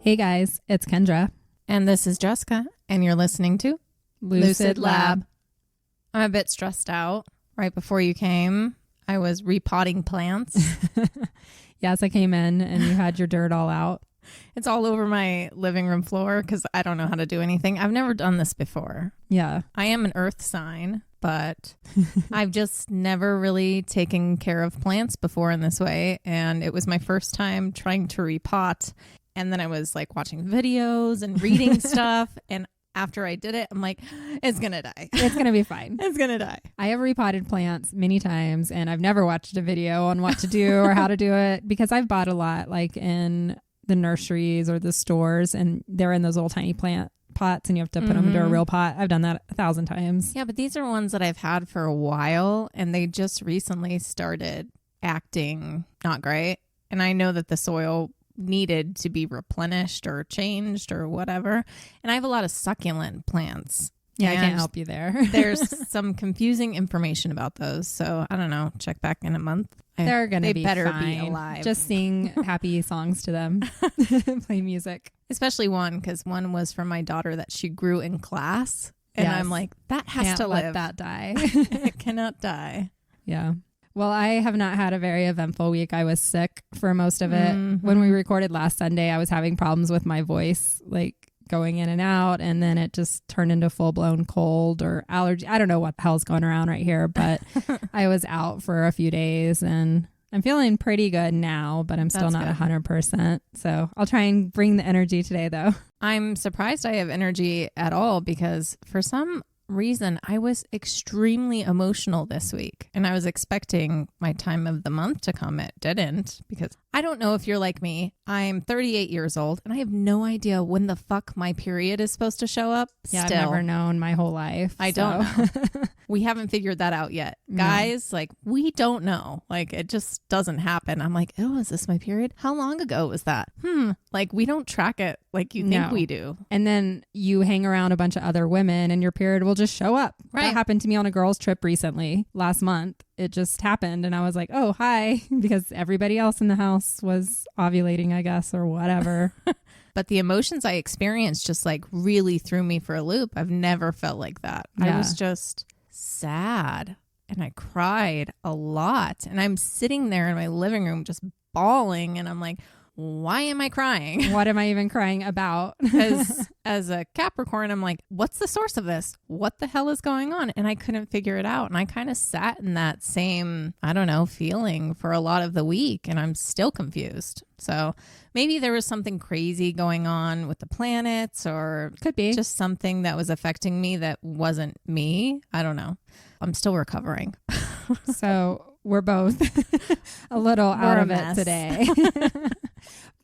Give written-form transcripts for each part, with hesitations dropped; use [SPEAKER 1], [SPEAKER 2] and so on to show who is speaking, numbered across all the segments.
[SPEAKER 1] Hey guys, it's Kendra.
[SPEAKER 2] And this is Jessica, and you're listening to
[SPEAKER 1] Lucid Lab.
[SPEAKER 2] I'm a bit stressed out. Right before you came, I was repotting plants.
[SPEAKER 1] Yes, I came in and you had your dirt all out.
[SPEAKER 2] It's all over my living room floor because I don't know how to do anything. I've never done this before.
[SPEAKER 1] Yeah.
[SPEAKER 2] I am an earth sign, but I've just never really taken care of plants before in this way. And it was my first time trying to repot. And then I was like watching videos and reading stuff. And after I did it, I'm like, it's going to die.
[SPEAKER 1] It's going to be fine.
[SPEAKER 2] It's going to die.
[SPEAKER 1] I have repotted plants many times and I've never watched a video on what to do or how to do it because I've bought a lot like in the nurseries or the stores and they're in those little tiny plant pots and you have to put them into a real pot. I've done that 1,000 times.
[SPEAKER 2] Yeah, but these are ones that I've had for a while and they just recently started acting not great. And I know that the soil needed to be replenished or changed or whatever. And I have a lot of succulent plants.
[SPEAKER 1] Yeah, I can't help you there.
[SPEAKER 2] There's some confusing information about those. So I don't know. Check back in a month.
[SPEAKER 1] They're going to be
[SPEAKER 2] better
[SPEAKER 1] fine.
[SPEAKER 2] be alive.
[SPEAKER 1] Just sing happy songs to them. Play music.
[SPEAKER 2] Especially one, because one was from my daughter that she grew in class. And
[SPEAKER 1] Yes.
[SPEAKER 2] I'm like, that has
[SPEAKER 1] Can't
[SPEAKER 2] to
[SPEAKER 1] let
[SPEAKER 2] live.
[SPEAKER 1] that die.
[SPEAKER 2] It cannot die.
[SPEAKER 1] Yeah. Well, I have not had a very eventful week. I was sick for most of it. When we recorded last Sunday, I was having problems with my voice, like going in and out. And then it just turned into full-blown cold or allergy. I don't know what the hell's going around right here, but I was out for a few days and I'm feeling pretty good now, but I'm still
[SPEAKER 2] That's
[SPEAKER 1] not
[SPEAKER 2] good.
[SPEAKER 1] 100%. So I'll try and bring the energy today, though.
[SPEAKER 2] I'm surprised I have energy at all because for some reason I was extremely emotional this week and I was expecting my time of the month to come. It didn't because I don't know if you're like me. I'm 38 years old and I have no idea when the fuck my period is supposed to show up.
[SPEAKER 1] Yeah,
[SPEAKER 2] Still.
[SPEAKER 1] I've never known my whole life.
[SPEAKER 2] I don't know. We haven't figured that out yet.
[SPEAKER 1] No.
[SPEAKER 2] Guys, like we don't know. Like it just doesn't happen. I'm like, oh, is this my period? How long ago was that? Like we don't track it like you think
[SPEAKER 1] No.
[SPEAKER 2] we do.
[SPEAKER 1] And then you hang around a bunch of other women and your period will just show up.
[SPEAKER 2] Right.
[SPEAKER 1] That happened to me on a girls' trip recently, last month. It just happened. And I was like, oh, hi, because everybody else in the house was ovulating, I guess, or whatever.
[SPEAKER 2] But the emotions I experienced just like really threw me for a loop. I've never felt like that.
[SPEAKER 1] Yeah.
[SPEAKER 2] I was just sad and I cried a lot. And I'm sitting there in my living room just bawling. And I'm like, why am I crying?
[SPEAKER 1] What am I even crying about?
[SPEAKER 2] Because as a Capricorn, I'm like, what's the source of this? What the hell is going on? And I couldn't figure it out. And I kind of sat in that same, I don't know, feeling for a lot of the week. And I'm still confused. So maybe there was something crazy going on with the planets or
[SPEAKER 1] Could be.
[SPEAKER 2] just something that was affecting me that wasn't me. I don't know. I'm still recovering.
[SPEAKER 1] So we're both a little out
[SPEAKER 2] a
[SPEAKER 1] of it
[SPEAKER 2] mess.
[SPEAKER 1] today.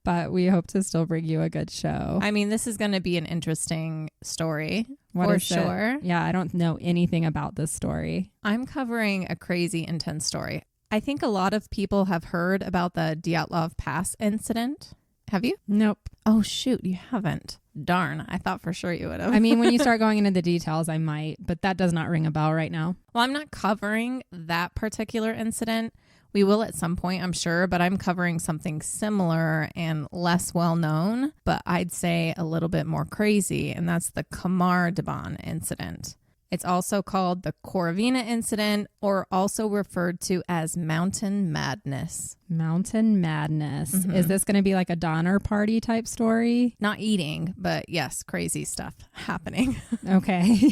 [SPEAKER 1] But we hope to still bring you a good show.
[SPEAKER 2] I mean, this is going to be an interesting story
[SPEAKER 1] What
[SPEAKER 2] for
[SPEAKER 1] is it?
[SPEAKER 2] sure.
[SPEAKER 1] Yeah, I don't know anything about this story.
[SPEAKER 2] I'm covering a crazy intense story. I think a lot of people have heard about the Dyatlov Pass Incident. Have you?
[SPEAKER 1] Nope.
[SPEAKER 2] Oh, shoot. You haven't. Darn. I thought for sure you would have.
[SPEAKER 1] I mean, when you start going into the details, I might, but that does not ring a bell right now.
[SPEAKER 2] Well, I'm not covering that particular incident. We will at some point, I'm sure, but I'm covering something similar and less well known, but I'd say a little bit more crazy, and that's the Khamar-Daban incident. It's also called the Korovina incident, or also referred to as mountain madness.
[SPEAKER 1] Mountain madness. Is this going to be like a Donner Party type story?
[SPEAKER 2] Not eating, but yes, crazy stuff happening.
[SPEAKER 1] Okay.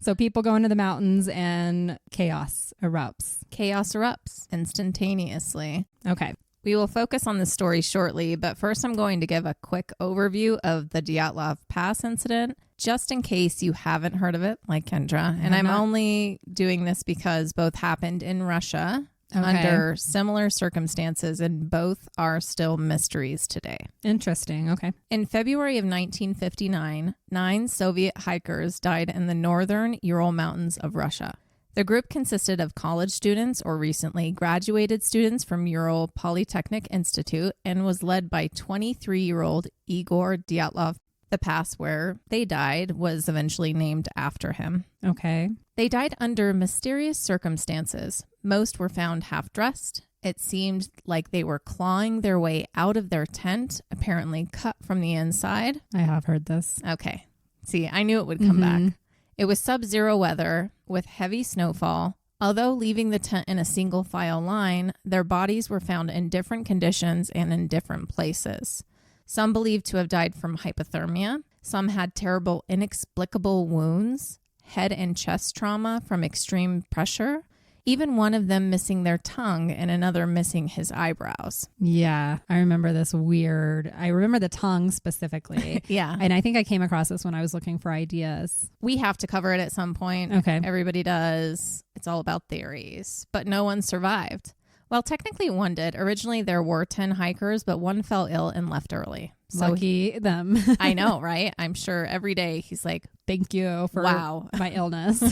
[SPEAKER 1] So people go into the mountains and chaos erupts.
[SPEAKER 2] Chaos erupts instantaneously.
[SPEAKER 1] Okay.
[SPEAKER 2] We will focus on this story shortly, but first I'm going to give a quick overview of the Dyatlov Pass incident, just in case you haven't heard of it, like Kendra. And I'm only doing this because both happened in Russia under similar circumstances, and both are still mysteries today.
[SPEAKER 1] Interesting. Okay.
[SPEAKER 2] In February of 1959, 9 Soviet hikers died in the northern Ural Mountains of Russia. The group consisted of college students or recently graduated students from Ural Polytechnic Institute and was led by 23-year-old Igor Dyatlov. The pass where they died was eventually named after him.
[SPEAKER 1] Okay.
[SPEAKER 2] They died under mysterious circumstances. Most were found half-dressed, It seemed like they were clawing their way out of their tent, apparently cut from the inside.
[SPEAKER 1] I have heard this.
[SPEAKER 2] Okay. See, I knew it would come back. It was sub-zero weather with heavy snowfall. Although leaving the tent in a single file line, their bodies were found in different conditions and in different places. Some believed to have died from hypothermia. Some had terrible, inexplicable wounds, head and chest trauma from extreme pressure. Even one of them missing their tongue and another missing his eyebrows.
[SPEAKER 1] Yeah, I remember this weird. I remember the tongue specifically.
[SPEAKER 2] Yeah.
[SPEAKER 1] And I think I came across this when I was looking for ideas.
[SPEAKER 2] We have to cover it at some point.
[SPEAKER 1] Okay.
[SPEAKER 2] Everybody does. It's all about theories. But no one survived. Well, technically one did. Originally, there were 10 hikers, but one fell ill and left early. So
[SPEAKER 1] Lucky them.
[SPEAKER 2] I know, right? I'm sure every day he's like,
[SPEAKER 1] thank you for my illness.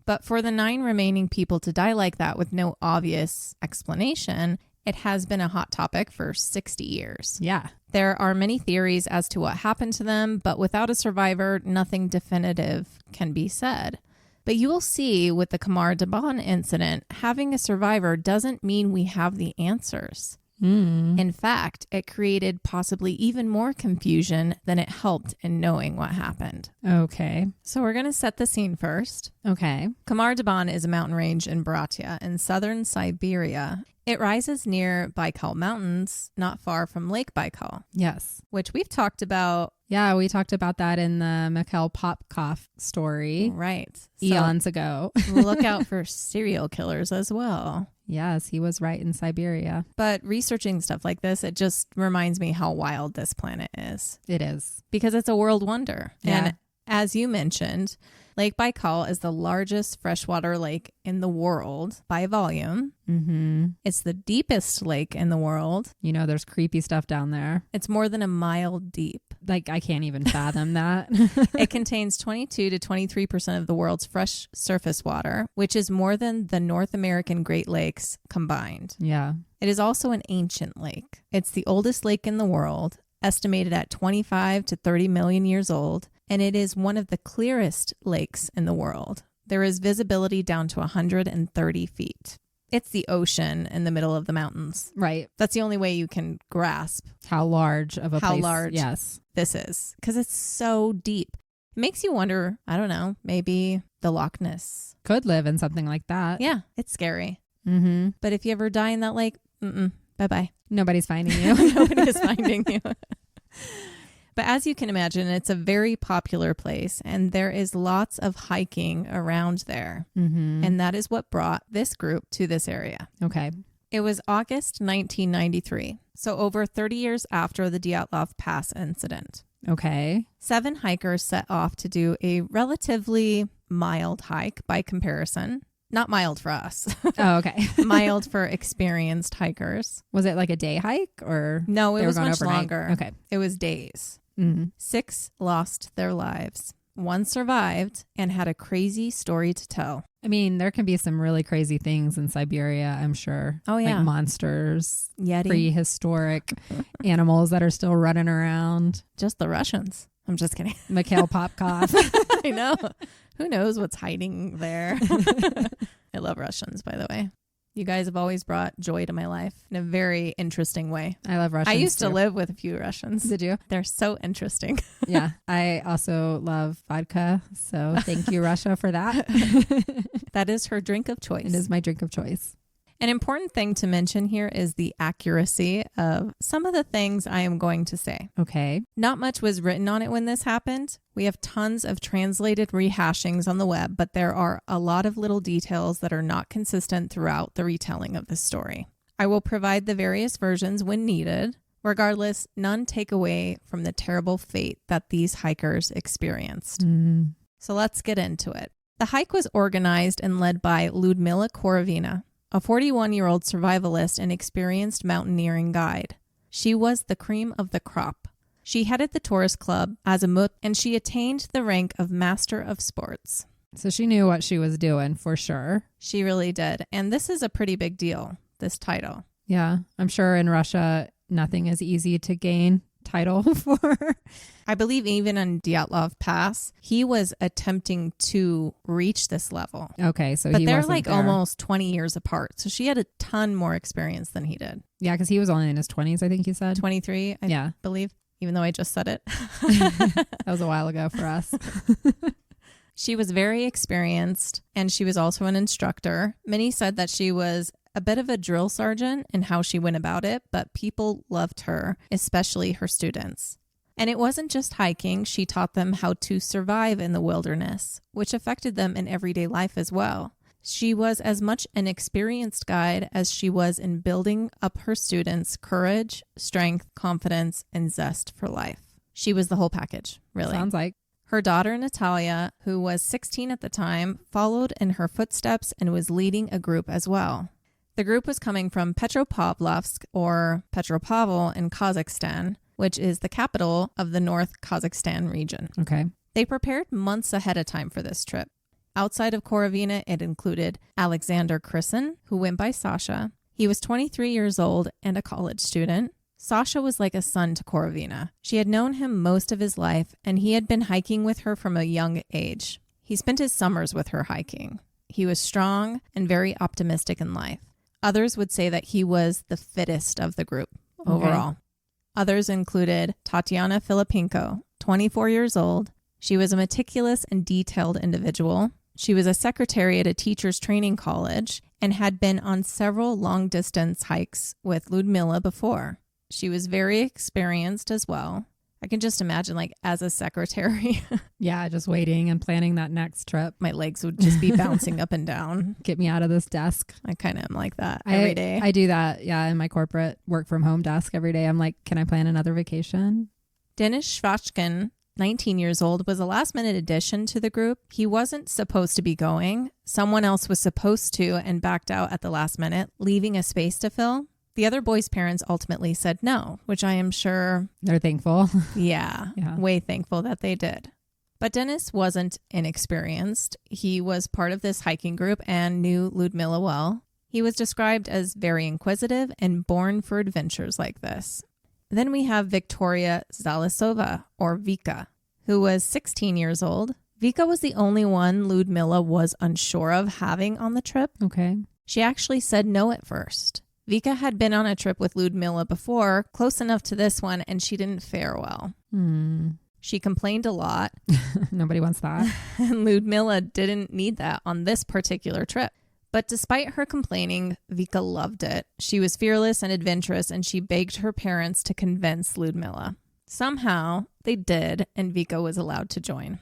[SPEAKER 2] But for the 9 remaining people to die like that with no obvious explanation, it has been a hot topic for 60 years.
[SPEAKER 1] Yeah.
[SPEAKER 2] There are many theories as to what happened to them, but without a survivor, nothing definitive can be said. But you will see with the Khamar-Daban incident, having a survivor doesn't mean we have the answers. In fact, it created possibly even more confusion than it helped in knowing what happened.
[SPEAKER 1] Okay.
[SPEAKER 2] So we're going to set the scene first.
[SPEAKER 1] Okay.
[SPEAKER 2] Khamar-Daban is a mountain range in Buryat in southern Siberia. It rises near Baikal Mountains, not far from Lake Baikal.
[SPEAKER 1] Yes.
[SPEAKER 2] Which we've talked about.
[SPEAKER 1] Yeah, we talked about that in the Mikhail Popkov story.
[SPEAKER 2] Right.
[SPEAKER 1] Eons ago.
[SPEAKER 2] Look out for serial killers as well.
[SPEAKER 1] Yes, he was right in Siberia.
[SPEAKER 2] But researching stuff like this, it just reminds me how wild this planet is.
[SPEAKER 1] It is.
[SPEAKER 2] Because it's a world wonder.
[SPEAKER 1] Yeah.
[SPEAKER 2] And as you mentioned, Lake Baikal is the largest freshwater lake in the world by volume. It's the deepest lake in the world.
[SPEAKER 1] You know, there's creepy stuff down there.
[SPEAKER 2] It's more than a mile deep.
[SPEAKER 1] Like, I can't even fathom that.
[SPEAKER 2] It contains 22 to 23% of the world's fresh surface water, which is more than the North American Great Lakes combined.
[SPEAKER 1] Yeah.
[SPEAKER 2] It is also an ancient lake. It's the oldest lake in the world, estimated at 25 to 30 million years old, and it is one of the clearest lakes in the world. There is visibility down to 130 feet. It's the ocean in the middle of the mountains.
[SPEAKER 1] Right.
[SPEAKER 2] That's the only way you can grasp
[SPEAKER 1] how large of a place. Yes.
[SPEAKER 2] This is, because it's so deep. It makes you wonder, I don't know, maybe the Loch Ness
[SPEAKER 1] could live in something like that.
[SPEAKER 2] Yeah, it's scary. But if you ever die in that lake, bye-bye.
[SPEAKER 1] Nobody's finding you.
[SPEAKER 2] Nobody is finding you. But as you can imagine, it's a very popular place, and there is lots of hiking around there. And that is what brought this group to this area.
[SPEAKER 1] Okay.
[SPEAKER 2] It was August 1993, so over 30 years after the Dyatlov Pass Incident.
[SPEAKER 1] Okay.
[SPEAKER 2] 7 hikers set off to do a relatively mild hike by comparison. Not mild for us.
[SPEAKER 1] Oh, okay.
[SPEAKER 2] Mild for experienced hikers.
[SPEAKER 1] Was it like a day hike or?
[SPEAKER 2] No, it was much longer.
[SPEAKER 1] Okay.
[SPEAKER 2] It was days. 6 lost their lives. 1 survived and had a crazy story to tell.
[SPEAKER 1] I mean, there can be some really crazy things in Siberia, I'm sure.
[SPEAKER 2] Oh, yeah.
[SPEAKER 1] Like monsters,
[SPEAKER 2] Yeti.
[SPEAKER 1] Prehistoric animals that are still running around.
[SPEAKER 2] Just the Russians. I'm just kidding.
[SPEAKER 1] Mikhail Popkov.
[SPEAKER 2] I know. Who knows what's hiding there? I love Russians, by the way. You guys have always brought joy to my life in a very interesting way.
[SPEAKER 1] I love Russians.
[SPEAKER 2] I used
[SPEAKER 1] too.
[SPEAKER 2] to live with a few Russians.
[SPEAKER 1] Did you?
[SPEAKER 2] They're so interesting.
[SPEAKER 1] Yeah. I also love vodka. So thank you, Russia, for that.
[SPEAKER 2] That is her drink of choice.
[SPEAKER 1] It is my drink of choice.
[SPEAKER 2] An important thing to mention here is the accuracy of some of the things I am going to say.
[SPEAKER 1] Okay.
[SPEAKER 2] Not much was written on it when this happened. We have tons of translated rehashings on the web, but there are a lot of little details that are not consistent throughout the retelling of the story. I will provide the various versions when needed. Regardless, none take away from the terrible fate that these hikers experienced. So let's get into it. The hike was organized and led by Lyudmila Korovina, a 41-year-old survivalist and experienced mountaineering guide. She was the cream of the crop. She headed the tourist club Azimut, and she attained the rank of Master of Sports.
[SPEAKER 1] So she knew what she was doing for sure.
[SPEAKER 2] She really did. And this is a pretty big deal, this title.
[SPEAKER 1] Yeah. I'm sure in Russia, nothing is easy to gain title for.
[SPEAKER 2] I believe even on Dyatlov Pass, he was attempting to reach this level.
[SPEAKER 1] Okay, so
[SPEAKER 2] but
[SPEAKER 1] he
[SPEAKER 2] they're
[SPEAKER 1] wasn't
[SPEAKER 2] like
[SPEAKER 1] there.
[SPEAKER 2] almost 20 years apart. So she had a ton more experience than he did.
[SPEAKER 1] Yeah, because he was only in his 20s, I think you said.
[SPEAKER 2] 23, I believe, even though I just said it.
[SPEAKER 1] That was a while ago for us.
[SPEAKER 2] She was very experienced, and she was also an instructor. Many said that she was a bit of a drill sergeant in how she went about it, but people loved her, especially her students. And it wasn't just hiking. She taught them how to survive in the wilderness, which affected them in everyday life as well. She was as much an experienced guide as she was in building up her students' courage, strength, confidence, and zest for life. She was the whole package, really.
[SPEAKER 1] Sounds like.
[SPEAKER 2] Her daughter, Natalia, who was 16 at the time, followed in her footsteps and was leading a group as well. The group was coming from Petropavlovsk or Petropavl in Kazakhstan, which is the capital of the North Kazakhstan region.
[SPEAKER 1] Okay.
[SPEAKER 2] They prepared months ahead of time for this trip. Outside of Korovina, it included Alexander Krisen, who went by Sasha. He was 23 years old and a college student. Sasha was like a son to Korovina. She had known him most of his life, and he had been hiking with her from a young age. He spent his summers with her hiking. He was strong and very optimistic in life. Others would say that he was the fittest of the group overall. Others included Tatiana Filippenko, 24 years old. She was a meticulous and detailed individual. She was a secretary at a teacher's training college and had been on several long-distance hikes with Lyudmila before. She was very experienced as well. I can just imagine, like, as a secretary.
[SPEAKER 1] Yeah, just waiting and planning that next trip.
[SPEAKER 2] My legs would just be bouncing up and down.
[SPEAKER 1] Get me out of this desk.
[SPEAKER 2] I kind of am like that every day.
[SPEAKER 1] I do that, yeah, in my corporate work from home desk every day. I'm like, can I plan another vacation?
[SPEAKER 2] Denis Shvachkin, 19 years old, was a last-minute addition to the group. He wasn't supposed to be going. Someone else was supposed to and backed out at the last minute, leaving a space to fill. The other boy's parents ultimately said no, which I am sure...
[SPEAKER 1] They're thankful.
[SPEAKER 2] Yeah, way thankful that they did. But Denis wasn't inexperienced. He was part of this hiking group and knew Lyudmila well. He was described as very inquisitive and born for adventures like this. Then we have Victoria Zalisova, or Vika, who was 16 years old. Vika was the only one Lyudmila was unsure of having on the trip.
[SPEAKER 1] Okay.
[SPEAKER 2] She actually said no at first. Vika had been on a trip with Lyudmila before, close enough to this one, and she didn't fare well. She complained a lot.
[SPEAKER 1] Nobody wants that.
[SPEAKER 2] And Lyudmila didn't need that on this particular trip. But despite her complaining, Vika loved it. She was fearless and adventurous, and she begged her parents to convince Lyudmila. Somehow, they did, and Vika was allowed to join.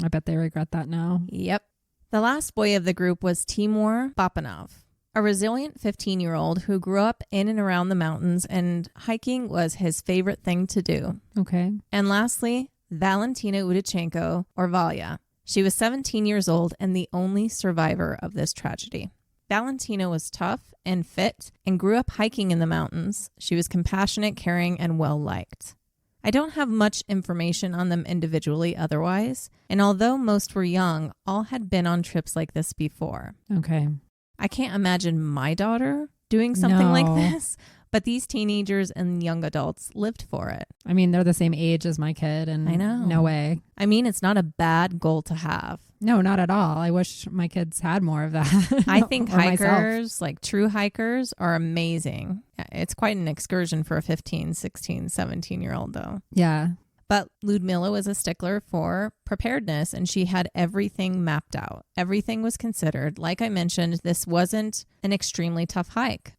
[SPEAKER 1] I bet they regret that now.
[SPEAKER 2] Yep. The last boy of the group was Timur Bapanov, a resilient 15-year-old who grew up in and around the mountains, and hiking was his favorite thing to do.
[SPEAKER 1] Okay.
[SPEAKER 2] And lastly, Valentina Utochenko, or Valya. She was 17 years old and the only survivor of this tragedy. Valentina was tough and fit and grew up hiking in the mountains. She was compassionate, caring, and well-liked. I don't have much information on them individually otherwise, and although most were young, all had been on trips like this before.
[SPEAKER 1] Okay.
[SPEAKER 2] I can't imagine my daughter doing something like this, but these teenagers and young adults lived for it.
[SPEAKER 1] I mean, they're the same age as my kid, and
[SPEAKER 2] I know.
[SPEAKER 1] No way.
[SPEAKER 2] I mean, it's not a bad goal to have.
[SPEAKER 1] No, not at all. I wish my kids had more of that.
[SPEAKER 2] I think hikers,
[SPEAKER 1] myself.
[SPEAKER 2] like true hikers, are amazing. It's quite an excursion for a 15, 16, 17-year-old, though.
[SPEAKER 1] Yeah.
[SPEAKER 2] But Lyudmila was a stickler for preparedness, and she had everything mapped out. Everything was considered. Like I mentioned, this wasn't an extremely tough hike.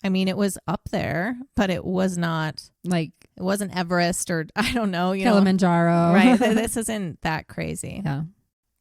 [SPEAKER 2] I mean, it was up there, but it was not like, it wasn't Everest or I don't know,
[SPEAKER 1] Kilimanjaro.
[SPEAKER 2] Right. This isn't that crazy.
[SPEAKER 1] Yeah.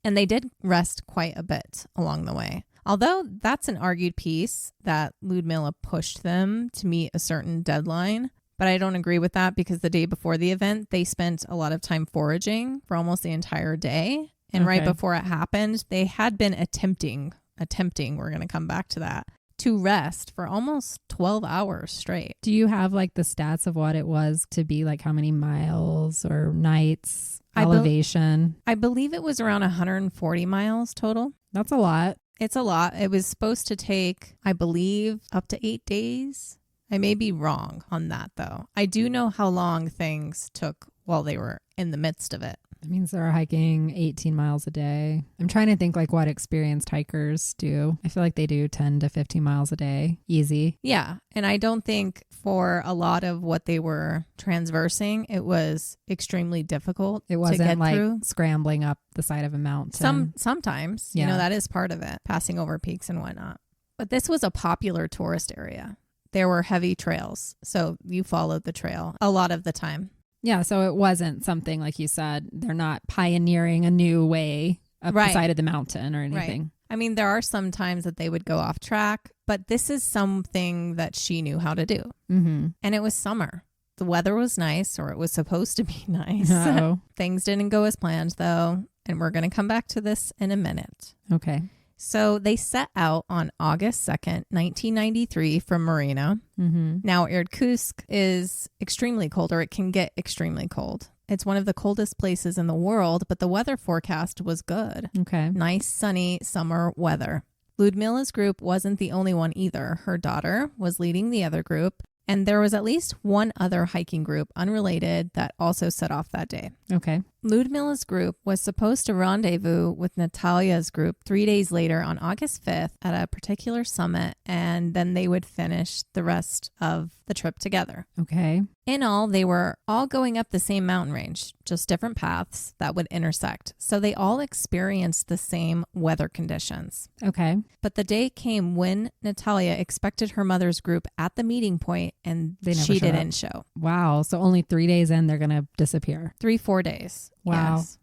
[SPEAKER 2] And they did rest quite a bit along the way. Although that's an argued piece that Lyudmila pushed them to meet a certain deadline. But I don't agree with that because the day before the event, they spent a lot of time foraging for almost the entire day. And right before it happened, they had been attempting, we're going to come back to that, to rest for almost 12 hours straight.
[SPEAKER 1] Do you have like the stats of what it was to be like how many miles or nights, elevation?
[SPEAKER 2] I believe it was around 140 miles total.
[SPEAKER 1] That's a lot.
[SPEAKER 2] It's a lot. It was supposed to take, I believe, up to 8 days. I may be wrong on that, though. I do know how long things took while they were in the midst of it.
[SPEAKER 1] It means they're hiking 18 miles a day. I'm trying to think like what experienced hikers do. I feel like they do 10 to 15 miles a day. Easy.
[SPEAKER 2] Yeah. And I don't think for a lot of what they were transversing, it was extremely difficult
[SPEAKER 1] It wasn't
[SPEAKER 2] to get
[SPEAKER 1] like
[SPEAKER 2] through.
[SPEAKER 1] scrambling up the side of a mountain.
[SPEAKER 2] Sometimes,
[SPEAKER 1] Yeah.
[SPEAKER 2] that is part of it, passing over peaks and whatnot. But this was a popular tourist area. There were heavy trails. So you followed the trail a lot of the time.
[SPEAKER 1] Yeah, so it wasn't something like you said, they're not pioneering a new way up the side of the mountain or anything.
[SPEAKER 2] Right. I mean, there are some times that they would go off track, but this is something that she knew how to do.
[SPEAKER 1] Mm-hmm.
[SPEAKER 2] And it was summer. The weather was nice, or it was supposed to be nice.
[SPEAKER 1] Uh-oh.
[SPEAKER 2] Things didn't go as planned, though, and we're going to come back to this in a minute.
[SPEAKER 1] Okay.
[SPEAKER 2] So they set out on August 2nd, 1993 from Marina.
[SPEAKER 1] Mm-hmm.
[SPEAKER 2] Now, Irkutsk is extremely cold, or it can get extremely cold. It's one of the coldest places in the world, but the weather forecast was good.
[SPEAKER 1] Okay.
[SPEAKER 2] Nice, sunny summer weather. Lyudmila's group wasn't the only one either. Her daughter was leading the other group, and there was at least one other hiking group unrelated that also set off that day.
[SPEAKER 1] Okay.
[SPEAKER 2] Lyudmila's group was supposed to rendezvous with Natalia's group 3 days later on August 5th at a particular summit, and then they would finish the rest of the trip together.
[SPEAKER 1] Okay.
[SPEAKER 2] In all, they were all going up the same mountain range, just different paths that would intersect. So they all experienced the same weather conditions.
[SPEAKER 1] Okay.
[SPEAKER 2] But the day came when Natalia expected her mother's group at the meeting point, and
[SPEAKER 1] They never
[SPEAKER 2] she
[SPEAKER 1] showed
[SPEAKER 2] didn't
[SPEAKER 1] up.
[SPEAKER 2] show.
[SPEAKER 1] Wow. So only 3 days in, they're going to disappear.
[SPEAKER 2] 3-4 days.
[SPEAKER 1] Wow.
[SPEAKER 2] Yes.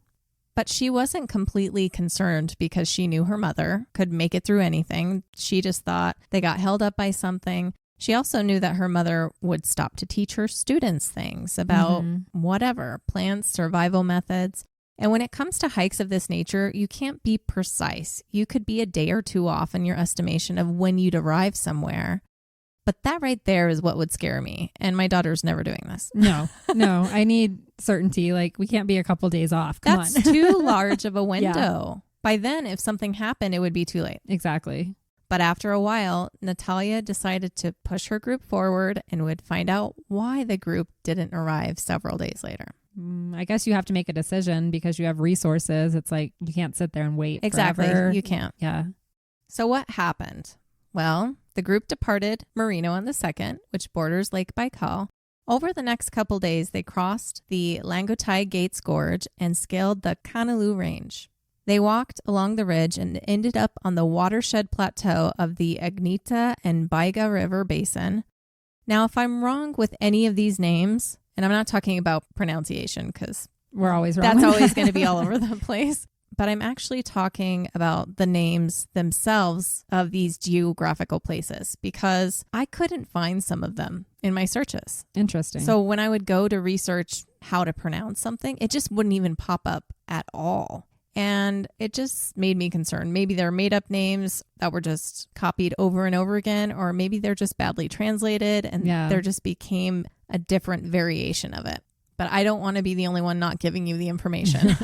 [SPEAKER 2] But she wasn't completely concerned because she knew her mother could make it through anything. She just thought they got held up by something. She also knew that her mother would stop to teach her students things about whatever, plants, survival methods. And when it comes to hikes of this nature, you can't be precise. You could be a day or two off in your estimation of when you'd arrive somewhere. But that right there is what would scare me. And my daughter's never doing this.
[SPEAKER 1] No, I need certainty. Like we can't be a couple days off. Come
[SPEAKER 2] That's
[SPEAKER 1] on.
[SPEAKER 2] too large of a window. By then, if something happened, it would be too late.
[SPEAKER 1] Exactly.
[SPEAKER 2] But after a while, Natalia decided to push her group forward and would find out why the group didn't arrive several days later.
[SPEAKER 1] I guess you have to make a decision because you have resources. It's like you can't sit there and wait
[SPEAKER 2] Exactly.
[SPEAKER 1] forever.
[SPEAKER 2] You can't.
[SPEAKER 1] Yeah.
[SPEAKER 2] So what happened? Well, the group departed Merino on the 2nd, which borders Lake Baikal. Over the next couple days, they crossed the Langotai Gates Gorge and scaled the Kanalu Range. They walked along the ridge and ended up on the watershed plateau of the Agnita and Baiga River Basin. Now, if I'm wrong with any of these names, and I'm not talking about pronunciation because
[SPEAKER 1] We're always wrong.
[SPEAKER 2] that's always going to be all over the place, but I'm actually talking about the names themselves of these geographical places because I couldn't find some of them in my searches.
[SPEAKER 1] Interesting.
[SPEAKER 2] So when I would go to research how to pronounce something, it just wouldn't even pop up at all. And it just made me concerned. Maybe they're made up names that were just copied over and over again, or maybe they're just badly translated and there just became a different variation of it. But I don't want to be the only one not giving you the information.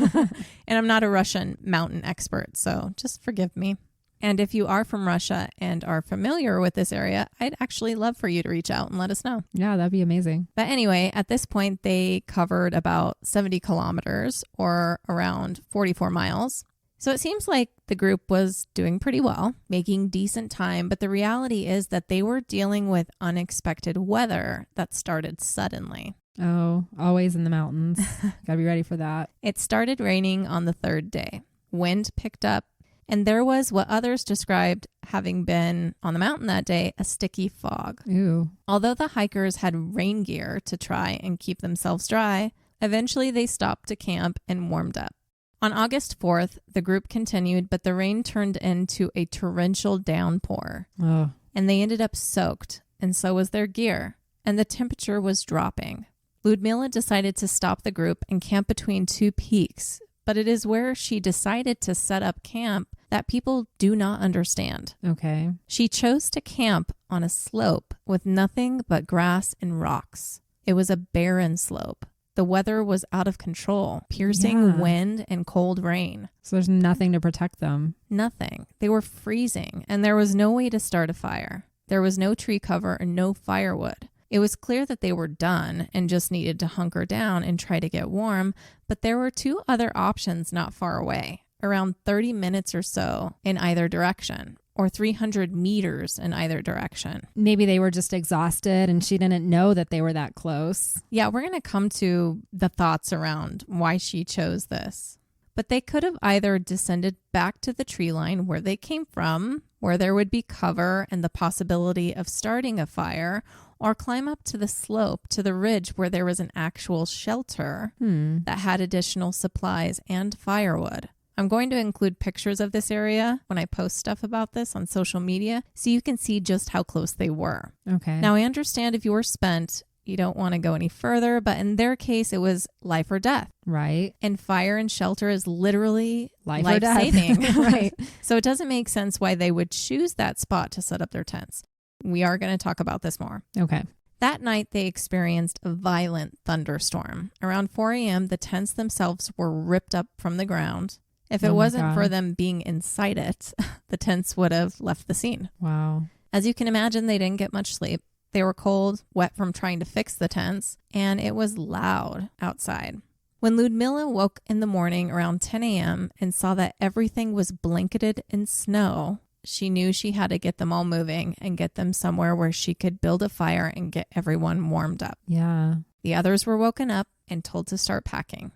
[SPEAKER 2] And I'm not a Russian mountain expert, so just forgive me. And if you are from Russia and are familiar with this area, I'd actually love for you to reach out and let us know.
[SPEAKER 1] Yeah, that'd be amazing.
[SPEAKER 2] But anyway, at this point, they covered about 70 kilometers or around 44 miles. So it seems like the group was doing pretty well, making decent time. But the reality is that they were dealing with unexpected weather that started suddenly.
[SPEAKER 1] Oh, always in the mountains. Gotta be ready for that.
[SPEAKER 2] It started raining on the 3rd day. Wind picked up. And there was what others described, having been on the mountain that day, a sticky fog.
[SPEAKER 1] Ooh.
[SPEAKER 2] Although the hikers had rain gear to try and keep themselves dry, eventually they stopped to camp and warmed up. On August 4th, the group continued, but the rain turned into a torrential downpour.
[SPEAKER 1] Oh.
[SPEAKER 2] And they ended up soaked, and so was their gear. And the temperature was dropping. Lyudmila decided to stop the group and camp between 2 peaks. But it is where she decided to set up camp that people do not understand.
[SPEAKER 1] Okay.
[SPEAKER 2] She chose to camp on a slope with nothing but grass and rocks. It was a barren slope. The weather was out of control, piercing wind and cold rain.
[SPEAKER 1] So there's nothing to protect them.
[SPEAKER 2] Nothing. They were freezing, and there was no way to start a fire. There was no tree cover and no firewood. It was clear that they were done and just needed to hunker down and try to get warm, but there were 2 other options not far away, around 30 minutes or so in either direction, or 300 meters in either direction.
[SPEAKER 1] Maybe they were just exhausted and she didn't know that they were that close.
[SPEAKER 2] Yeah, we're going to come to the thoughts around why she chose this. But they could have either descended back to the tree line where they came from, where there would be cover and the possibility of starting a fire, or climb up to the slope to the ridge where there was an actual shelter that had additional supplies and firewood. I'm going to include pictures of this area when I post stuff about this on social media so you can see just how close they were.
[SPEAKER 1] Okay.
[SPEAKER 2] Now, I understand if you were spent, you don't want to go any further, but in their case, it was life or death.
[SPEAKER 1] Right.
[SPEAKER 2] And fire and shelter is literally
[SPEAKER 1] Life or death.
[SPEAKER 2] life-saving.
[SPEAKER 1] Right.
[SPEAKER 2] So it doesn't make sense why they would choose that spot to set up their tents. We are going to talk about this more.
[SPEAKER 1] Okay.
[SPEAKER 2] That night, they experienced a violent thunderstorm. Around 4 a.m., the tents themselves were ripped up from the ground. If it wasn't for them being inside it, the tents would have left the scene.
[SPEAKER 1] Wow.
[SPEAKER 2] As you can imagine, they didn't get much sleep. They were cold, wet from trying to fix the tents, and it was loud outside. When Lyudmila woke in the morning around 10 a.m. and saw that everything was blanketed in snow, she knew she had to get them all moving and get them somewhere where she could build a fire and get everyone warmed up.
[SPEAKER 1] Yeah.
[SPEAKER 2] The others were woken up and told to start packing.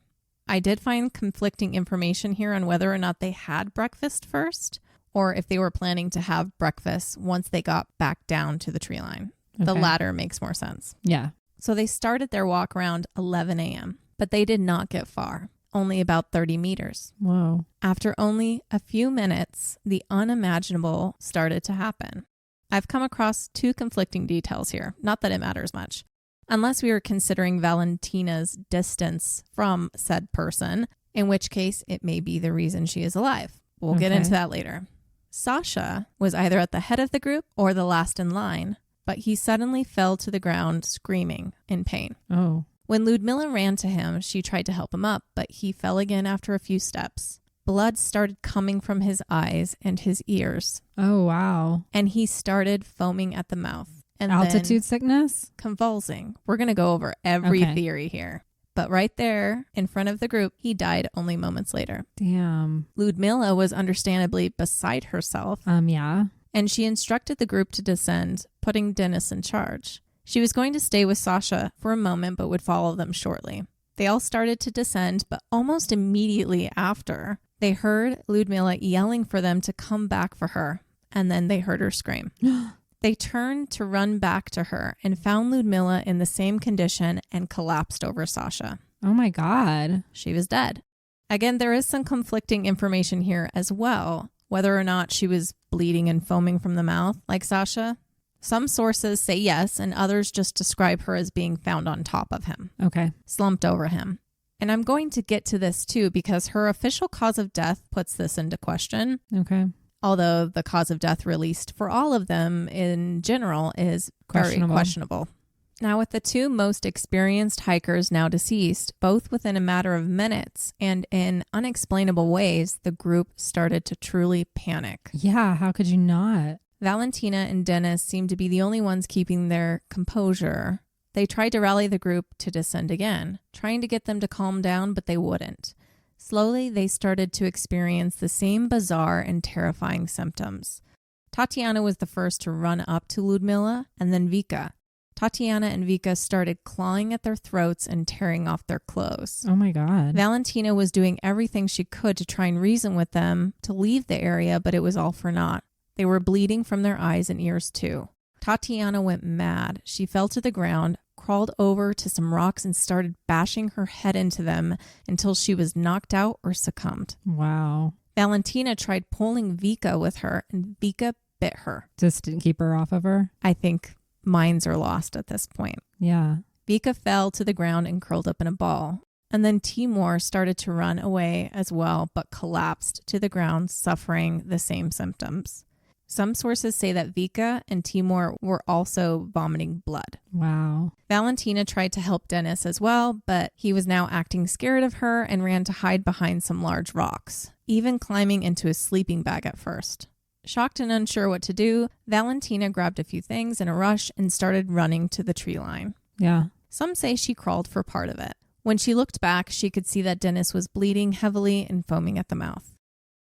[SPEAKER 2] I did find conflicting information here on whether or not they had breakfast first or if they were planning to have breakfast once they got back down to the tree line. The latter makes more sense.
[SPEAKER 1] Yeah.
[SPEAKER 2] So they started their walk around 11 a.m., but they did not get far, only about 30 meters.
[SPEAKER 1] Whoa.
[SPEAKER 2] After only a few minutes, the unimaginable started to happen. I've come across 2 conflicting details here, not that it matters much. Unless we are considering Valentina's distance from said person, in which case it may be the reason she is alive. We'll get into that later. Sasha was either at the head of the group or the last in line, but he suddenly fell to the ground screaming in pain.
[SPEAKER 1] Oh.
[SPEAKER 2] When Lyudmila ran to him, she tried to help him up, but he fell again after a few steps. Blood started coming from his eyes and his ears.
[SPEAKER 1] Oh, wow.
[SPEAKER 2] And he started foaming at the mouth. And
[SPEAKER 1] altitude sickness?
[SPEAKER 2] Convulsing. We're going to go over every theory here. But right there in front of the group, he died only moments later.
[SPEAKER 1] Damn.
[SPEAKER 2] Lyudmila was understandably beside herself.
[SPEAKER 1] Yeah.
[SPEAKER 2] And she instructed the group to descend, putting Denis in charge. She was going to stay with Sasha for a moment, but would follow them shortly. They all started to descend, but almost immediately after, they heard Lyudmila yelling for them to come back for her. And then they heard her scream. They turned to run back to her and found Lyudmila in the same condition and collapsed over Sasha.
[SPEAKER 1] Oh my God.
[SPEAKER 2] She was dead. Again, there is some conflicting information here as well, whether or not she was bleeding and foaming from the mouth like Sasha. Some sources say yes, and others just describe her as being found on top of him.
[SPEAKER 1] Okay.
[SPEAKER 2] Slumped over him. And I'm going to get to this too because her official cause of death puts this into question.
[SPEAKER 1] Okay.
[SPEAKER 2] Although the cause of death released for all of them in general is very questionable. Now, with the 2 most experienced hikers now deceased, both within a matter of minutes and in unexplainable ways, the group started to truly panic.
[SPEAKER 1] Yeah, how could you not?
[SPEAKER 2] Valentina and Denis seemed to be the only ones keeping their composure. They tried to rally the group to descend again, trying to get them to calm down, but they wouldn't. Slowly, they started to experience the same bizarre and terrifying symptoms. Tatiana was the first to run up to Lyudmila, and then Vika. Tatiana and Vika started clawing at their throats and tearing off their clothes.
[SPEAKER 1] Oh my God.
[SPEAKER 2] Valentina was doing everything she could to try and reason with them to leave the area, but it was all for naught. They were bleeding from their eyes and ears too. Tatiana went mad. She fell to the ground, crawled over to some rocks and started bashing her head into them until she was knocked out or succumbed.
[SPEAKER 1] Wow.
[SPEAKER 2] Valentina tried pulling Vika with her, and Vika bit her.
[SPEAKER 1] Just didn't keep her off of her?
[SPEAKER 2] I think minds are lost at this point.
[SPEAKER 1] Yeah.
[SPEAKER 2] Vika fell to the ground and curled up in a ball. And then Timur started to run away as well, but collapsed to the ground, suffering the same symptoms. Some sources say that Vika and Timur were also vomiting blood.
[SPEAKER 1] Wow.
[SPEAKER 2] Valentina tried to help Denis as well, but he was now acting scared of her and ran to hide behind some large rocks, even climbing into his sleeping bag at first. Shocked and unsure what to do, Valentina grabbed a few things in a rush and started running to the tree line.
[SPEAKER 1] Yeah.
[SPEAKER 2] Some say she crawled for part of it. When she looked back, she could see that Dennis was bleeding heavily and foaming at the mouth.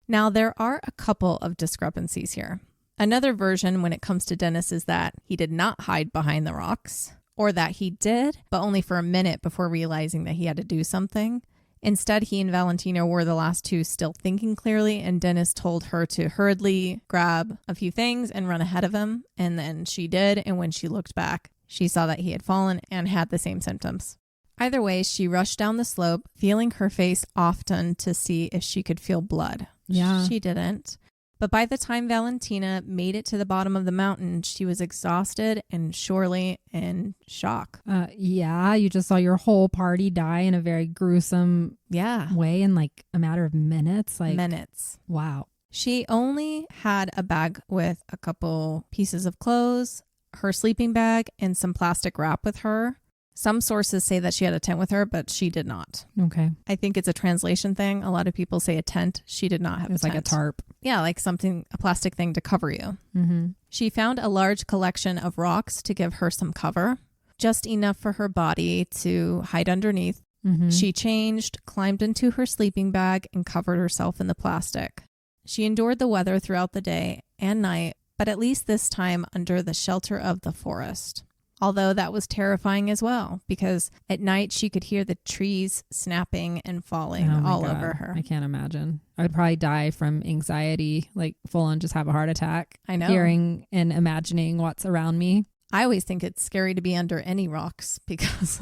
[SPEAKER 2] Now, there are a couple of discrepancies here. Another version when it comes to Dennis is that he did not hide behind the rocks, or that he did, but only for a minute before realizing that he had to do something. Instead, he and Valentina were the last two still thinking clearly, and Dennis told her to hurriedly grab a few things and run ahead of him, and then she did, and when she looked back, she saw that he had fallen and had the same symptoms. Either way, she rushed down the slope, feeling her face often to see if she could feel blood.
[SPEAKER 1] Yeah.
[SPEAKER 2] She didn't. But by the time Valentina made it to the bottom of the mountain, she was exhausted and surely in shock.
[SPEAKER 1] Yeah, you just saw your whole party die in a very gruesome way in like a matter of minutes.
[SPEAKER 2] Minutes.
[SPEAKER 1] Wow.
[SPEAKER 2] She only had a bag with a couple pieces of clothes, her sleeping bag, and some plastic wrap with her. Some sources say that she had a tent with her, but she did not.
[SPEAKER 1] Okay.
[SPEAKER 2] I think it's a translation thing. A lot of people say a tent. She did not have a tent.
[SPEAKER 1] It's like a tarp.
[SPEAKER 2] Yeah, like something, a plastic thing to cover you.
[SPEAKER 1] Mm-hmm.
[SPEAKER 2] She found a large collection of rocks to give her some cover, just enough for her body to hide underneath.
[SPEAKER 1] Mm-hmm.
[SPEAKER 2] She changed, climbed into her sleeping bag, and covered herself in the plastic. She endured the weather throughout the day and night, but at least this time under the shelter of the forest. Although that was terrifying as well, because at night she could hear the trees snapping and falling all over her.
[SPEAKER 1] I can't imagine. I would probably die from anxiety, like full on just have a heart attack.
[SPEAKER 2] I know.
[SPEAKER 1] Hearing and imagining what's around me.
[SPEAKER 2] I always think it's scary to be under any rocks because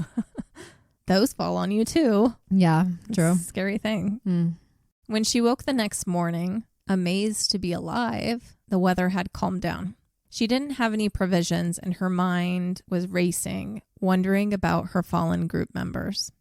[SPEAKER 2] those fall on you too.
[SPEAKER 1] Yeah, true.
[SPEAKER 2] It's a scary thing.
[SPEAKER 1] Mm.
[SPEAKER 2] When she woke the next morning, amazed to be alive, the weather had calmed down. She didn't have any provisions and her mind was racing, wondering about her fallen group members.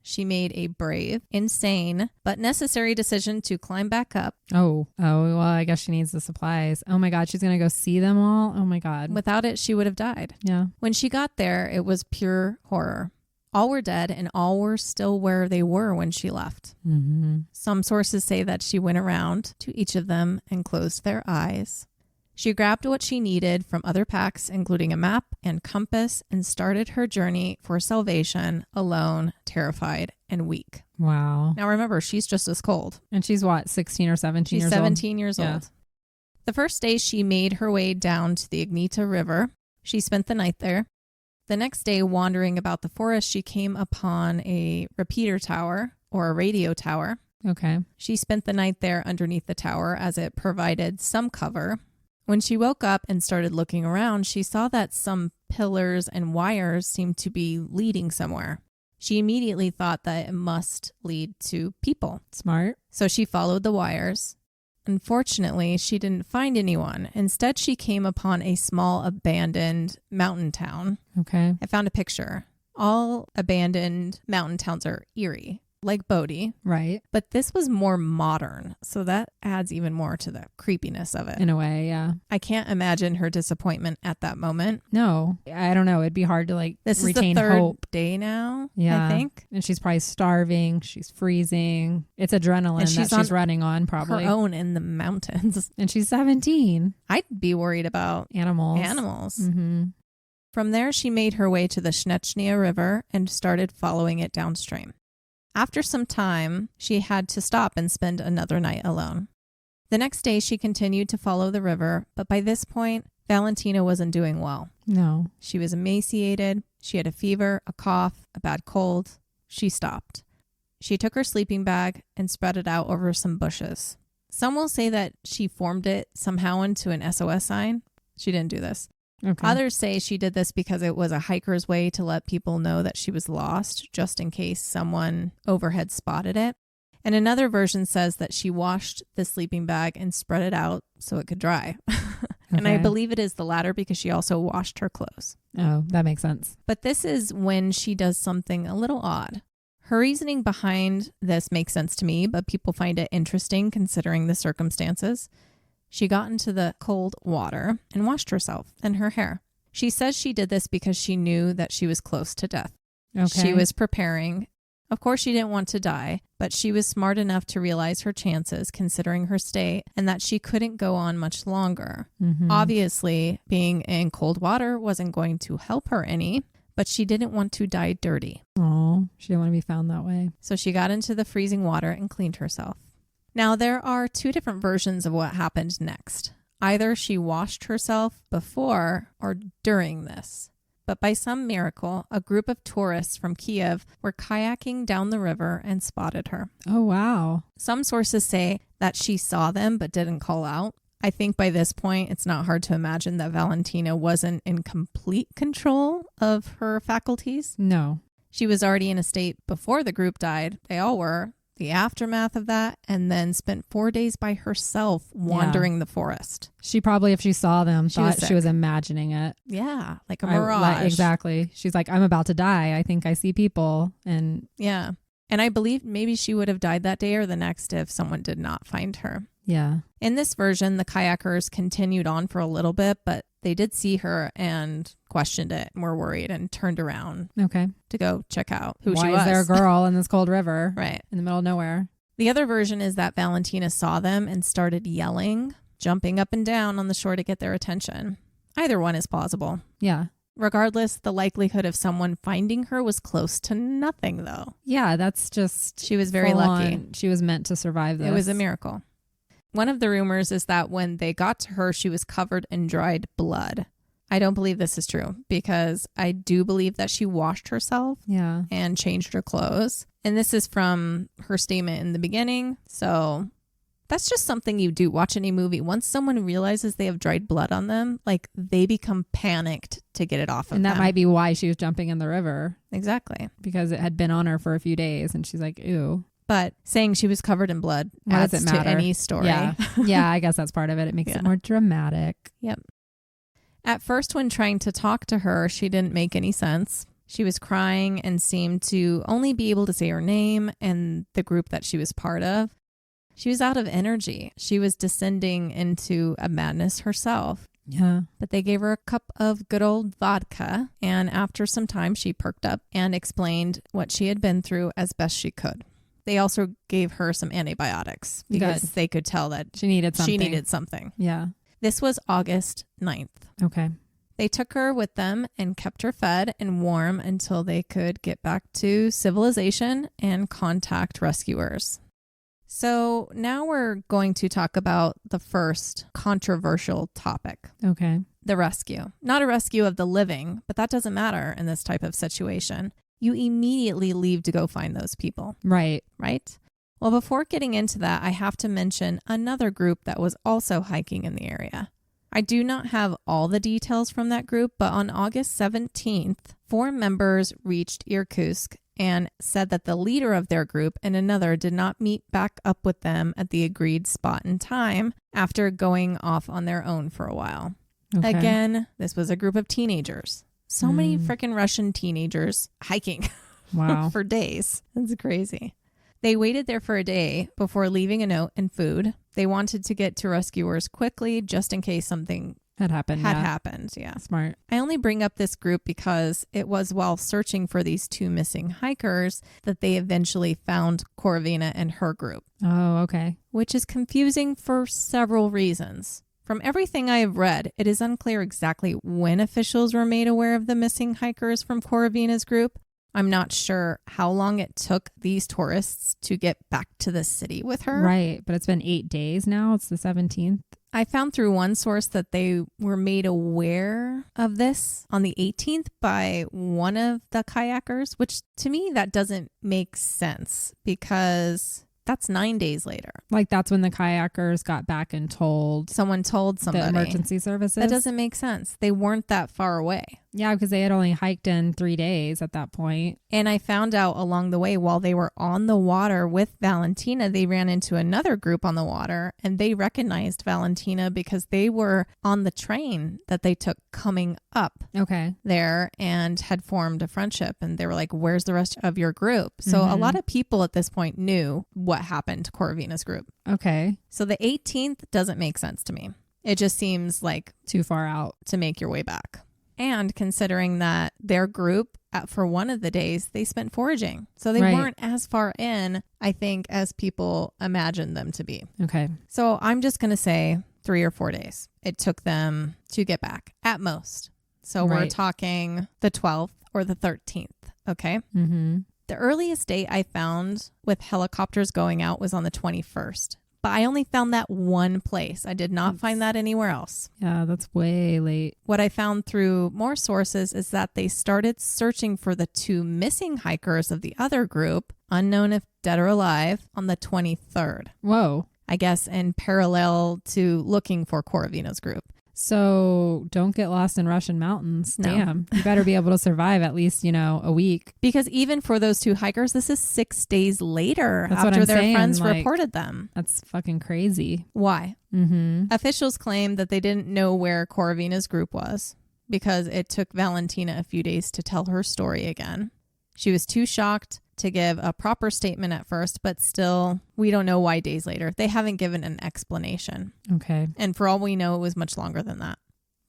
[SPEAKER 2] She made a brave, insane, but necessary decision to climb back up.
[SPEAKER 1] Oh, well, I guess she needs the supplies. Oh my God, she's going to go see them all? Oh my God.
[SPEAKER 2] Without it, she would have died.
[SPEAKER 1] Yeah.
[SPEAKER 2] When she got there, it was pure horror. All were dead and all were still where they were when she left.
[SPEAKER 1] Mm-hmm.
[SPEAKER 2] Some sources say that she went around to each of them and closed their eyes. She grabbed what she needed from other packs, including a map and compass, and started her journey for salvation, alone, terrified, and weak.
[SPEAKER 1] Wow.
[SPEAKER 2] Now remember, she's just as cold.
[SPEAKER 1] And she's what, 16 or 17 years old?
[SPEAKER 2] She's 17 years
[SPEAKER 1] Yeah.
[SPEAKER 2] old. The first day she made her way down to the Ignita River. She spent the night there. The next day, wandering about the forest, she came upon a repeater tower or a radio tower.
[SPEAKER 1] Okay.
[SPEAKER 2] She spent the night there underneath the tower as it provided some cover. When she woke up and started looking around, she saw that some pillars and wires seemed to be leading somewhere. She immediately thought that it must lead to people.
[SPEAKER 1] Smart.
[SPEAKER 2] So she followed the wires. Unfortunately, she didn't find anyone. Instead, she came upon a small abandoned mountain town.
[SPEAKER 1] Okay.
[SPEAKER 2] I found a picture. All abandoned mountain towns are eerie, like Bodhi.
[SPEAKER 1] Right.
[SPEAKER 2] But this was more modern, so that adds even more to the creepiness of it.
[SPEAKER 1] In a way, yeah.
[SPEAKER 2] I can't imagine her disappointment at that moment.
[SPEAKER 1] No, I don't know. It'd be hard to like
[SPEAKER 2] This
[SPEAKER 1] retain
[SPEAKER 2] is the third
[SPEAKER 1] hope.
[SPEAKER 2] day now,
[SPEAKER 1] Yeah.
[SPEAKER 2] I think.
[SPEAKER 1] And she's probably starving. She's freezing. It's adrenaline
[SPEAKER 2] And she's
[SPEAKER 1] that she's
[SPEAKER 2] on
[SPEAKER 1] running on probably.
[SPEAKER 2] Her own in the mountains.
[SPEAKER 1] And she's 17.
[SPEAKER 2] I'd be worried about
[SPEAKER 1] Animals.
[SPEAKER 2] Mm-hmm. From there, she made her way to the Snechnya River and started following it downstream. After some time, she had to stop and spend another night alone. The next day, she continued to follow the river, but by this point, Valentina wasn't doing well.
[SPEAKER 1] No.
[SPEAKER 2] She was emaciated. She had a fever, a cough, a bad cold. She stopped. She took her sleeping bag and spread it out over some bushes. Some will say that she formed it somehow into an SOS sign. She didn't do this.
[SPEAKER 1] Okay.
[SPEAKER 2] Others say she did this because it was a hiker's way to let people know that she was lost, just in case someone overhead spotted it. And another version says that she washed the sleeping bag and spread it out so it could dry. And I
[SPEAKER 1] Okay.
[SPEAKER 2] believe it is the latter because she also washed her clothes.
[SPEAKER 1] Oh, that makes sense.
[SPEAKER 2] But this is when she does something a little odd. Her reasoning behind this makes sense to me, but people find it interesting considering the circumstances. She got into the cold water and washed herself and her hair. She says she did this because she knew that she was close to death.
[SPEAKER 1] Okay.
[SPEAKER 2] She was preparing. Of course, she didn't want to die, but she was smart enough to realize her chances considering her state and that she couldn't go on much longer. Obviously, being in cold water wasn't going to help her any, but she didn't want to die dirty.
[SPEAKER 1] Oh, she didn't want to be found that way.
[SPEAKER 2] So she got into the freezing water and cleaned herself. Now, there are two different versions of what happened next. Either she washed herself before or during this. But by some miracle, a group of tourists from Kiev were kayaking down the river and spotted her.
[SPEAKER 1] Oh, wow.
[SPEAKER 2] Some sources say that she saw them but didn't call out. I think by this point, it's not hard to imagine that Valentina wasn't in complete control of her faculties.
[SPEAKER 1] No.
[SPEAKER 2] She was already in a state before the group died. They all were. The aftermath of that, and then spent 4 days by herself wandering the forest.
[SPEAKER 1] She probably, if she saw them, thought she was imagining it.
[SPEAKER 2] Yeah, like a mirage.
[SPEAKER 1] Exactly. She's like, I'm about to die. I think I see people. And
[SPEAKER 2] yeah. And I believe maybe she would have died that day or the next if someone did not find her.
[SPEAKER 1] Yeah.
[SPEAKER 2] In this version, the kayakers continued on for a little bit, but they did see her and questioned it and were worried and turned around to go check out who she was.
[SPEAKER 1] Why is there a girl in this cold river?
[SPEAKER 2] Right.
[SPEAKER 1] In the middle of nowhere.
[SPEAKER 2] The other version is that Valentina saw them and started yelling, jumping up and down on the shore to get their attention. Either one is plausible.
[SPEAKER 1] Yeah.
[SPEAKER 2] Regardless, the likelihood of someone finding her was close to nothing, though.
[SPEAKER 1] Yeah, that's just...
[SPEAKER 2] She was very lucky.
[SPEAKER 1] She was meant to survive this.
[SPEAKER 2] It was a miracle. One of the rumors is that when they got to her, she was covered in dried blood. I don't believe this is true because I do believe that she washed herself and changed her clothes. And this is from her statement in the beginning. So that's just something you do. Watch any movie. Once someone realizes they have dried blood on them, like they become panicked to get it off of them.
[SPEAKER 1] And that might be why she was jumping in the river.
[SPEAKER 2] Exactly.
[SPEAKER 1] Because it had been on her for a few days and she's like, ew.
[SPEAKER 2] But saying she was covered in blood adds to any story.
[SPEAKER 1] Yeah. Yeah, I guess that's part of it. It makes it more dramatic.
[SPEAKER 2] Yep. At first, when trying to talk to her, she didn't make any sense. She was crying and seemed to only be able to say her name and the group that she was part of. She was out of energy. She was descending into a madness herself.
[SPEAKER 1] Yeah.
[SPEAKER 2] But they gave her a cup of good old vodka, and after some time, she perked up and explained what she had been through as best she could. They also gave her some antibiotics because they could tell that
[SPEAKER 1] she needed
[SPEAKER 2] something.
[SPEAKER 1] Yeah.
[SPEAKER 2] This was August 9th.
[SPEAKER 1] Okay.
[SPEAKER 2] They took her with them and kept her fed and warm until they could get back to civilization and contact rescuers. So now we're going to talk about the first controversial topic.
[SPEAKER 1] Okay.
[SPEAKER 2] The rescue. Not a rescue of the living, but that doesn't matter in this type of situation. You immediately leave to go find those people.
[SPEAKER 1] Right.
[SPEAKER 2] Right? Well, before getting into that, I have to mention another group that was also hiking in the area. I do not have all the details from that group, but on August 17th, 4 members reached Irkutsk and said that the leader of their group and another did not meet back up with them at the agreed spot and time after going off on their own for a while. Okay. Again, this was a group of teenagers. So many freaking Russian teenagers hiking for days. That's crazy. They waited there for a day before leaving a note and food. They wanted to get to rescuers quickly just in case something had happened. Yeah.
[SPEAKER 1] Smart.
[SPEAKER 2] I only bring up this group because it was while searching for these 2 missing hikers that they eventually found Korovina and her group.
[SPEAKER 1] Oh, okay.
[SPEAKER 2] Which is confusing for several reasons. From everything I have read, it is unclear exactly when officials were made aware of the missing hikers from Korovina's group. I'm not sure how long it took these tourists to get back to the city with her.
[SPEAKER 1] Right, but it's been 8 days now. It's the 17th.
[SPEAKER 2] I found through one source that they were made aware of this on the 18th by one of the kayakers, which to me, that doesn't make sense because that's 9 days later.
[SPEAKER 1] Like that's when the kayakers got back and told...
[SPEAKER 2] Someone told somebody.
[SPEAKER 1] The emergency services?
[SPEAKER 2] That doesn't make sense. They weren't that far away.
[SPEAKER 1] Yeah, because they had only hiked in 3 days at that point.
[SPEAKER 2] And I found out along the way while they were on the water with Valentina, they ran into another group on the water and they recognized Valentina because they were on the train that they took coming up there and had formed a friendship. And they were like, where's the rest of your group? So a lot of people at this point knew what happened to Korovina's group.
[SPEAKER 1] Okay.
[SPEAKER 2] So the 18th doesn't make sense to me. It just seems like
[SPEAKER 1] too far out
[SPEAKER 2] to make your way back. And considering that their group for one of the days, they spent foraging. So they weren't as far in, I think, as people imagined them to be.
[SPEAKER 1] Okay.
[SPEAKER 2] So I'm just going to say 3 or 4 days it took them to get back at most. So we're talking the 12th or the 13th. Okay.
[SPEAKER 1] Mm-hmm.
[SPEAKER 2] The earliest date I found with helicopters going out was on the 21st. But I only found that one place. I did not find that anywhere else.
[SPEAKER 1] Yeah, that's way late.
[SPEAKER 2] What I found through more sources is that they started searching for the 2 missing hikers of the other group, unknown if dead or alive, on the 23rd.
[SPEAKER 1] Whoa.
[SPEAKER 2] I guess in parallel to looking for Korovina's group.
[SPEAKER 1] So don't get lost in Russian mountains.
[SPEAKER 2] No.
[SPEAKER 1] Damn. You better be able to survive at least, a week.
[SPEAKER 2] Because even for those 2 hikers, this is 6 days later
[SPEAKER 1] That's
[SPEAKER 2] after their
[SPEAKER 1] saying.
[SPEAKER 2] friends reported them.
[SPEAKER 1] That's fucking crazy.
[SPEAKER 2] Why?
[SPEAKER 1] Mm-hmm.
[SPEAKER 2] Officials claim that they didn't know where Korovina's group was because it took Valentina a few days to tell her story again. She was too shocked to give a proper statement at first, but still, we don't know why days later. They haven't given an explanation.
[SPEAKER 1] Okay.
[SPEAKER 2] And for all we know, it was much longer than that.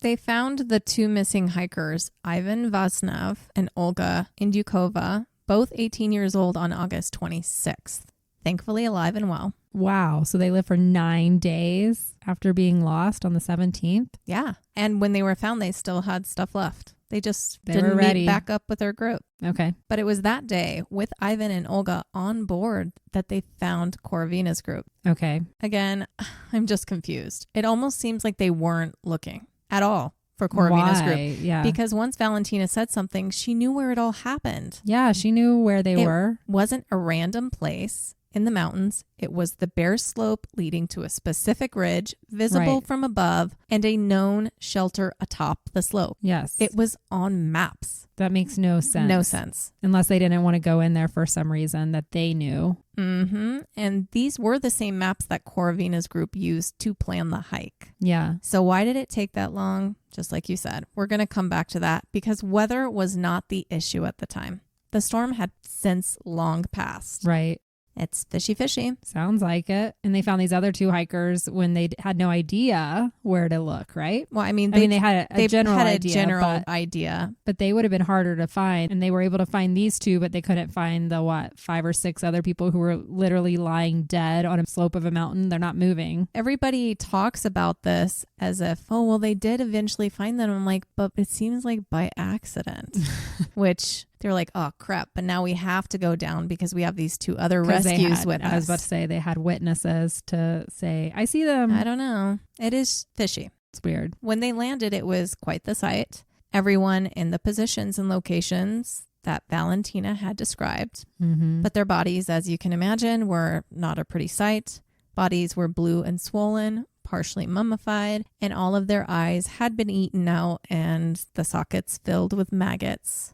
[SPEAKER 2] They found the 2 missing hikers, Ivan Vasnev and Olga Indyukova, both 18 years old on August 26th. Thankfully alive and well.
[SPEAKER 1] Wow. So they lived for 9 days after being lost on the 17th?
[SPEAKER 2] Yeah. And when they were found, they still had stuff left. They just
[SPEAKER 1] They
[SPEAKER 2] didn't
[SPEAKER 1] were ready.
[SPEAKER 2] meet back up with their group.
[SPEAKER 1] Okay.
[SPEAKER 2] But it was that day with Ivan and Olga on board that they found Korovina's group.
[SPEAKER 1] Okay.
[SPEAKER 2] Again, I'm just confused. It almost seems like they weren't looking at all for Korovina's
[SPEAKER 1] Why?
[SPEAKER 2] group.
[SPEAKER 1] Yeah.
[SPEAKER 2] Because once Valentina said something, she knew where it all happened.
[SPEAKER 1] Yeah, she knew where they were.
[SPEAKER 2] It wasn't a random place in the mountains. It was the bare slope leading to a specific ridge visible from above and a known shelter atop the slope.
[SPEAKER 1] Yes.
[SPEAKER 2] It was on maps.
[SPEAKER 1] That makes no sense.
[SPEAKER 2] No sense.
[SPEAKER 1] Unless they didn't want to go in there for some reason that they knew.
[SPEAKER 2] Mm-hmm. And these were the same maps that Korovina's group used to plan the hike.
[SPEAKER 1] Yeah.
[SPEAKER 2] So why did it take that long? Just like you said, we're going to come back to that because weather was not the issue at the time. The storm had since long passed.
[SPEAKER 1] Right.
[SPEAKER 2] It's fishy.
[SPEAKER 1] Sounds like it. And they found these other 2 hikers when they had no idea where to look, right?
[SPEAKER 2] Well, I mean,
[SPEAKER 1] they had a general
[SPEAKER 2] idea.
[SPEAKER 1] But they would have been harder to find. And they were able to find these 2, but they couldn't find the 5 or 6 other people who were literally lying dead on a slope of a mountain. They're not moving.
[SPEAKER 2] Everybody talks about this as if, oh, well, they did eventually find them. I'm like, but it seems like by accident, which they're like, oh, crap. But now we have to go down because we have these 2 other rescues with us.
[SPEAKER 1] I was about to say they had witnesses to say, I see them.
[SPEAKER 2] I don't know. It is fishy.
[SPEAKER 1] It's weird.
[SPEAKER 2] When they landed, it was quite the sight. Everyone in the positions and locations that Valentina had described.
[SPEAKER 1] Mm-hmm.
[SPEAKER 2] But their bodies, as you can imagine, were not a pretty sight. Bodies were blue and swollen, partially mummified, and all of their eyes had been eaten out and the sockets filled with maggots.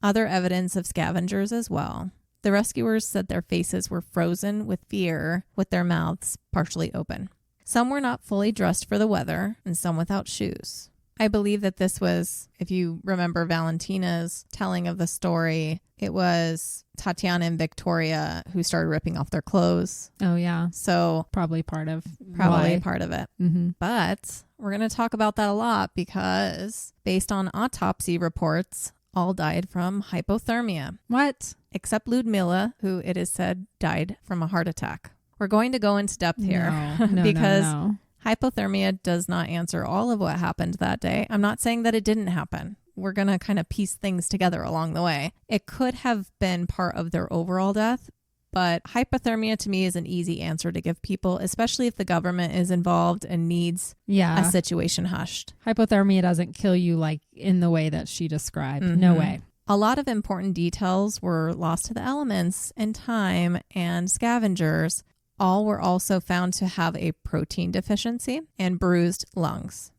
[SPEAKER 2] Other evidence of scavengers as well. The rescuers said their faces were frozen with fear, with their mouths partially open. Some were not fully dressed for the weather, and some without shoes. I believe that this was, if you remember Valentina's telling of the story, it was Tatiana and Victoria who started ripping off their clothes.
[SPEAKER 1] Oh, yeah.
[SPEAKER 2] So
[SPEAKER 1] Probably part of
[SPEAKER 2] part of it.
[SPEAKER 1] Mm-hmm.
[SPEAKER 2] But we're going to talk about that a lot because based on autopsy reports, all died from hypothermia.
[SPEAKER 1] What?
[SPEAKER 2] Except Lyudmila, who it is said died from a heart attack. We're going to go into depth here because hypothermia does not answer all of what happened that day. I'm not saying that it didn't happen. We're going to kind of piece things together along the way. It could have been part of their overall death, but hypothermia to me is an easy answer to give people, especially if the government is involved and needs a situation hushed.
[SPEAKER 1] Hypothermia doesn't kill you like in the way that she described.
[SPEAKER 2] Mm-hmm.
[SPEAKER 1] No way.
[SPEAKER 2] A lot of important details were lost to the elements and time, and scavengers all were also found to have a protein deficiency and bruised lungs.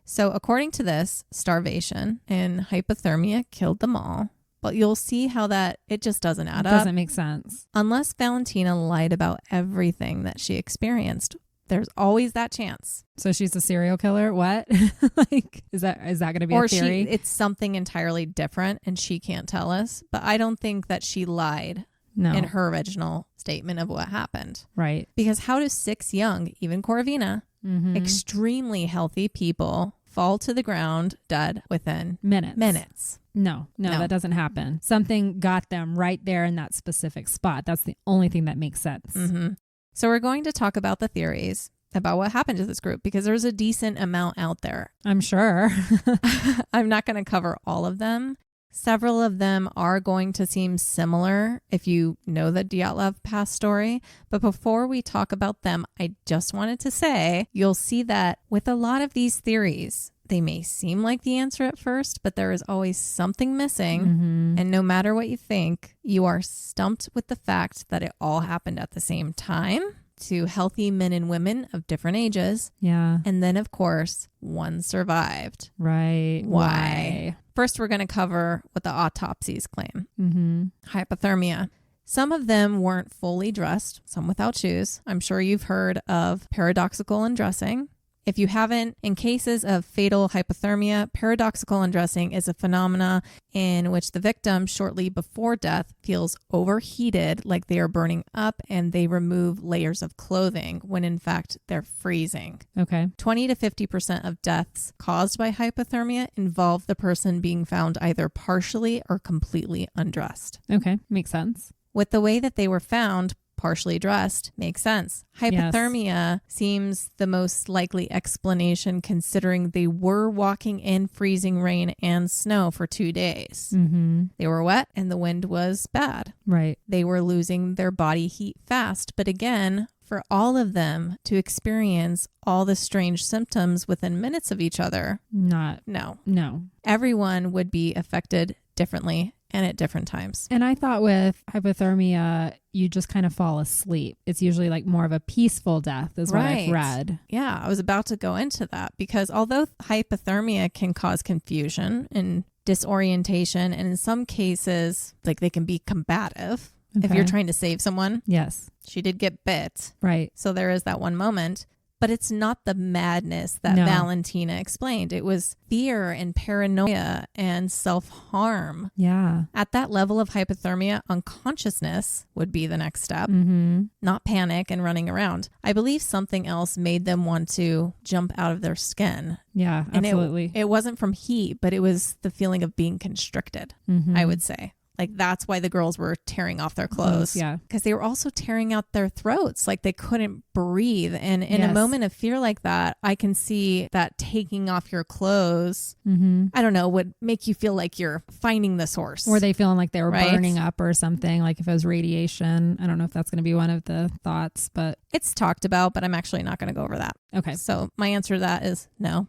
[SPEAKER 2] So according to this, starvation and hypothermia killed them all. But you'll see how that it just doesn't add up.
[SPEAKER 1] Doesn't make sense.
[SPEAKER 2] Unless Valentina lied about everything that she experienced. There's always that chance.
[SPEAKER 1] So she's a serial killer? What? Like, is that going to be a theory?
[SPEAKER 2] It's something entirely different and she can't tell us. But I don't think that she lied in her original statement of what happened.
[SPEAKER 1] Right.
[SPEAKER 2] Because how do 6 young, even Korovina, extremely healthy people fall to the ground dead within minutes.
[SPEAKER 1] No, that doesn't happen. Something got them right there in that specific spot. That's the only thing that makes sense.
[SPEAKER 2] Mm-hmm. So we're going to talk about the theories about what happened to this group because there's a decent amount out there.
[SPEAKER 1] I'm sure.
[SPEAKER 2] I'm not going to cover all of them. Several of them are going to seem similar if you know the Dyatlov Pass story. But before we talk about them, I just wanted to say you'll see that with a lot of these theories, they may seem like the answer at first, but there is always something missing.
[SPEAKER 1] Mm-hmm.
[SPEAKER 2] And no matter what you think, you are stumped with the fact that it all happened at the same time to healthy men and women of different ages.
[SPEAKER 1] Yeah.
[SPEAKER 2] And then, of course, one survived.
[SPEAKER 1] Right.
[SPEAKER 2] Why? First, we're going to cover what the autopsies claim.
[SPEAKER 1] Mm-hmm.
[SPEAKER 2] Hypothermia. Some of them weren't fully dressed, some without shoes. I'm sure you've heard of paradoxical undressing. If you haven't, in cases of fatal hypothermia, paradoxical undressing is a phenomena in which the victim shortly before death feels overheated, like they are burning up, and they remove layers of clothing when in fact they're freezing.
[SPEAKER 1] Okay.
[SPEAKER 2] 20 to 50% of deaths caused by hypothermia involve the person being found either partially or completely undressed.
[SPEAKER 1] Okay. Makes sense.
[SPEAKER 2] With the way that they were found, partially dressed, makes sense. Hypothermia seems the most likely explanation considering they were walking in freezing rain and snow for 2 days.
[SPEAKER 1] Mm-hmm.
[SPEAKER 2] They were wet and the wind was bad.
[SPEAKER 1] Right.
[SPEAKER 2] They were losing their body heat fast. But again, for all of them to experience all the strange symptoms within minutes of each other, no. Everyone would be affected differently and at different times.
[SPEAKER 1] And I thought with hypothermia, you just kind of fall asleep. It's usually like more of a peaceful death is what I've read.
[SPEAKER 2] Yeah, I was about to go into that because although hypothermia can cause confusion and disorientation, and in some cases, like they can be combative. Okay. If you're trying to save someone.
[SPEAKER 1] Yes.
[SPEAKER 2] She did get bit.
[SPEAKER 1] Right.
[SPEAKER 2] So there is that one moment. But it's not the madness that Valentina explained. It was fear and paranoia and self-harm.
[SPEAKER 1] Yeah.
[SPEAKER 2] At that level of hypothermia, unconsciousness would be the next step, not panic and running around. I believe something else made them want to jump out of their skin.
[SPEAKER 1] Yeah, absolutely.
[SPEAKER 2] And it wasn't from heat, but it was the feeling of being constricted, I would say. Like that's why the girls were tearing off their clothes.
[SPEAKER 1] Yeah.
[SPEAKER 2] Because they were also tearing out their throats. Like they couldn't breathe. And in a moment of fear like that, I can see that taking off your clothes, I don't know, would make you feel like you're finding the source.
[SPEAKER 1] Were they feeling like they were burning up or something? Like if it was radiation? I don't know if that's going to be one of the thoughts, but.
[SPEAKER 2] It's talked about, but I'm actually not going to go over that. Okay. So my answer to that is no.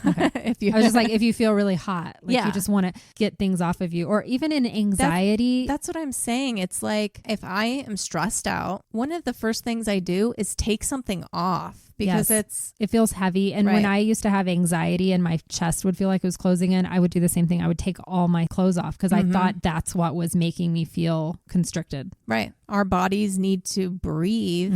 [SPEAKER 1] Okay. I was just like, if you feel really hot, like you just want to get things off of you, or even in anxiety.
[SPEAKER 2] That's what I'm saying. It's like if I am stressed out, one of the first things I do is take something off because it
[SPEAKER 1] feels heavy. And when I used to have anxiety and my chest would feel like it was closing in, I would do the same thing. I would take all my clothes off because I thought that's what was making me feel constricted.
[SPEAKER 2] Right. Our bodies need to breathe.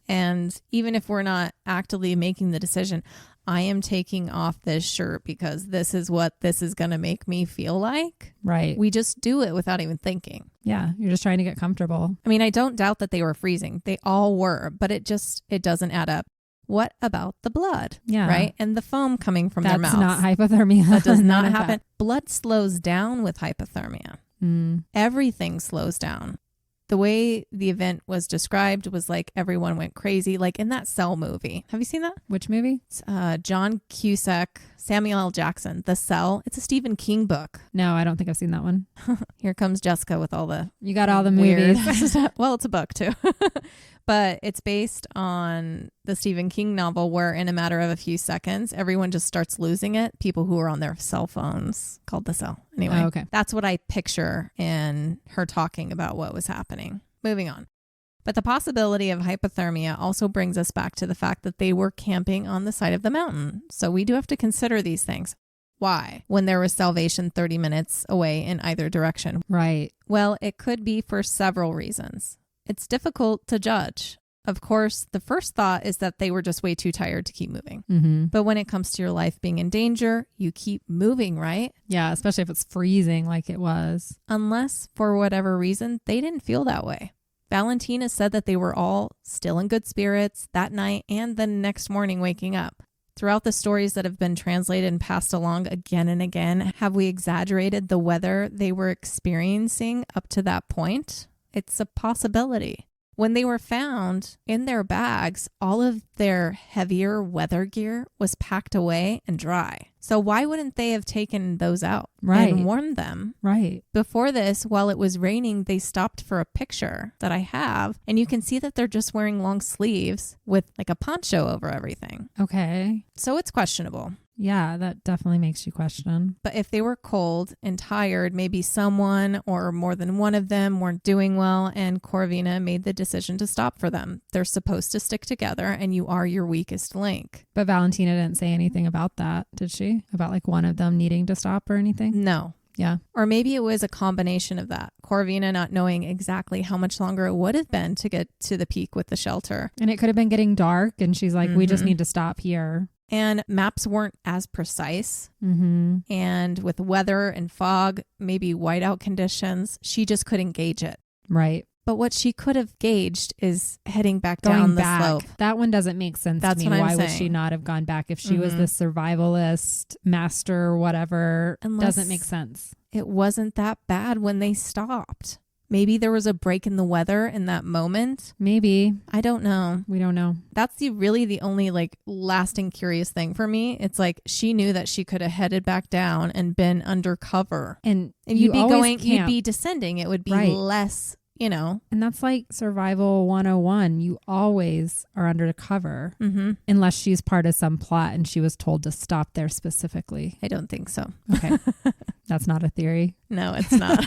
[SPEAKER 2] And even if we're not actively making the decision, I am taking off this shirt because this is what this is going to make me feel like.
[SPEAKER 1] Right.
[SPEAKER 2] We just do it without even thinking.
[SPEAKER 1] Yeah. You're just trying to get comfortable.
[SPEAKER 2] I mean, I don't doubt that they were freezing. They all were, but it doesn't add up. What about the blood?
[SPEAKER 1] Yeah.
[SPEAKER 2] Right. And the foam coming from their mouths.
[SPEAKER 1] That's not hypothermia.
[SPEAKER 2] That does not happen. Blood slows down with hypothermia. Everything slows down. The way the event was described was like everyone went crazy, like in that Cell movie. Have you seen that?
[SPEAKER 1] Which movie?
[SPEAKER 2] It's, John Cusack, Samuel L. Jackson, The Cell. It's a Stephen King book.
[SPEAKER 1] No, I don't think I've seen that one.
[SPEAKER 2] Here comes Jessica with all the
[SPEAKER 1] You got all the movies.
[SPEAKER 2] Well, it's a book too. But it's based on the Stephen King novel where in a matter of a few seconds, everyone just starts losing it. People who are on their cell phones, called The Cell. Anyway,
[SPEAKER 1] okay.
[SPEAKER 2] That's what I picture in her talking about what was happening. Moving on. But the possibility of hypothermia also brings us back to the fact that they were camping on the side of the mountain. So we do have to consider these things. Why? When there was salvation 30 minutes away in either direction.
[SPEAKER 1] Right.
[SPEAKER 2] Well, it could be for several reasons. It's difficult to judge. Of course, the first thought is that they were just way too tired to keep moving. But when it comes to your life being in danger, you keep moving, right?
[SPEAKER 1] Yeah, especially if it's freezing like it was.
[SPEAKER 2] Unless, for whatever reason, they didn't feel that way. Valentina said that they were all still in good spirits that night and the next morning waking up. Throughout the stories that have been translated and passed along again and again, have we exaggerated the weather they were experiencing up to that point? It's a possibility. When they were found in their bags, all of their heavier weather gear was packed away and dry. So why wouldn't they have taken those out and warmed them?
[SPEAKER 1] Right.
[SPEAKER 2] Before this, while it was raining, they stopped for a picture that I have, and you can see that they're just wearing long sleeves with like a poncho over everything.
[SPEAKER 1] Okay.
[SPEAKER 2] So it's questionable.
[SPEAKER 1] Yeah, that definitely makes you question.
[SPEAKER 2] But if they were cold and tired, maybe someone or more than one of them weren't doing well, and Korovina made the decision to stop for them. They're supposed to stick together, and you are your weakest link.
[SPEAKER 1] But Valentina didn't say anything about that, did she? About like one of them needing to stop or anything?
[SPEAKER 2] No.
[SPEAKER 1] Yeah.
[SPEAKER 2] Or maybe it was a combination of that. Korovina not knowing exactly how much longer it would have been to get to the peak with the shelter.
[SPEAKER 1] And it could have been getting dark, and she's like, we just need to stop here.
[SPEAKER 2] And maps weren't as precise.
[SPEAKER 1] Mm-hmm.
[SPEAKER 2] And with weather and fog, maybe whiteout conditions, she just couldn't gauge it.
[SPEAKER 1] Right.
[SPEAKER 2] But what she could have gauged is heading back down the slope.
[SPEAKER 1] That one doesn't make sense to me. Why would she not have gone back if she was the survivalist, master, whatever? Doesn't make sense.
[SPEAKER 2] It wasn't that bad when they stopped. Maybe there was a break in the weather in that moment.
[SPEAKER 1] Maybe.
[SPEAKER 2] I don't know.
[SPEAKER 1] We don't know.
[SPEAKER 2] That's really the only like lasting curious thing for me. It's like she knew that she could have headed back down and been undercover.
[SPEAKER 1] And
[SPEAKER 2] you'd be going, you'd be descending. It would be less, you know.
[SPEAKER 1] And that's like survival 101. You always are under cover unless she's part of some plot and she was told to stop there specifically.
[SPEAKER 2] I don't think so.
[SPEAKER 1] Okay. That's not a theory.
[SPEAKER 2] No, it's not.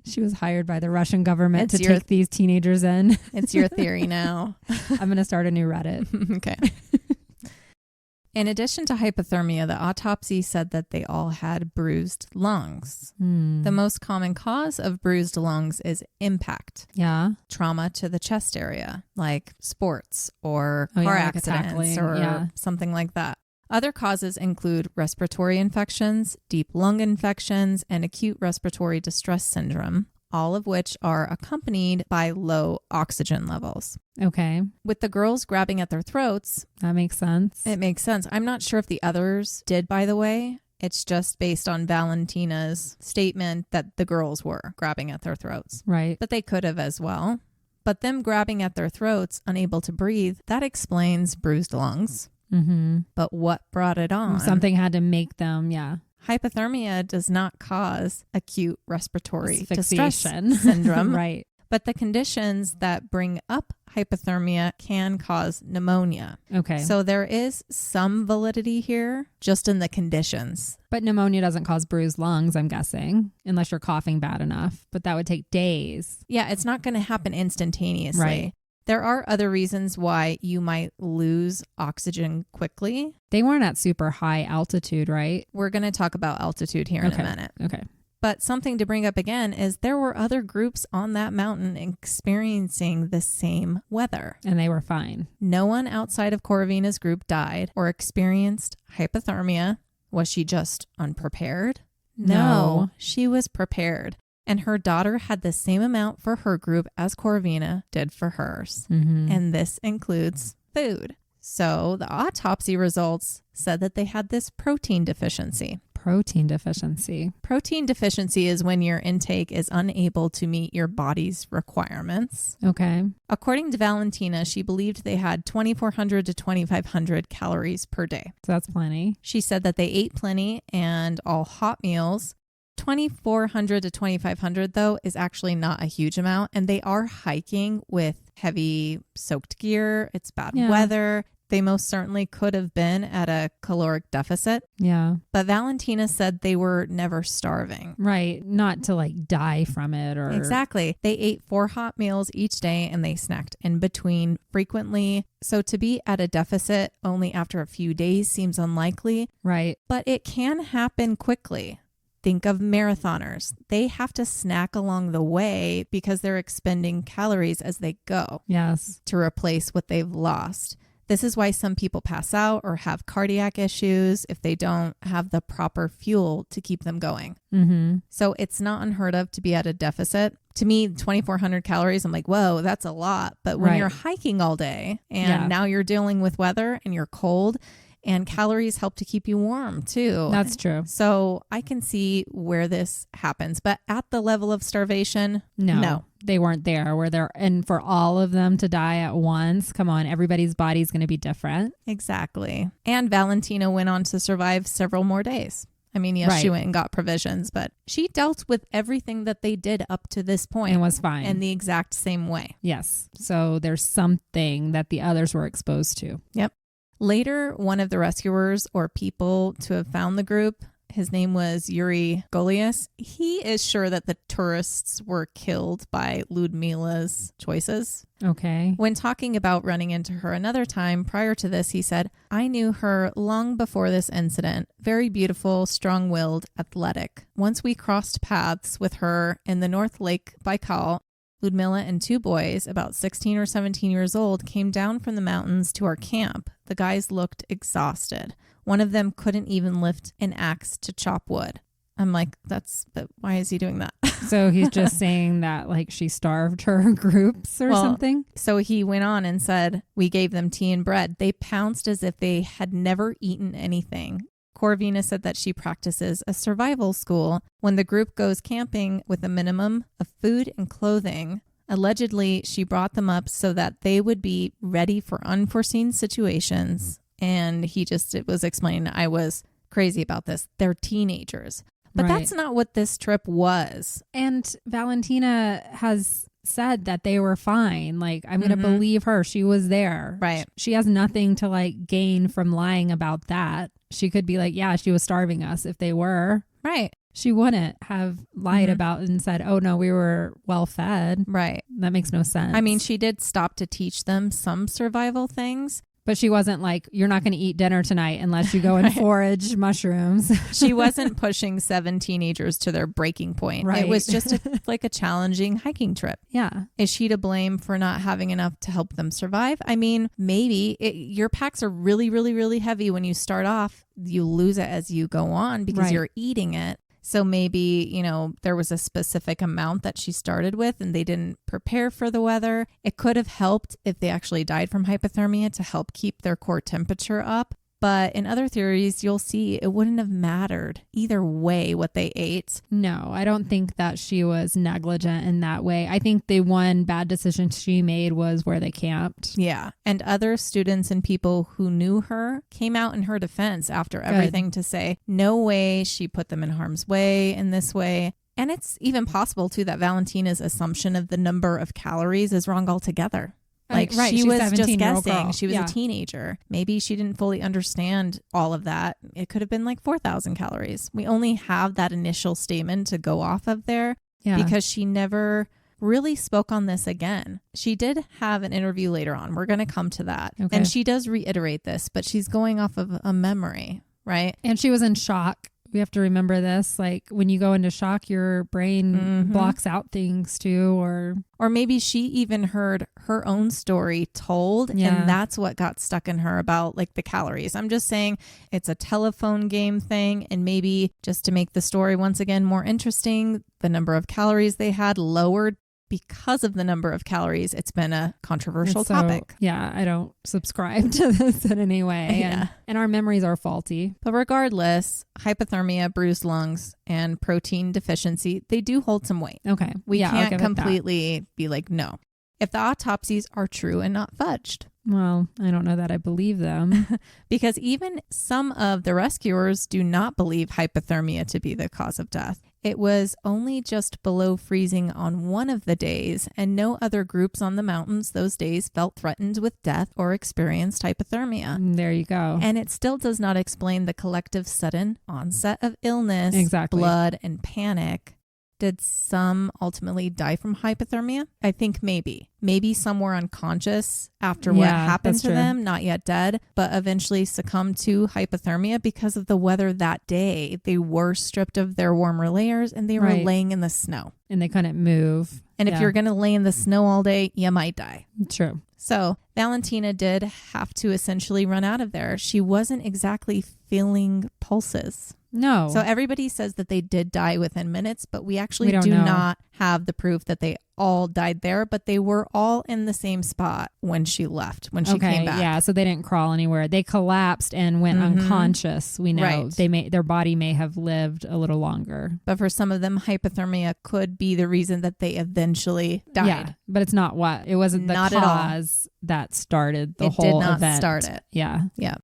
[SPEAKER 1] She was hired by the Russian government to take these teenagers in.
[SPEAKER 2] It's your theory now.
[SPEAKER 1] I'm going to start a new Reddit.
[SPEAKER 2] Okay. In addition to hypothermia, the autopsy said that they all had bruised lungs. The most common cause of bruised lungs is impact.
[SPEAKER 1] Yeah.
[SPEAKER 2] Trauma to the chest area, like sports or car accidents or something like that. Other causes include respiratory infections, deep lung infections, and acute respiratory distress syndrome, all of which are accompanied by low oxygen levels.
[SPEAKER 1] Okay.
[SPEAKER 2] With the girls grabbing at their throats.
[SPEAKER 1] That makes sense.
[SPEAKER 2] It makes sense. I'm not sure if the others did, by the way. It's just based on Valentina's statement that the girls were grabbing at their throats.
[SPEAKER 1] Right.
[SPEAKER 2] But they could have as well. But them grabbing at their throats, unable to breathe, that explains bruised lungs. But what brought it on?
[SPEAKER 1] Something had to make them,
[SPEAKER 2] Hypothermia does not cause acute respiratory distress
[SPEAKER 1] Asphyxiation.
[SPEAKER 2] syndrome.
[SPEAKER 1] Right.
[SPEAKER 2] But the conditions that bring up hypothermia can cause pneumonia.
[SPEAKER 1] Okay.
[SPEAKER 2] So there is some validity here, just in the conditions.
[SPEAKER 1] But pneumonia doesn't cause bruised lungs, I'm guessing, unless you're coughing bad enough. But that would take days.
[SPEAKER 2] Yeah, it's not going to happen instantaneously.
[SPEAKER 1] Right.
[SPEAKER 2] There are other reasons why you might lose oxygen quickly.
[SPEAKER 1] They weren't at super high altitude, right?
[SPEAKER 2] We're going to talk about altitude here in a minute.
[SPEAKER 1] Okay.
[SPEAKER 2] But something to bring up again is there were other groups on that mountain experiencing the same weather.
[SPEAKER 1] And they were fine.
[SPEAKER 2] No one outside of Korovina's group died or experienced hypothermia. Was she just unprepared? No, she was prepared. And her daughter had the same amount for her group as Korovina did for hers. And this includes food. So the autopsy results said that they had this protein deficiency.
[SPEAKER 1] Protein deficiency.
[SPEAKER 2] Protein deficiency is when your intake is unable to meet your body's requirements.
[SPEAKER 1] Okay.
[SPEAKER 2] According to Valentina, she believed they had 2,400 to 2,500 calories per day.
[SPEAKER 1] So that's plenty.
[SPEAKER 2] She said that they ate plenty and all hot meals. 2,400 to 2,500 though is actually not a huge amount, and they are hiking with heavy soaked gear. It's bad weather. They most certainly could have been at a caloric deficit.
[SPEAKER 1] Yeah.
[SPEAKER 2] But Valentina said they were never starving.
[SPEAKER 1] Right. Not to like die from it or...
[SPEAKER 2] Exactly. They ate 4 hot meals each day and they snacked in between frequently. So to be at a deficit only after a few days seems unlikely.
[SPEAKER 1] Right.
[SPEAKER 2] But it can happen quickly. Think of marathoners. They have to snack along the way because they're expending calories as they go.
[SPEAKER 1] Yes.
[SPEAKER 2] To replace what they've lost. This is why some people pass out or have cardiac issues if they don't have the proper fuel to keep them going. So it's not unheard of to be at a deficit. To me, 2,400 calories, I'm like, whoa, that's a lot. But when you're hiking all day and now you're dealing with weather and you're cold And calories help to keep you warm too.
[SPEAKER 1] That's true.
[SPEAKER 2] So I can see where this happens. But at the level of starvation, no.
[SPEAKER 1] They weren't there. Were there? And for all of them to die at once, come on, everybody's body's going to be different.
[SPEAKER 2] Exactly. And Valentina went on to survive several more days. I mean, yes, she went and got provisions, but she dealt with everything that they did up to this point
[SPEAKER 1] and was fine.
[SPEAKER 2] In the exact same way.
[SPEAKER 1] Yes. So there's something that the others were exposed to.
[SPEAKER 2] Yep. Later, one of the rescuers or people to have found the group, his name was Yuri Golias. He is sure that the tourists were killed by Lyudmila's choices.
[SPEAKER 1] Okay.
[SPEAKER 2] When talking about running into her another time prior to this, he said, I knew her long before this incident. Very beautiful, strong-willed, athletic. Once we crossed paths with her in the North Lake Baikal, Lyudmila and two boys, about 16 or 17 years old, came down from the mountains to our camp. The guys looked exhausted. One of them couldn't even lift an axe to chop wood. I'm like, why is he doing that?
[SPEAKER 1] So he's just saying that like she starved her groups or something?
[SPEAKER 2] So he went on and said, we gave them tea and bread. They pounced as if they had never eaten anything. Korovina said that she practices a survival school when the group goes camping with a minimum of food and clothing. Allegedly, she brought them up so that they would be ready for unforeseen situations. And it was explaining, I was crazy about this. They're teenagers. But that's not what this trip was.
[SPEAKER 1] And Valentina has said that they were fine. Like, I'm going to believe her. She was there.
[SPEAKER 2] Right.
[SPEAKER 1] She has nothing to like gain from lying about that. She could be like, yeah, she was starving us if they were.
[SPEAKER 2] Right.
[SPEAKER 1] She wouldn't have lied about it and said, oh, no, we were well fed.
[SPEAKER 2] Right.
[SPEAKER 1] That makes no sense.
[SPEAKER 2] I mean, she did stop to teach them some survival things.
[SPEAKER 1] But she wasn't like, you're not going to eat dinner tonight unless you go and forage mushrooms.
[SPEAKER 2] She wasn't pushing 7 teenagers to their breaking point.
[SPEAKER 1] Right.
[SPEAKER 2] It was just like a challenging hiking trip.
[SPEAKER 1] Yeah.
[SPEAKER 2] Is she to blame for not having enough to help them survive? I mean, maybe. Your packs are really, really, really heavy when you start off. You lose it as you go on because you're eating it. So maybe, there was a specific amount that she started with and they didn't prepare for the weather. It could have helped if they actually died from hypothermia to help keep their core temperature up. But in other theories, you'll see it wouldn't have mattered either way what they ate.
[SPEAKER 1] No, I don't think that she was negligent in that way. I think the one bad decision she made was where they camped.
[SPEAKER 2] Yeah. And other students and people who knew her came out in her defense after everything to say, no way she put them in harm's way in this way. And it's even possible, too, that Valentina's assumption of the number of calories is wrong altogether. Like she was just guessing. Girl. She was a teenager. Maybe she didn't fully understand all of that. It could have been like 4,000 calories. We only have that initial statement to go off of there because she never really spoke on this again. She did have an interview later on. We're going to come to that. Okay. And she does reiterate this, but she's going off of a memory, right?
[SPEAKER 1] And she was in shock. We have to remember this. Like when you go into shock, your brain blocks out things too, or
[SPEAKER 2] maybe she even heard her own story told and that's what got stuck in her about like the calories. I'm just saying it's a telephone game thing, and maybe just to make the story once again more interesting, the number of calories they had lowered because of the number of calories. It's been a controversial topic.
[SPEAKER 1] Yeah, I don't subscribe to this in any way. And our memories are faulty.
[SPEAKER 2] But regardless, hypothermia, bruised lungs, and protein deficiency, they do hold some weight.
[SPEAKER 1] Okay.
[SPEAKER 2] We can't completely be like, no. If the autopsies are true and not fudged.
[SPEAKER 1] Well, I don't know that I believe them.
[SPEAKER 2] Because even some of the rescuers do not believe hypothermia to be the cause of death. It was only just below freezing on one of the days, and no other groups on the mountains those days felt threatened with death or experienced hypothermia.
[SPEAKER 1] There you go.
[SPEAKER 2] And it still does not explain the collective sudden onset of illness, blood, and panic. Did some ultimately die from hypothermia? I think maybe. Maybe some were unconscious after what happened to them, not yet dead, but eventually succumbed to hypothermia because of the weather that day. They were stripped of their warmer layers and they were laying in the snow.
[SPEAKER 1] And they couldn't move.
[SPEAKER 2] And if you're going to lay in the snow all day, you might die.
[SPEAKER 1] True.
[SPEAKER 2] So Valentina did have to essentially run out of there. She wasn't exactly feeling pulses.
[SPEAKER 1] No.
[SPEAKER 2] So everybody says that they did die within minutes, but we actually
[SPEAKER 1] don't
[SPEAKER 2] do
[SPEAKER 1] know.
[SPEAKER 2] not have the proof that they all died there, but they were all in the same spot when she left, when she came back.
[SPEAKER 1] Yeah, so they didn't crawl anywhere. They collapsed and went unconscious. We know
[SPEAKER 2] Right.
[SPEAKER 1] their body may have lived a little longer.
[SPEAKER 2] But for some of them, hypothermia could be the reason that they eventually died.
[SPEAKER 1] Yeah, but it's not what. It wasn't the
[SPEAKER 2] Not at all.
[SPEAKER 1] cause that started the
[SPEAKER 2] It
[SPEAKER 1] whole
[SPEAKER 2] did not
[SPEAKER 1] event.
[SPEAKER 2] start it.
[SPEAKER 1] Yeah.
[SPEAKER 2] Yeah.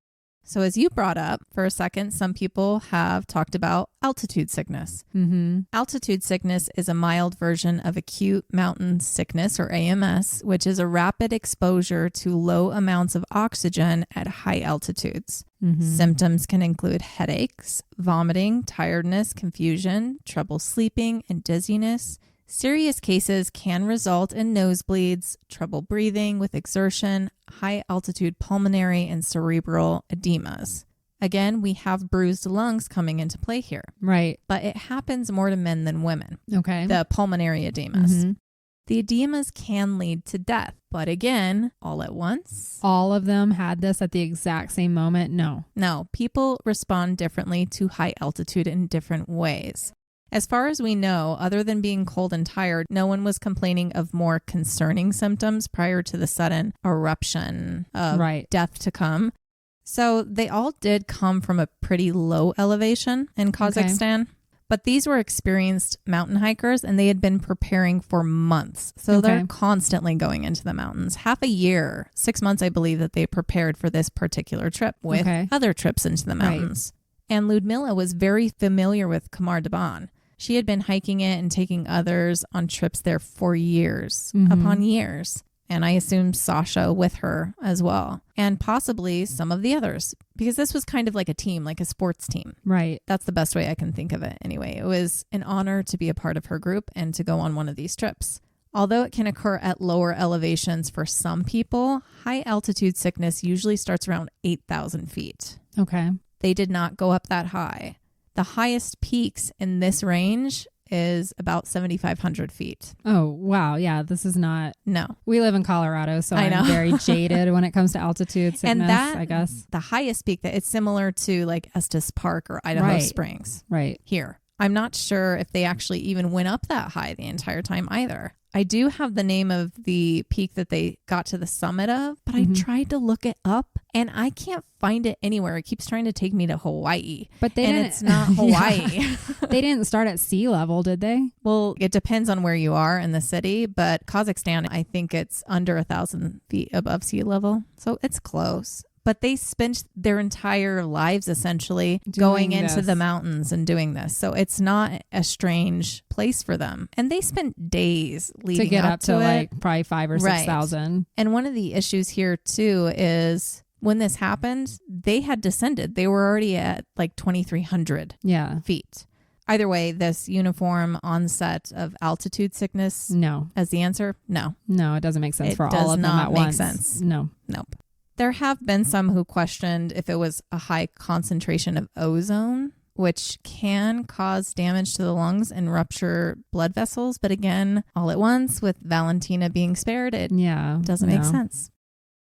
[SPEAKER 2] So as you brought up for a second, some people have talked about altitude sickness.
[SPEAKER 1] Mm-hmm.
[SPEAKER 2] Altitude sickness is a mild version of acute mountain sickness, or AMS, which is a rapid exposure to low amounts of oxygen at high altitudes.
[SPEAKER 1] Mm-hmm.
[SPEAKER 2] Symptoms can include headaches, vomiting, tiredness, confusion, trouble sleeping, and dizziness. Serious cases can result in nosebleeds, trouble breathing with exertion, high altitude pulmonary and cerebral edemas. Again, we have bruised lungs coming into play here.
[SPEAKER 1] Right.
[SPEAKER 2] But it happens more to men than women,
[SPEAKER 1] Okay.
[SPEAKER 2] the pulmonary edemas.
[SPEAKER 1] Mm-hmm.
[SPEAKER 2] The edemas can lead to death, but again, all at once?
[SPEAKER 1] All of them had this at the exact same moment? No.
[SPEAKER 2] No, people respond differently to high altitude in different ways. As far as we know, other than being cold and tired, no one was complaining of more concerning symptoms prior to the sudden eruption of death to come. So they all did come from a pretty low elevation in Kazakhstan. Okay. But these were experienced mountain hikers, and they had been preparing for months. So they're constantly going into the mountains. Half a year, 6 months, I believe, that they prepared for this particular trip with other trips into the mountains. Right. And Lyudmila was very familiar with Khamar-Daban. She had been hiking it and taking others on trips there for years upon years. And I assume Sasha with her as well. And possibly some of the others, because this was kind of like a team, like a sports team.
[SPEAKER 1] Right.
[SPEAKER 2] That's the best way I can think of it anyway. It was an honor to be a part of her group and to go on one of these trips. Although it can occur at lower elevations for some people, high altitude sickness usually starts around 8,000 feet.
[SPEAKER 1] Okay.
[SPEAKER 2] They did not go up that high. The highest peaks in this range is about 7,500 feet.
[SPEAKER 1] Oh, wow. Yeah, this is not...
[SPEAKER 2] No.
[SPEAKER 1] We live in Colorado, so I'm very jaded when it comes to altitude sickness,
[SPEAKER 2] and that,
[SPEAKER 1] I guess.
[SPEAKER 2] The highest peak, that it's similar to like Estes Park or Idaho Springs.
[SPEAKER 1] Right.
[SPEAKER 2] Here. I'm not sure if they actually even went up that high the entire time either. I do have the name of the peak that they got to the summit of, but I tried to look it up and I can't find it anywhere. It keeps trying to take me to Hawaii.
[SPEAKER 1] But
[SPEAKER 2] it's not Hawaii.
[SPEAKER 1] They didn't start at sea level, did they?
[SPEAKER 2] Well, it depends on where you are in the city, but Kazakhstan, I think it's under 1,000 feet above sea level. So it's close. But they spent their entire lives essentially going into the mountains and doing this. So it's not a strange place for them. And they spent days leading
[SPEAKER 1] to get up to
[SPEAKER 2] it.
[SPEAKER 1] like probably 5,000 or 6,000.
[SPEAKER 2] And one of the issues here too is when this happened, they had descended. They were already at like 2,300 feet. Either way, this uniform onset of altitude sickness as the answer? No.
[SPEAKER 1] No, it doesn't make sense for all of them at once. It does not make sense. No.
[SPEAKER 2] Nope. There have been some who questioned if it was a high concentration of ozone, which can cause damage to the lungs and rupture blood vessels. But again, all at once with Valentina being spared, it doesn't make sense.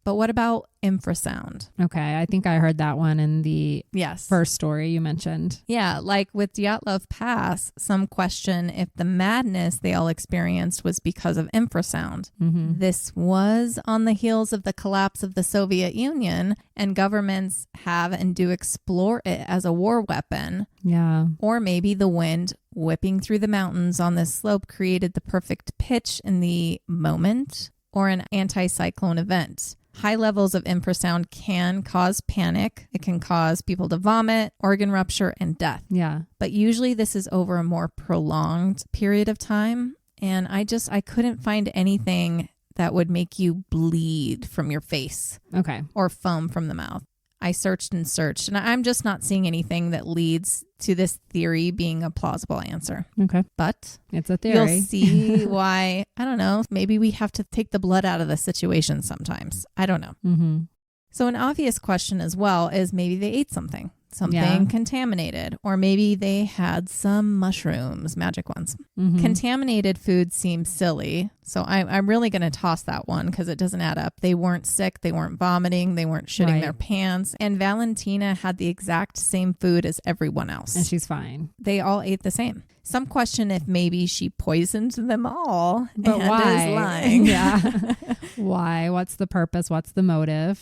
[SPEAKER 2] But what about infrasound?
[SPEAKER 1] Okay, I think I heard that one in the first story you mentioned.
[SPEAKER 2] Yeah, like with Dyatlov Pass, some question if the madness they all experienced was because of infrasound. Mm-hmm. This was on the heels of the collapse of the Soviet Union, and governments have and do explore it as a war weapon.
[SPEAKER 1] Yeah.
[SPEAKER 2] Or maybe the wind whipping through the mountains on this slope created the perfect pitch in the moment, or an anti-cyclone event. High levels of infrasound can cause panic. It can cause people to vomit, organ rupture, and death.
[SPEAKER 1] Yeah.
[SPEAKER 2] But usually this is over a more prolonged period of time. And I couldn't find anything that would make you bleed from your face.
[SPEAKER 1] Okay.
[SPEAKER 2] Or foam from the mouth. I searched and searched, and I'm just not seeing anything that leads to this theory being a plausible answer.
[SPEAKER 1] Okay.
[SPEAKER 2] But
[SPEAKER 1] it's a theory.
[SPEAKER 2] You'll see why, I don't know, maybe we have to take the blood out of the situation sometimes. I don't know.
[SPEAKER 1] Mm-hmm.
[SPEAKER 2] So an obvious question as well is maybe they ate something. something contaminated, or maybe they had some mushrooms, magic ones. Contaminated food seems silly, so I'm really going to toss that one because it doesn't add up. They weren't sick, they weren't vomiting, they weren't shitting their pants, and Valentina had the exact same food as everyone else.
[SPEAKER 1] And she's fine.
[SPEAKER 2] They all ate the same. Some question if maybe she poisoned them all.
[SPEAKER 1] But
[SPEAKER 2] and
[SPEAKER 1] why?
[SPEAKER 2] is lying.
[SPEAKER 1] Yeah. Why? What's the purpose? What's the motive?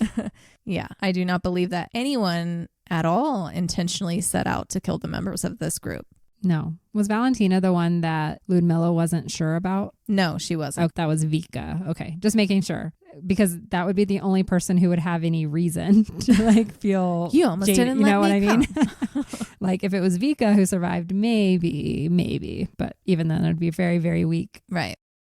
[SPEAKER 2] Yeah, I do not believe that anyone at all intentionally set out to kill the members of this group.
[SPEAKER 1] No. Was Valentina the one that Lyudmila wasn't sure about?
[SPEAKER 2] No, she wasn't.
[SPEAKER 1] Oh, that was Vika. Okay. Just making sure. Because that would be the only person who would have any reason to like feel
[SPEAKER 2] you almost
[SPEAKER 1] jaded,
[SPEAKER 2] didn't
[SPEAKER 1] you
[SPEAKER 2] let
[SPEAKER 1] know
[SPEAKER 2] me
[SPEAKER 1] what I mean?
[SPEAKER 2] come.
[SPEAKER 1] Like if it was Vika who survived, maybe. But even then it would be very, very weak.
[SPEAKER 2] Right.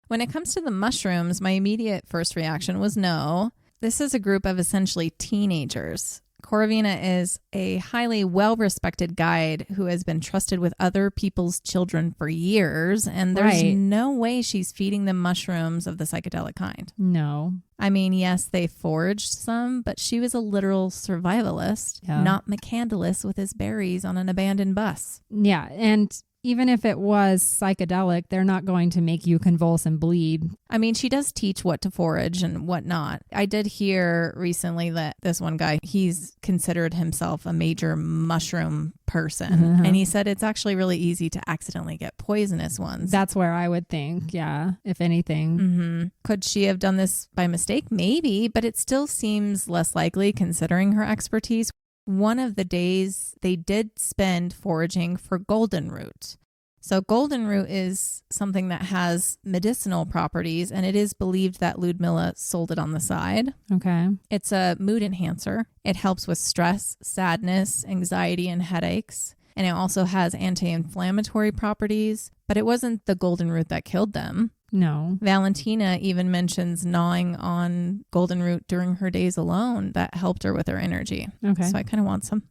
[SPEAKER 2] When it comes to the mushrooms, my immediate first reaction was no. This is a group of essentially teenagers. Korovina is a highly well-respected guide who has been trusted with other people's children for years, and there's no way she's feeding them mushrooms of the psychedelic kind.
[SPEAKER 1] No.
[SPEAKER 2] I mean, yes, they foraged some, but she was a literal survivalist, not McCandless with his berries on an abandoned bus.
[SPEAKER 1] Yeah, and even if it was psychedelic, they're not going to make you convulse and bleed.
[SPEAKER 2] I mean, she does teach what to forage and what not. I did hear recently that this one guy, he's considered himself a major mushroom person. And he said it's actually really easy to accidentally get poisonous ones.
[SPEAKER 1] That's where I would think, yeah, if anything.
[SPEAKER 2] Could she have done this by mistake? Maybe, but it still seems less likely considering her expertise. One of the days they did spend foraging for goldenroot. So goldenroot is something that has medicinal properties, and it is believed that Lyudmila sold it on the side.
[SPEAKER 1] Okay.
[SPEAKER 2] It's a mood enhancer. It helps with stress, sadness, anxiety, and headaches. And it also has anti-inflammatory properties, but it wasn't the goldenroot that killed them.
[SPEAKER 1] No.
[SPEAKER 2] Valentina even mentions gnawing on goldenroot during her days alone that helped her with her energy.
[SPEAKER 1] Okay.
[SPEAKER 2] So I kind of want some.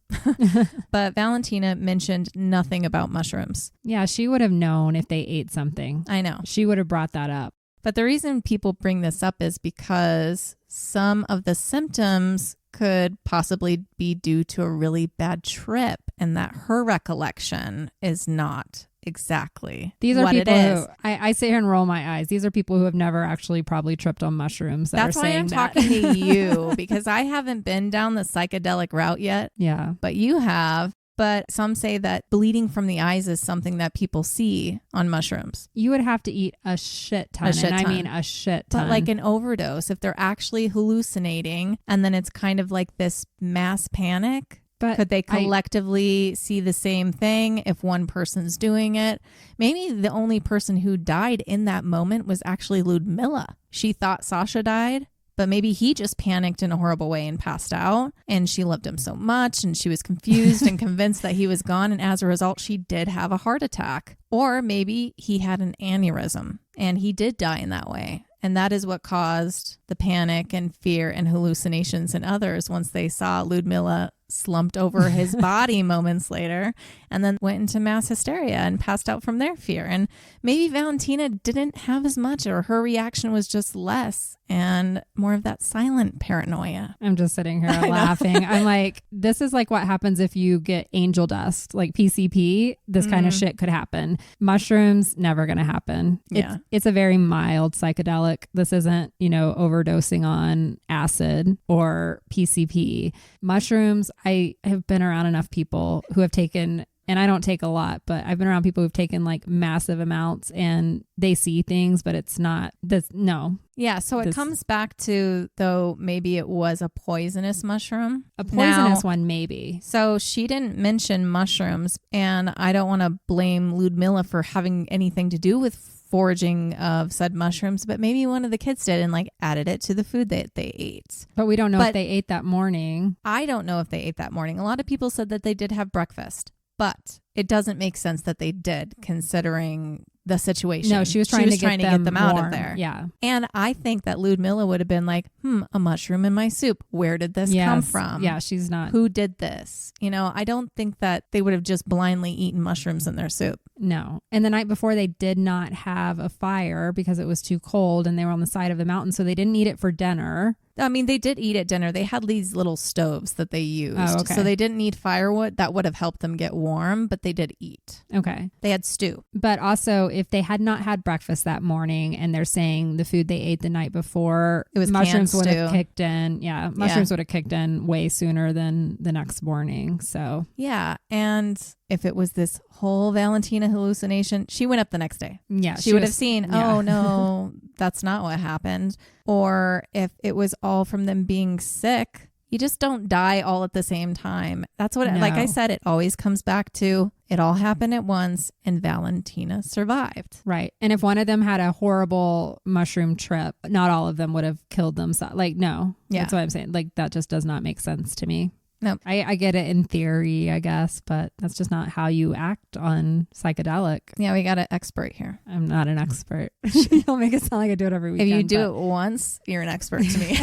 [SPEAKER 2] But Valentina mentioned nothing about mushrooms.
[SPEAKER 1] Yeah, she would have known if they ate something.
[SPEAKER 2] I know.
[SPEAKER 1] She would have brought that up.
[SPEAKER 2] But the reason people bring this up is because some of the symptoms could possibly be due to a really bad trip, and that her recollection is not exactly
[SPEAKER 1] these are
[SPEAKER 2] what
[SPEAKER 1] people
[SPEAKER 2] it is.
[SPEAKER 1] who I sit here and roll my eyes. These are people who have never actually probably tripped on mushrooms.
[SPEAKER 2] That's why I'm talking to you, because I haven't been down the psychedelic route yet.
[SPEAKER 1] Yeah.
[SPEAKER 2] But you have. But some say that bleeding from the eyes is something that people see on mushrooms.
[SPEAKER 1] You would have to eat a shit ton. I mean a shit ton.
[SPEAKER 2] But like an overdose, if they're actually hallucinating and then it's kind of like this mass panic. But could they collectively see the same thing if one person's doing it? Maybe the only person who died in that moment was actually Lyudmila. She thought Sasha died, but maybe he just panicked in a horrible way and passed out. And she loved him so much and she was confused and convinced that he was gone. And as a result, she did have a heart attack. Or maybe he had an aneurysm and he did die in that way. And that is what caused the panic and fear and hallucinations in others once they saw Lyudmila slumped over his body moments later and then went into mass hysteria and passed out from their fear. And maybe Valentina didn't have as much, or her reaction was just less and more of that silent paranoia.
[SPEAKER 1] I'm just sitting here laughing. I'm like, this is like what happens if you get angel dust, like PCP. This kind of shit could happen. Mushrooms, never going to happen.
[SPEAKER 2] Yeah.
[SPEAKER 1] It's a very mild psychedelic. This isn't, overdosing on acid or PCP. Mushrooms, I have been around enough people who have taken, and I don't take a lot, but I've been around people who've taken like massive amounts and they see things, but it's not this. No.
[SPEAKER 2] Yeah. So it comes back to, though, maybe it was a poisonous mushroom.
[SPEAKER 1] A poisonous one, maybe.
[SPEAKER 2] So she didn't mention mushrooms, and I don't want to blame Lyudmila for having anything to do with foraging of said mushrooms, but maybe one of the kids did and like added it to the food that they ate.
[SPEAKER 1] But we don't know if they ate that morning.
[SPEAKER 2] I don't know if they ate that morning. A lot of people said that they did have breakfast, but it doesn't make sense that they did considering the situation.
[SPEAKER 1] No, she was trying to get them
[SPEAKER 2] out
[SPEAKER 1] warm.
[SPEAKER 2] of there.
[SPEAKER 1] Yeah.
[SPEAKER 2] And I think that Lyudmila would have been like, a mushroom in my soup. Where did this come from?
[SPEAKER 1] Yeah, she's not.
[SPEAKER 2] Who did this? I don't think that they would have just blindly eaten mushrooms in their soup.
[SPEAKER 1] No. And the night before, they did not have a fire because it was too cold and they were on the side of the mountain. So they didn't eat it for dinner.
[SPEAKER 2] I mean, they did eat at dinner. They had these little stoves that they used.
[SPEAKER 1] Oh, okay.
[SPEAKER 2] So they didn't need firewood. That would have helped them get warm, but they did eat.
[SPEAKER 1] Okay.
[SPEAKER 2] They had stew.
[SPEAKER 1] But also, if they had not had breakfast that morning and they're saying the food they ate the night before,
[SPEAKER 2] it was
[SPEAKER 1] mushrooms would have
[SPEAKER 2] stew.
[SPEAKER 1] kicked in. Yeah. Mushrooms would have kicked in way sooner than the next morning. So,
[SPEAKER 2] yeah. And if it was this whole Valentina hallucination, she went up the next day.
[SPEAKER 1] yeah,
[SPEAKER 2] She would have seen, oh no, that's not what happened. Or if it was all from them being sick, you just don't die all at the same time. That's what, like I said, it always comes back to it all happened at once and Valentina survived.
[SPEAKER 1] Right. And if one of them had a horrible mushroom trip, not all of them would have killed themselves. Like, no.
[SPEAKER 2] Yeah.
[SPEAKER 1] That's what I'm saying. Like, that just does not make sense to me.
[SPEAKER 2] No.
[SPEAKER 1] I get it in theory, I guess, but that's just not how you act on psychedelic.
[SPEAKER 2] Yeah, we got an expert here.
[SPEAKER 1] I'm not an expert. You'll make it sound like I do it every weekend.
[SPEAKER 2] If you do it once, you're an expert to me.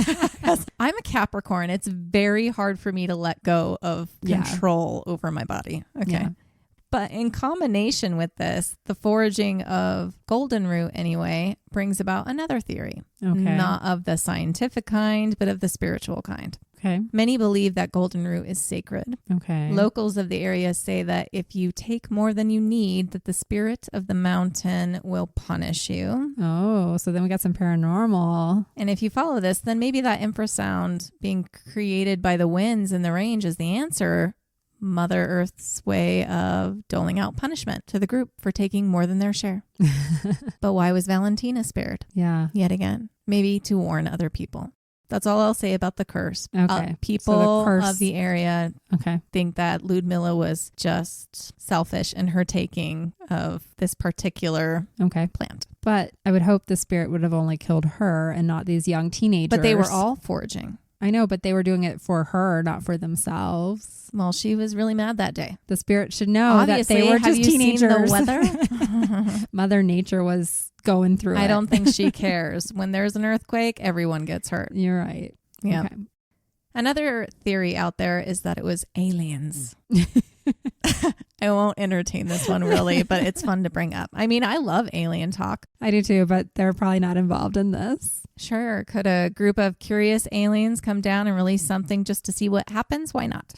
[SPEAKER 2] I'm a Capricorn. It's very hard for me to let go of control over my body. Okay.
[SPEAKER 1] Yeah.
[SPEAKER 2] But in combination with this, the foraging of goldenroot anyway brings about another theory.
[SPEAKER 1] Okay.
[SPEAKER 2] Not of the scientific kind, but of the spiritual kind.
[SPEAKER 1] Okay.
[SPEAKER 2] Many believe that goldenroot is sacred.
[SPEAKER 1] Okay.
[SPEAKER 2] Locals of the area say that if you take more than you need, that the spirit of the mountain will punish you.
[SPEAKER 1] Oh, so then we got some paranormal.
[SPEAKER 2] And if you follow this, then maybe that infrasound being created by the winds and the range is the answer. Mother Earth's way of doling out punishment to the group for taking more than their share. But why was Valentina spared?
[SPEAKER 1] Yeah.
[SPEAKER 2] Yet again, maybe to warn other people. That's all I'll say about the curse.
[SPEAKER 1] Okay.
[SPEAKER 2] People
[SPEAKER 1] So the curse
[SPEAKER 2] of the area think that Lyudmila was just selfish in her taking of this particular plant.
[SPEAKER 1] But I would hope the spirit would have only killed her and not these young teenagers.
[SPEAKER 2] But they were all foraging.
[SPEAKER 1] I know, but they were doing it for her, not for themselves.
[SPEAKER 2] Well, she was really mad that day.
[SPEAKER 1] The spirit should know
[SPEAKER 2] Obviously,
[SPEAKER 1] that they were
[SPEAKER 2] have
[SPEAKER 1] just
[SPEAKER 2] you
[SPEAKER 1] teenagers.
[SPEAKER 2] seen the weather?
[SPEAKER 1] Mother Nature was going through it.
[SPEAKER 2] I don't think she cares. When there's an earthquake, everyone gets hurt.
[SPEAKER 1] You're right.
[SPEAKER 2] Yeah.
[SPEAKER 1] Okay.
[SPEAKER 2] Another theory out there is that it was aliens. I won't entertain this one really, but it's fun to bring up. I mean, I love alien talk.
[SPEAKER 1] I do too, but they're probably not involved in this.
[SPEAKER 2] Sure. Could a group of curious aliens come down and release something just to see what happens? Why not?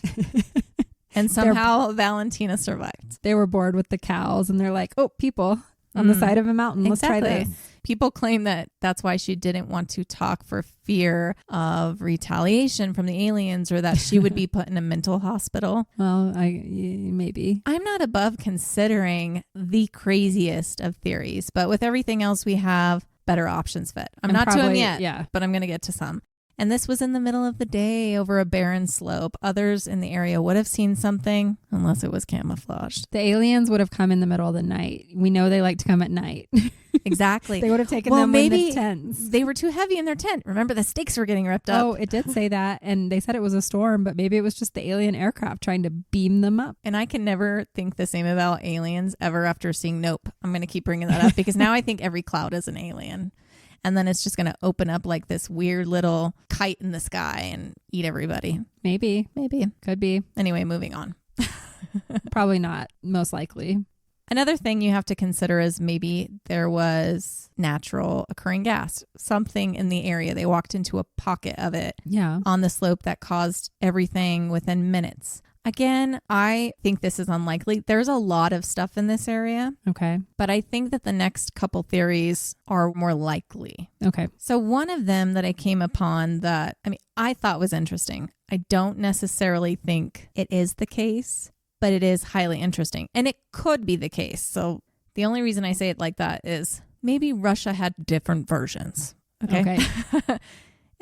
[SPEAKER 2] And somehow Valentina survived.
[SPEAKER 1] They were bored with the cows and they're like, oh, people on the side of a mountain. Let's try this.
[SPEAKER 2] People claim that that's why she didn't want to talk for fear of retaliation from the aliens or that she would be put in a mental hospital.
[SPEAKER 1] Well, maybe.
[SPEAKER 2] I'm not above considering the craziest of theories, but with everything else we have, better options fit. I'm not to them yet, but I'm going to get to some. And this was in the middle of the day over a barren slope. Others in the area would have seen something unless it was camouflaged.
[SPEAKER 1] The aliens would have come in the middle of the night. We know they like to come at night.
[SPEAKER 2] Exactly.
[SPEAKER 1] They would have taken them in the tents.
[SPEAKER 2] They were too heavy in their tent. Remember, the stakes were getting ripped up.
[SPEAKER 1] Oh, it did say that. And they said it was a storm, but maybe it was just the alien aircraft trying to beam them up.
[SPEAKER 2] And I can never think the same about aliens ever after seeing Nope. I'm going to keep bringing that up because now I think every cloud is an alien. And then it's just going to open up like this weird little kite in the sky and eat everybody.
[SPEAKER 1] Maybe. Could be.
[SPEAKER 2] Anyway, moving on.
[SPEAKER 1] Probably not. Most likely.
[SPEAKER 2] Another thing you have to consider is maybe there was natural occurring gas, something in the area. They walked into a pocket of it on the slope that caused everything within minutes. Again, I think this is unlikely. There's a lot of stuff in this area.
[SPEAKER 1] Okay.
[SPEAKER 2] But I think that the next couple theories are more likely.
[SPEAKER 1] Okay.
[SPEAKER 2] So one of them that I came upon that, I thought was interesting. I don't necessarily think it is the case, but it is highly interesting. And it could be the case. So the only reason I say it like that is maybe Russia had different versions. Okay.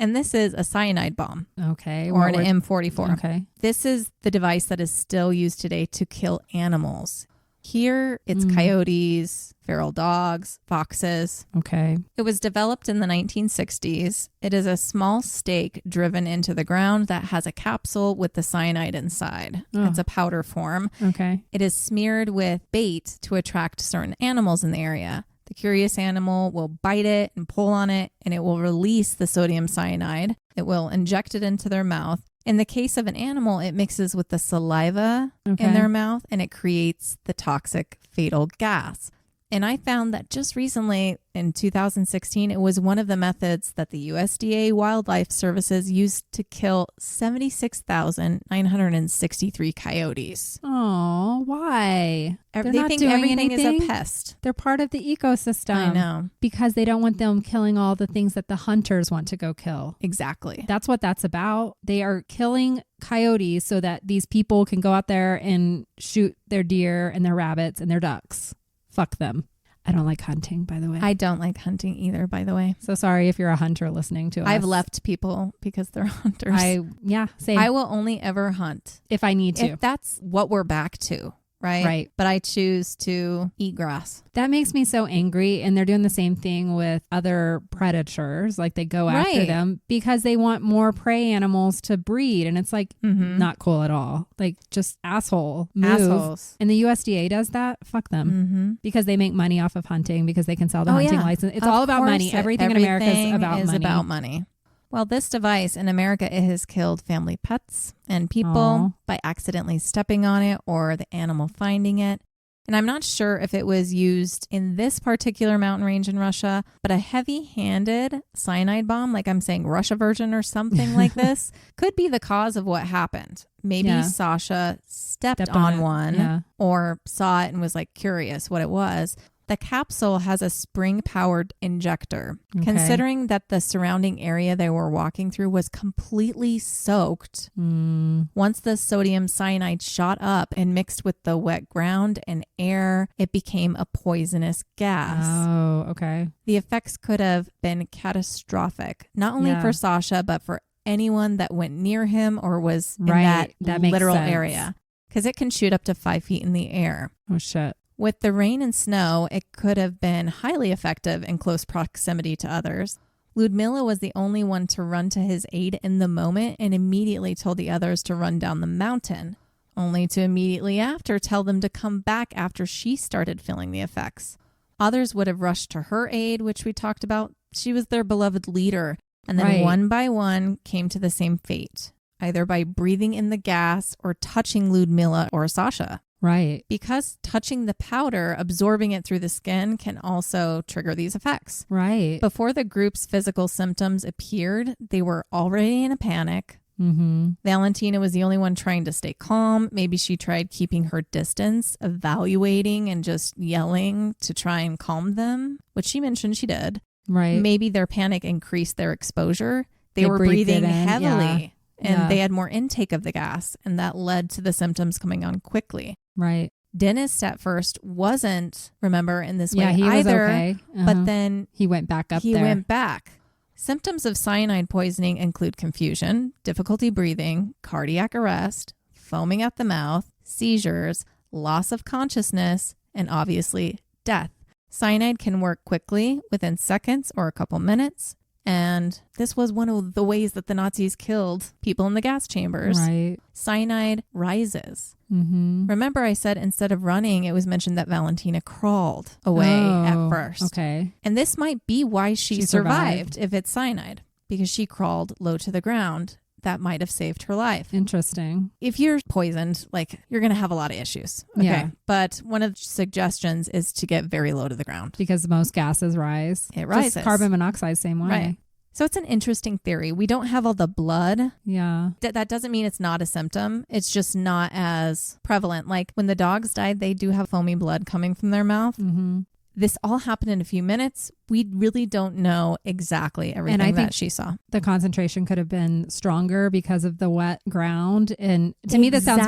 [SPEAKER 2] And this is a cyanide bomb.
[SPEAKER 1] Okay.
[SPEAKER 2] Or an M44.
[SPEAKER 1] Okay.
[SPEAKER 2] This is the device that is still used today to kill animals. Here, it's coyotes, feral dogs, foxes.
[SPEAKER 1] Okay.
[SPEAKER 2] It was developed in the 1960s. It is a small stake driven into the ground that has a capsule with the cyanide inside. Oh. It's a powder form.
[SPEAKER 1] Okay.
[SPEAKER 2] It is smeared with bait to attract certain animals in the area. The curious animal will bite it and pull on it, and it will release the sodium cyanide. It will inject it into their mouth. In the case of an animal, it mixes with the saliva in their mouth, and it creates the toxic fatal gas. And I found that just recently in 2016, it was one of the methods that the USDA Wildlife Services used to kill 76,963 coyotes.
[SPEAKER 1] Oh, why?
[SPEAKER 2] They think everything is a pest.
[SPEAKER 1] They're part of the ecosystem.
[SPEAKER 2] I know.
[SPEAKER 1] Because they don't want them killing all the things that the hunters want to go kill.
[SPEAKER 2] Exactly.
[SPEAKER 1] That's what that's about. They are killing coyotes so that these people can go out there and shoot their deer and their rabbits and their ducks. Fuck them. I don't like hunting, by the way.
[SPEAKER 2] I don't like hunting either, by the way.
[SPEAKER 1] So sorry if you're a hunter listening to us.
[SPEAKER 2] I've left people because they're hunters.
[SPEAKER 1] Same.
[SPEAKER 2] I will only ever hunt
[SPEAKER 1] if I need to.
[SPEAKER 2] If that's what we're back to. Right?
[SPEAKER 1] Right.
[SPEAKER 2] But I choose to eat grass.
[SPEAKER 1] That makes me so angry. And they're doing the same thing with other predators. Like they go after them because they want more prey animals to breed. And it's like not cool at all. Like just move.
[SPEAKER 2] Assholes.
[SPEAKER 1] And the USDA does that. Fuck them. Because they make money off of hunting because they can sell the hunting license. It's all about money. Everything in America is about money.
[SPEAKER 2] Well, this device in America, it has killed family pets and people by accidentally stepping on it or the animal finding it. And I'm not sure if it was used in this particular mountain range in Russia, but a heavy-handed cyanide bomb, like I'm saying Russia version or something like this, could be the cause of what happened. Maybe Sasha stepped on one or saw it and was like curious what it was. The capsule has a spring-powered injector. Okay. Considering that the surrounding area they were walking through was completely soaked, once the sodium cyanide shot up and mixed with the wet ground and air, it became a poisonous gas.
[SPEAKER 1] Oh, okay.
[SPEAKER 2] The effects could have been catastrophic, not only for Sasha, but for anyone that went near him or was in that literal area, because it can shoot up to 5 feet in the air.
[SPEAKER 1] Oh, shit.
[SPEAKER 2] With the rain and snow, it could have been highly effective in close proximity to others. Lyudmila was the only one to run to his aid in the moment and immediately told the others to run down the mountain, only to immediately after tell them to come back after she started feeling the effects. Others would have rushed to her aid, which we talked about. She was their beloved leader, and then one by one came to the same fate, either by breathing in the gas or touching Lyudmila or Sasha.
[SPEAKER 1] Right.
[SPEAKER 2] Because touching the powder, absorbing it through the skin can also trigger these effects.
[SPEAKER 1] Right.
[SPEAKER 2] Before the group's physical symptoms appeared, they were already in a panic. Valentina was the only one trying to stay calm. Maybe she tried keeping her distance, evaluating and just yelling to try and calm them, which she mentioned she did.
[SPEAKER 1] Right.
[SPEAKER 2] Maybe their panic increased their exposure. They were breathing heavily. And they had more intake of the gas, and that led to the symptoms coming on quickly.
[SPEAKER 1] Right.
[SPEAKER 2] Dennis at first wasn't, remember, in this way
[SPEAKER 1] he
[SPEAKER 2] either,
[SPEAKER 1] was okay.
[SPEAKER 2] But then
[SPEAKER 1] he went back up there.
[SPEAKER 2] He went back. Symptoms of cyanide poisoning include confusion, difficulty breathing, cardiac arrest, foaming at the mouth, seizures, loss of consciousness, and obviously death. Cyanide can work quickly, within seconds or a couple minutes. And this was one of the ways that the Nazis killed people in the gas chambers.
[SPEAKER 1] Right.
[SPEAKER 2] Cyanide rises. Remember I said instead of running, it was mentioned that Valentina crawled away at first.
[SPEAKER 1] Okay.
[SPEAKER 2] And this might be why she survived if it's cyanide, because she crawled low to the ground. That might have saved her life.
[SPEAKER 1] Interesting.
[SPEAKER 2] If you're poisoned, you're going to have a lot of issues. Okay.
[SPEAKER 1] Yeah.
[SPEAKER 2] But one of the suggestions is to get very low to the ground.
[SPEAKER 1] Because most gases rise.
[SPEAKER 2] It rises.
[SPEAKER 1] Just carbon monoxide, same way.
[SPEAKER 2] Right. So it's an interesting theory. We don't have all the blood.
[SPEAKER 1] Yeah.
[SPEAKER 2] That doesn't mean it's not a symptom. It's just not as prevalent. Like when the dogs died, they do have foamy blood coming from their mouth. This all happened in a few minutes. We really don't know exactly everything that she saw.
[SPEAKER 1] The concentration could have been stronger because of the wet ground. And to me, this sounds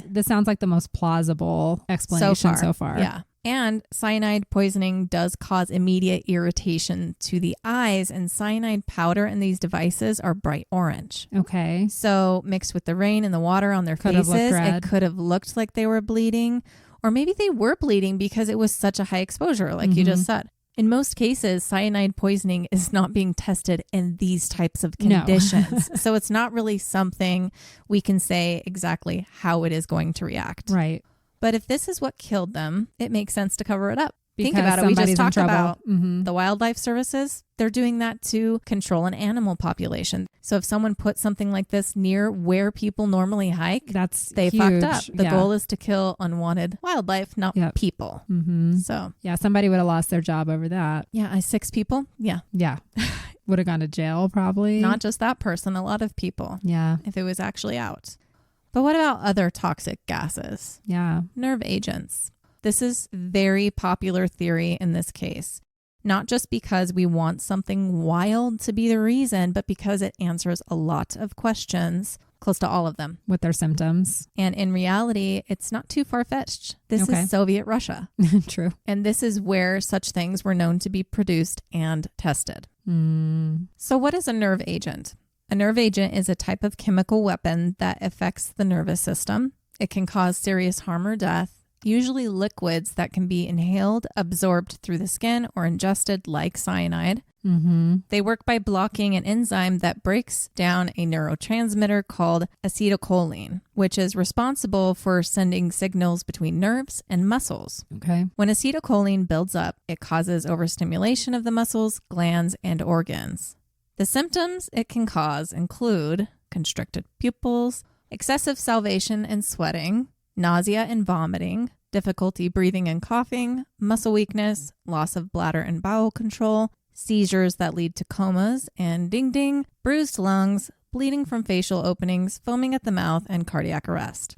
[SPEAKER 1] this sounds like the most plausible explanation so far.
[SPEAKER 2] Yeah. And cyanide poisoning does cause immediate irritation to the eyes, and cyanide powder in these devices are bright orange.
[SPEAKER 1] Okay.
[SPEAKER 2] So mixed with the rain and the water on their faces, it could have looked like they were bleeding. Or maybe they were bleeding because it was such a high exposure, like you just said. In most cases, cyanide poisoning is not being tested in these types of conditions. No. So it's not really something we can say exactly how it is going to react.
[SPEAKER 1] Right.
[SPEAKER 2] But if this is what killed them, it makes sense to cover it up. Think about it. We just talked about
[SPEAKER 1] Mm-hmm.
[SPEAKER 2] the wildlife services. They're doing that to control an animal population. So if someone puts something like this near where people normally hike, they
[SPEAKER 1] huge.
[SPEAKER 2] fucked up. The goal is to kill unwanted wildlife, not people.
[SPEAKER 1] Mm-hmm.
[SPEAKER 2] So
[SPEAKER 1] yeah, somebody would have lost their job over that.
[SPEAKER 2] Yeah, 6 people. Yeah.
[SPEAKER 1] Yeah. Would have gone to jail probably.
[SPEAKER 2] Not just that person, a lot of people.
[SPEAKER 1] Yeah.
[SPEAKER 2] If it was actually out. But what about other toxic gases?
[SPEAKER 1] Yeah.
[SPEAKER 2] Nerve agents. This is very popular theory in this case. Not just because we want something wild to be the reason, but because it answers a lot of questions, close to all of them.
[SPEAKER 1] With their symptoms.
[SPEAKER 2] And in reality, it's not too far-fetched. This is Soviet Russia.
[SPEAKER 1] True.
[SPEAKER 2] And this is where such things were known to be produced and tested. So what is a nerve agent? A nerve agent is a type of chemical weapon that affects the nervous system. It can cause serious harm or death. Usually liquids that can be inhaled, absorbed through the skin, or ingested like cyanide.
[SPEAKER 1] Mm-hmm.
[SPEAKER 2] They work by blocking an enzyme that breaks down a neurotransmitter called acetylcholine, which is responsible for sending signals between nerves and muscles.
[SPEAKER 1] Okay.
[SPEAKER 2] When acetylcholine builds up, it causes overstimulation of the muscles, glands, and organs. The symptoms it can cause include constricted pupils, excessive salivation and sweating, nausea and vomiting, difficulty breathing and coughing, muscle weakness, loss of bladder and bowel control, seizures that lead to comas and ding-ding, bruised lungs, bleeding from facial openings, foaming at the mouth, and cardiac arrest.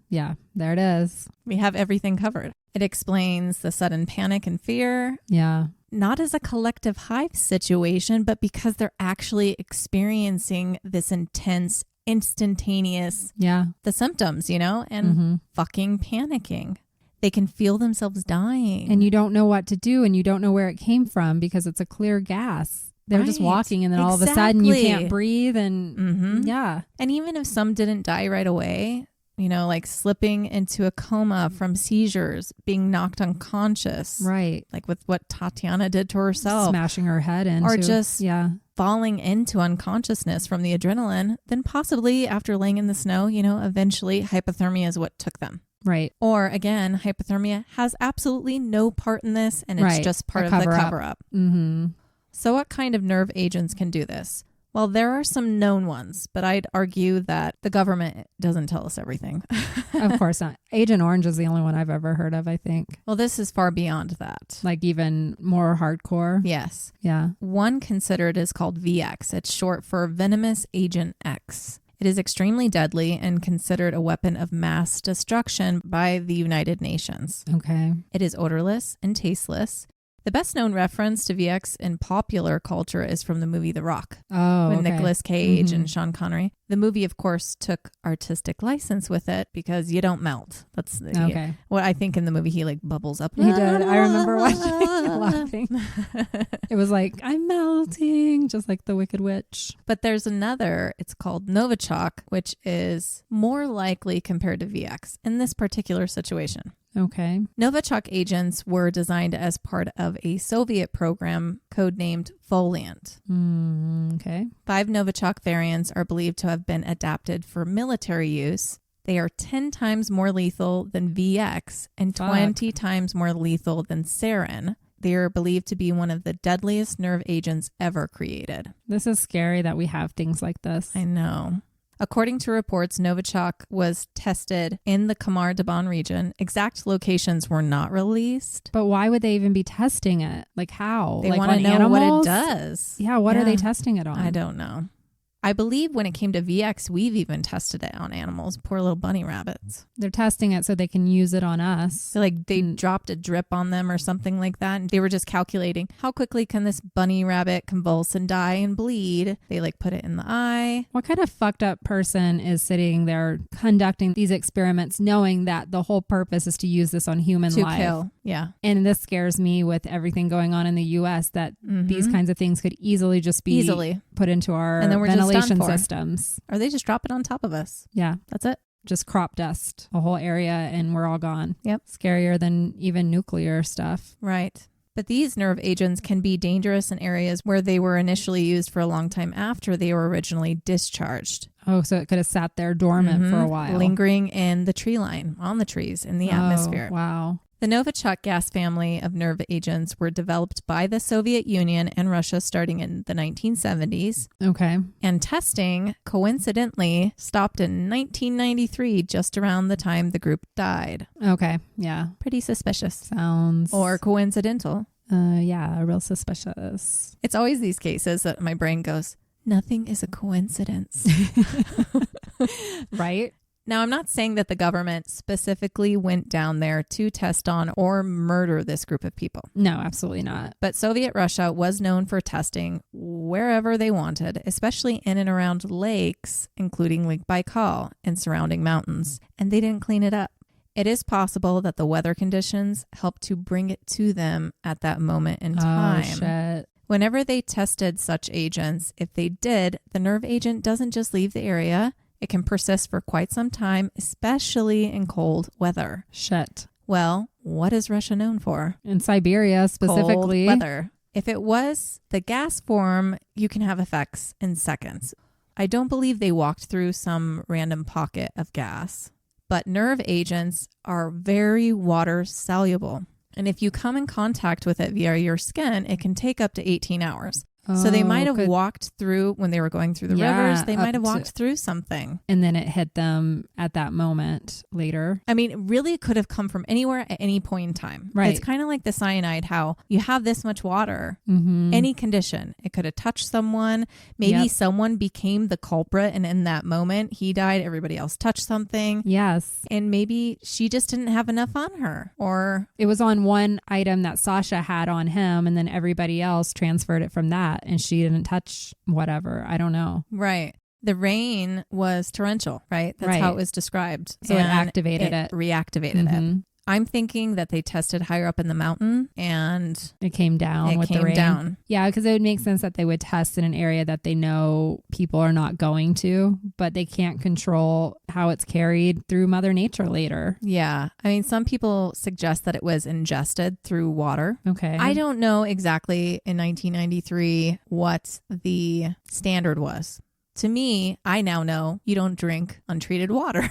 [SPEAKER 1] Yeah, there it is.
[SPEAKER 2] We have everything covered. It explains the sudden panic and fear.
[SPEAKER 1] Yeah.
[SPEAKER 2] Not as a collective hive situation, but because they're actually experiencing this intense, instantaneous, the symptoms, and fucking panicking. They can feel themselves dying.
[SPEAKER 1] And you don't know what to do, and you don't know where it came from because it's a clear gas. They're just walking, and then all of a sudden you can't breathe. And yeah.
[SPEAKER 2] And even if some didn't die right away, like slipping into a coma from seizures, being knocked unconscious.
[SPEAKER 1] Right.
[SPEAKER 2] Like with what Tatiana did to herself.
[SPEAKER 1] Smashing her head into.
[SPEAKER 2] Or just falling into unconsciousness from the adrenaline. Then possibly after laying in the snow, eventually hypothermia is what took them.
[SPEAKER 1] Right.
[SPEAKER 2] Or again, hypothermia has absolutely no part in this, and it's just part of the cover-up.
[SPEAKER 1] Mm-hmm.
[SPEAKER 2] So what kind of nerve agents can do this? Well, there are some known ones, but I'd argue that the government doesn't tell us everything.
[SPEAKER 1] Of course not. Agent Orange is the only one I've ever heard of, I think.
[SPEAKER 2] Well, this is far beyond that.
[SPEAKER 1] Like even more hardcore?
[SPEAKER 2] Yes.
[SPEAKER 1] Yeah.
[SPEAKER 2] One considered is called VX. It's short for Venomous Agent X. It is extremely deadly and considered a weapon of mass destruction by the United Nations.
[SPEAKER 1] Okay.
[SPEAKER 2] It is odorless and tasteless. The best known reference to VX in popular culture is from the movie The Rock.
[SPEAKER 1] Oh,
[SPEAKER 2] with Nicolas Cage and Sean Connery. The movie, of course, took artistic license with it because you don't melt. That's what I think in the movie. He like bubbles up.
[SPEAKER 1] He did. I remember watching laughing. It was like, I'm melting, just like the Wicked Witch.
[SPEAKER 2] But there's another. It's called Novichok, which is more likely compared to VX in this particular situation.
[SPEAKER 1] Okay.
[SPEAKER 2] Novichok agents were designed as part of a Soviet program codenamed Foliant.
[SPEAKER 1] Okay.
[SPEAKER 2] 5 Novichok variants are believed to have been adapted for military use. They are 10 times more lethal than VX and 20 times more lethal than sarin. They are believed to be one of the deadliest nerve agents ever created.
[SPEAKER 1] This is scary that we have things like this.
[SPEAKER 2] I know. According to reports, Novichok was tested in the Khamar-Daban region. Exact locations were not released.
[SPEAKER 1] But why would they even be testing it? Like how?
[SPEAKER 2] They
[SPEAKER 1] like
[SPEAKER 2] want to know
[SPEAKER 1] animals?
[SPEAKER 2] what it does.
[SPEAKER 1] Yeah, what are they testing it on?
[SPEAKER 2] I don't know. I believe when it came to VX, we've even tested it on animals. Poor little bunny rabbits.
[SPEAKER 1] They're testing it so they can use it on us.
[SPEAKER 2] So like they dropped a drip on them or something like that. And they were just calculating how quickly can this bunny rabbit convulse and die and bleed. They like put it in the eye.
[SPEAKER 1] What kind of fucked up person is sitting there conducting these experiments knowing that the whole purpose is to use this on human life?
[SPEAKER 2] To kill. Yeah.
[SPEAKER 1] And this scares me with everything going on in the U.S. that these kinds of things could easily just be put into our ventilation systems.
[SPEAKER 2] Or they just drop it on top of us.
[SPEAKER 1] Yeah.
[SPEAKER 2] That's it.
[SPEAKER 1] Just crop dust a whole area and we're all gone.
[SPEAKER 2] Yep.
[SPEAKER 1] Scarier than even nuclear stuff.
[SPEAKER 2] Right. But these nerve agents can be dangerous in areas where they were initially used for a long time after they were originally discharged.
[SPEAKER 1] Oh, so it could have sat there dormant for a while.
[SPEAKER 2] Lingering in the tree line, on the trees, in the atmosphere.
[SPEAKER 1] Wow.
[SPEAKER 2] The Novichok gas family of nerve agents were developed by the Soviet Union and Russia starting in the 1970s.
[SPEAKER 1] Okay.
[SPEAKER 2] And testing, coincidentally, stopped in 1993, just around the time the group died.
[SPEAKER 1] Okay. Yeah.
[SPEAKER 2] Pretty suspicious.
[SPEAKER 1] Sounds...
[SPEAKER 2] Or coincidental.
[SPEAKER 1] Yeah, real suspicious.
[SPEAKER 2] It's always these cases that my brain goes, nothing is a coincidence.
[SPEAKER 1] Right?
[SPEAKER 2] Now, I'm not saying that the government specifically went down there to test on or murder this group of people.
[SPEAKER 1] No, absolutely not.
[SPEAKER 2] But Soviet Russia was known for testing wherever they wanted, especially in and around lakes, including Lake Baikal and surrounding mountains, and they didn't clean it up. It is possible that the weather conditions helped to bring it to them at that moment in time.
[SPEAKER 1] Oh, shit.
[SPEAKER 2] Whenever they tested such agents, if they did, the nerve agent doesn't just leave the area. It can persist for quite some time, especially in cold weather.
[SPEAKER 1] Shit.
[SPEAKER 2] Well, what is Russia known for?
[SPEAKER 1] In Siberia specifically.
[SPEAKER 2] Cold weather. If it was the gas form, you can have effects in seconds. I don't believe they walked through some random pocket of gas. But nerve agents are very water soluble. And if you come in contact with it via your skin, it can take up to 18 hours. So they might have walked through, when they were going through the rivers, they might have walked through something.
[SPEAKER 1] And then it hit them at that moment later.
[SPEAKER 2] I mean, it really could have come from anywhere at any point in time.
[SPEAKER 1] Right.
[SPEAKER 2] It's kind of like the cyanide, how you have this much water, any condition. It could have touched someone. Maybe someone became the culprit, and in that moment, he died. Everybody else touched something.
[SPEAKER 1] Yes.
[SPEAKER 2] And maybe she just didn't have enough on her. Or
[SPEAKER 1] it was on one item that Sasha had on him, and then everybody else transferred it from that. And she didn't touch whatever. I don't know.
[SPEAKER 2] Right. The rain was torrential, right? That's how it was described.
[SPEAKER 1] So it activated it.
[SPEAKER 2] Reactivated it. I'm thinking that they tested higher up in the mountain and
[SPEAKER 1] it came down with the rain.
[SPEAKER 2] Down.
[SPEAKER 1] Yeah, because it would make sense that they would test in an area that they know people are not going to, but they can't control how it's carried through Mother Nature later.
[SPEAKER 2] Yeah. I mean, some people suggest that it was ingested through water.
[SPEAKER 1] Okay.
[SPEAKER 2] I don't know exactly in 1993 what the standard was. To me, I now know you don't drink untreated water,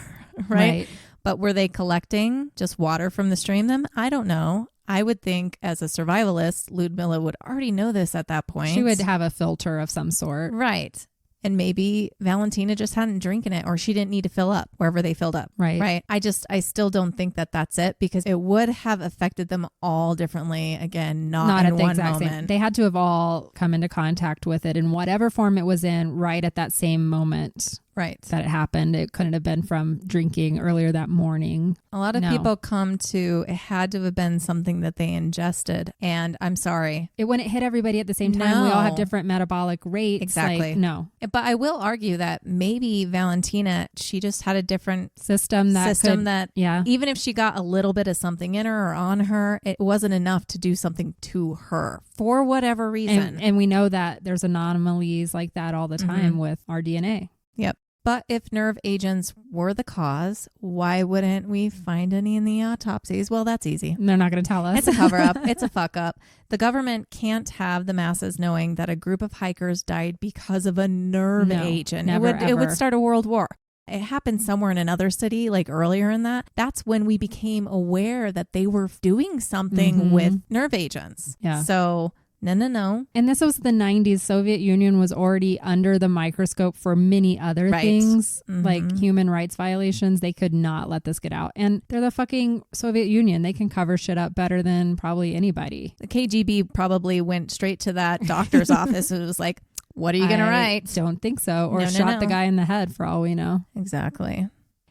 [SPEAKER 2] right? But were they collecting just water from the stream then? I don't know. I would think as a survivalist, Lyudmila would already know this at that point.
[SPEAKER 1] She would have a filter of some sort.
[SPEAKER 2] Right. And maybe Valentina just hadn't drinking it, or she didn't need to fill up wherever they filled up.
[SPEAKER 1] Right.
[SPEAKER 2] I still don't think that that's it, because it would have affected them all differently. Again, not in
[SPEAKER 1] at the
[SPEAKER 2] one
[SPEAKER 1] exact
[SPEAKER 2] moment.
[SPEAKER 1] Same. They had to have all come into contact with it in whatever form it was in right at that same moment.
[SPEAKER 2] Right.
[SPEAKER 1] That it happened. It couldn't have been from drinking earlier that morning.
[SPEAKER 2] A lot of people come to, it had to have been something that they ingested. And I'm sorry.
[SPEAKER 1] It wouldn't hit everybody at the same time.
[SPEAKER 2] No.
[SPEAKER 1] We all have different metabolic rates.
[SPEAKER 2] Exactly.
[SPEAKER 1] No.
[SPEAKER 2] But I will argue that maybe Valentina, she just had a different
[SPEAKER 1] system that
[SPEAKER 2] even if she got a little bit of something in her or on her, it wasn't enough to do something to her for whatever reason.
[SPEAKER 1] And we know that there's anomalies like that all the time with our DNA.
[SPEAKER 2] Yep. But if nerve agents were the cause, why wouldn't we find any in the autopsies? Well, that's easy.
[SPEAKER 1] They're not going to tell us.
[SPEAKER 2] It's a cover up. It's a fuck up. The government can't have the masses knowing that a group of hikers died because of a nerve agent. It would start a world war. It happened somewhere in another city, like earlier in that. That's when we became aware that they were doing something with nerve agents.
[SPEAKER 1] Yeah.
[SPEAKER 2] So... No.
[SPEAKER 1] And this was the 90s. Soviet Union was already under the microscope for many other things, like human rights violations. They could not let this get out. And they're the fucking Soviet Union. They can cover shit up better than probably anybody.
[SPEAKER 2] The KGB probably went straight to that doctor's office and was like, what are you going to write?
[SPEAKER 1] Don't think so. Or shot the guy in the head for all we know.
[SPEAKER 2] Exactly.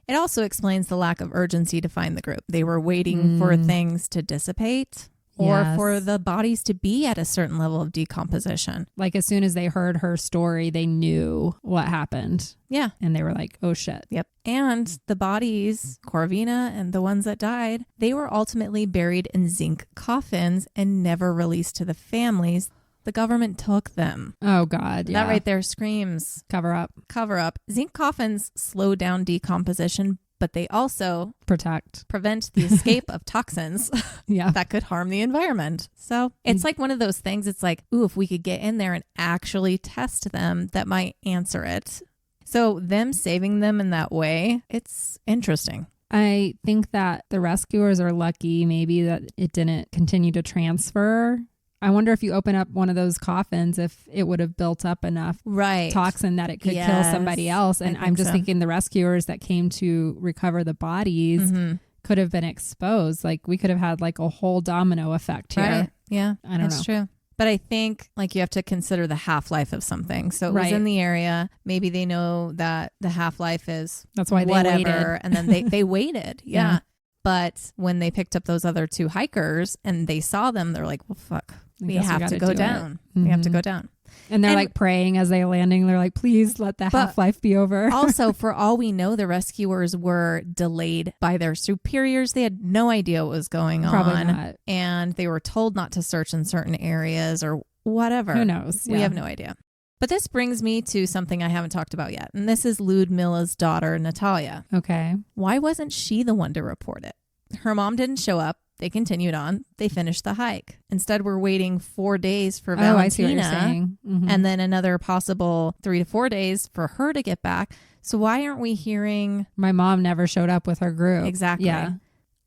[SPEAKER 2] It also explains the lack of urgency to find the group. They were waiting for things to dissipate. Or for the bodies to be at a certain level of decomposition.
[SPEAKER 1] Like as soon as they heard her story, they knew what happened.
[SPEAKER 2] Yeah.
[SPEAKER 1] And they were like, oh shit.
[SPEAKER 2] Yep. And the bodies, Korovina and the ones that died, they were ultimately buried in zinc coffins and never released to the families. The government took them.
[SPEAKER 1] Oh God. Yeah.
[SPEAKER 2] That right there screams.
[SPEAKER 1] Cover up.
[SPEAKER 2] Cover up. Zinc coffins slow down decomposition, but they also prevent the escape of toxins that could harm the environment. So it's like one of those things. It's like, ooh, if we could get in there and actually test them, that might answer it. So them saving them in that way, it's interesting.
[SPEAKER 1] I think that the rescuers are lucky maybe that it didn't continue to transfer. I wonder if you open up one of those coffins, if it would have built up enough toxin that it could kill somebody else. And I'm just thinking the rescuers that came to recover the bodies could have been exposed. Like we could have had like a whole domino effect here.
[SPEAKER 2] Right. Yeah,
[SPEAKER 1] I don't know.
[SPEAKER 2] That's true. But I think like you have to consider the half-life of something. So it was in the area. Maybe they know that the half-life is
[SPEAKER 1] that's why they
[SPEAKER 2] whatever.
[SPEAKER 1] Waited.
[SPEAKER 2] And then they waited. Yeah. But when they picked up those other two hikers and they saw them, they're like, well, fuck, we have to go down. We have to go down.
[SPEAKER 1] And they're like praying as they're landing. They're like, please let the half-life be over.
[SPEAKER 2] Also, for all we know, the rescuers were delayed by their superiors. They had no idea what was going on.
[SPEAKER 1] Not.
[SPEAKER 2] And they were told not to search in certain areas or whatever.
[SPEAKER 1] Who knows?
[SPEAKER 2] We have no idea. But this brings me to something I haven't talked about yet. And this is Lyudmila's daughter, Natalia.
[SPEAKER 1] Okay.
[SPEAKER 2] Why wasn't she the one to report it? Her mom didn't show up. They continued on. They finished the hike. Instead, we're waiting 4 days for Valentina.
[SPEAKER 1] I see what you're saying.
[SPEAKER 2] And then another possible 3 to 4 days for her to get back. So why aren't we hearing...
[SPEAKER 1] My mom never showed up with her group.
[SPEAKER 2] Exactly.
[SPEAKER 1] Yeah.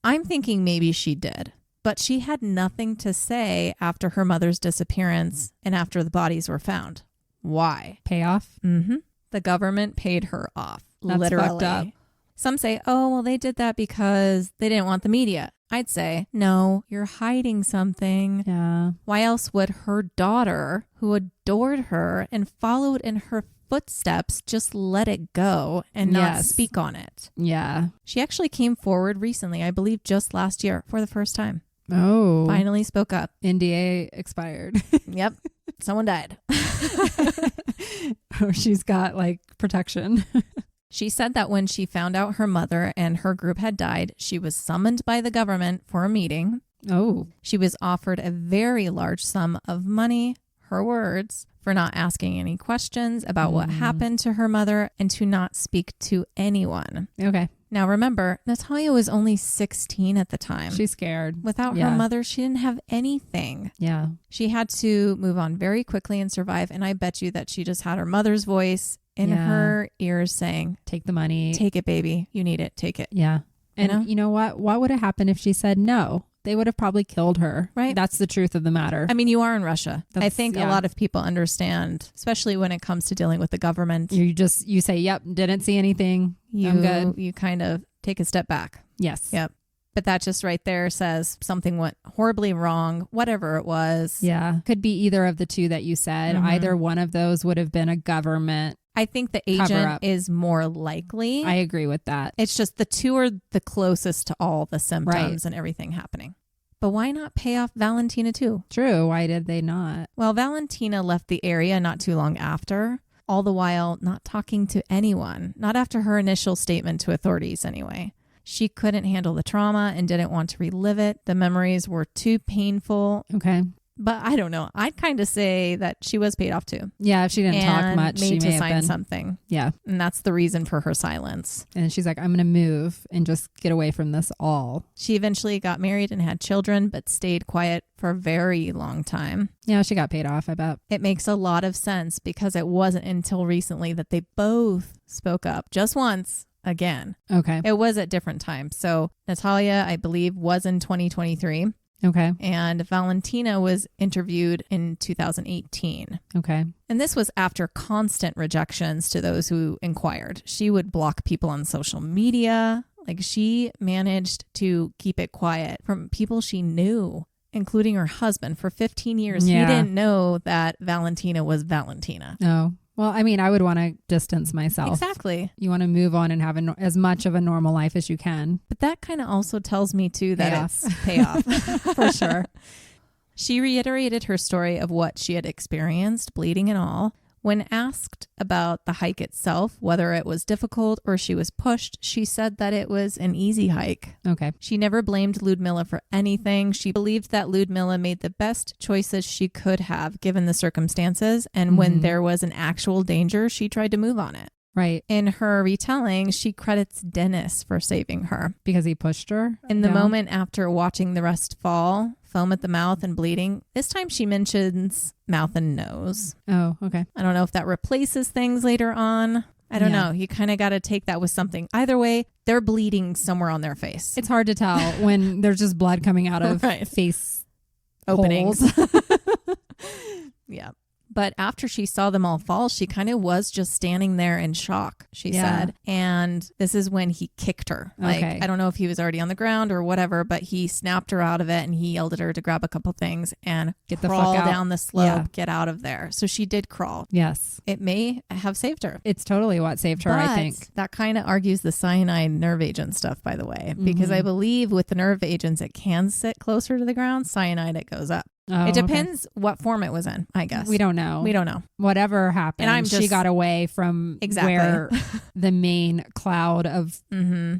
[SPEAKER 2] I'm thinking maybe she did. But she had nothing to say after her mother's disappearance and after the bodies were found. Why?
[SPEAKER 1] Payoff?
[SPEAKER 2] The government paid her off.
[SPEAKER 1] That's
[SPEAKER 2] literally.
[SPEAKER 1] fucked up.
[SPEAKER 2] Some say, oh, well, they did that because they didn't want the media. I'd say, no, you're hiding something.
[SPEAKER 1] Yeah.
[SPEAKER 2] Why else would her daughter, who adored her and followed in her footsteps, just let it go and not speak on it?
[SPEAKER 1] Yeah.
[SPEAKER 2] She actually came forward recently, I believe just last year for the first time.
[SPEAKER 1] Oh.
[SPEAKER 2] Finally spoke up.
[SPEAKER 1] NDA expired.
[SPEAKER 2] Yep. Someone died.
[SPEAKER 1] Oh, she's got like protection.
[SPEAKER 2] She said that when she found out her mother and her group had died, she was summoned by the government for a meeting.
[SPEAKER 1] Oh.
[SPEAKER 2] She was offered a very large sum of money, her words, for not asking any questions about what happened to her mother and to not speak to anyone.
[SPEAKER 1] Okay.
[SPEAKER 2] Now remember, Natalia was only 16 at the time.
[SPEAKER 1] She's scared.
[SPEAKER 2] Without her mother, she didn't have anything.
[SPEAKER 1] Yeah.
[SPEAKER 2] She had to move on very quickly and survive. And I bet you that she just had her mother's voice in her ears saying,
[SPEAKER 1] take the money.
[SPEAKER 2] Take it, baby. You need it. Take it.
[SPEAKER 1] Yeah. And you know what? What would have happened if she said no? They would have probably killed her.
[SPEAKER 2] Right.
[SPEAKER 1] That's the truth of the matter.
[SPEAKER 2] I mean, you are in Russia. I think a lot of people understand, especially when it comes to dealing with the government.
[SPEAKER 1] You say, yep, didn't see anything. I'm good.
[SPEAKER 2] You kind of take a step back.
[SPEAKER 1] Yes.
[SPEAKER 2] Yep. But that just right there says something went horribly wrong, whatever it was.
[SPEAKER 1] Yeah. Could be either of the two that you said. Either one of those would have been a government.
[SPEAKER 2] I think the agent is more likely.
[SPEAKER 1] I agree with that.
[SPEAKER 2] It's just the two are the closest to all the symptoms and everything happening. But why not pay off Valentina too?
[SPEAKER 1] True. Why did they not?
[SPEAKER 2] Well, Valentina left the area not too long after, all the while not talking to anyone, not after her initial statement to authorities anyway. She couldn't handle the trauma and didn't want to relive it. The memories were too painful.
[SPEAKER 1] Okay.
[SPEAKER 2] But I don't know. I'd kind of say that she was paid off too.
[SPEAKER 1] Yeah, if she didn't talk much,
[SPEAKER 2] made
[SPEAKER 1] she
[SPEAKER 2] to
[SPEAKER 1] may have
[SPEAKER 2] sign
[SPEAKER 1] been.
[SPEAKER 2] something.
[SPEAKER 1] Yeah.
[SPEAKER 2] And that's the reason for her silence.
[SPEAKER 1] And she's like, I'm going to move and just get away from this all.
[SPEAKER 2] She eventually got married and had children, but stayed quiet for a very long time.
[SPEAKER 1] Yeah, she got paid off, I bet.
[SPEAKER 2] It makes a lot of sense because it wasn't until recently that they both spoke up just once again.
[SPEAKER 1] Okay.
[SPEAKER 2] It was at different times. So Natalia, I believe, was in 2023.
[SPEAKER 1] Okay.
[SPEAKER 2] And Valentina was interviewed in 2018.
[SPEAKER 1] Okay.
[SPEAKER 2] And this was after constant rejections to those who inquired. She would block people on social media. Like she managed to keep it quiet from people she knew, including her husband. For 15 years,
[SPEAKER 1] Yeah.
[SPEAKER 2] he didn't know that Valentina was Valentina.
[SPEAKER 1] Oh. Well, I mean, I would want to distance myself.
[SPEAKER 2] Exactly.
[SPEAKER 1] You want to move on and have as much of a normal life as you can.
[SPEAKER 2] But that kind of also tells me too that
[SPEAKER 1] Payoff.
[SPEAKER 2] it's payoff.
[SPEAKER 1] For sure.
[SPEAKER 2] She reiterated her story of what she had experienced, bleeding and all. When asked about the hike itself, whether it was difficult or she was pushed, she said that it was an easy hike.
[SPEAKER 1] Okay.
[SPEAKER 2] She never blamed Lyudmila for anything. She believed that Lyudmila made the best choices she could have given the circumstances. And when there was an actual danger, she tried to move on it.
[SPEAKER 1] Right.
[SPEAKER 2] In her retelling, she credits Dennis for saving her.
[SPEAKER 1] Because he pushed her?
[SPEAKER 2] In the moment after watching the rest fall, foam at the mouth and bleeding, this time she mentions mouth and nose.
[SPEAKER 1] Oh, okay.
[SPEAKER 2] I don't know if that replaces things later on, I don't know. You kind of got to take that with something. Either way, they're bleeding somewhere on their face.
[SPEAKER 1] It's hard to tell when there's just blood coming out of face
[SPEAKER 2] openings. Yeah. But after she saw them all fall, she kind of was just standing there in shock, she said. And this is when he kicked her. Like, I don't know if he was already on the ground or whatever, but he snapped her out of it and he yelled at her to grab a couple things and crawl down the slope, get out of there. So she did crawl.
[SPEAKER 1] Yes.
[SPEAKER 2] It may have saved her.
[SPEAKER 1] It's totally what saved her, I think.
[SPEAKER 2] That kind of argues the cyanide nerve agent stuff, by the way, because I believe with the nerve agents, it can sit closer to the ground. Cyanide, it goes up.
[SPEAKER 1] Oh,
[SPEAKER 2] it depends what form it was in, I guess.
[SPEAKER 1] We don't know. Whatever happened, and she got away from where the main cloud of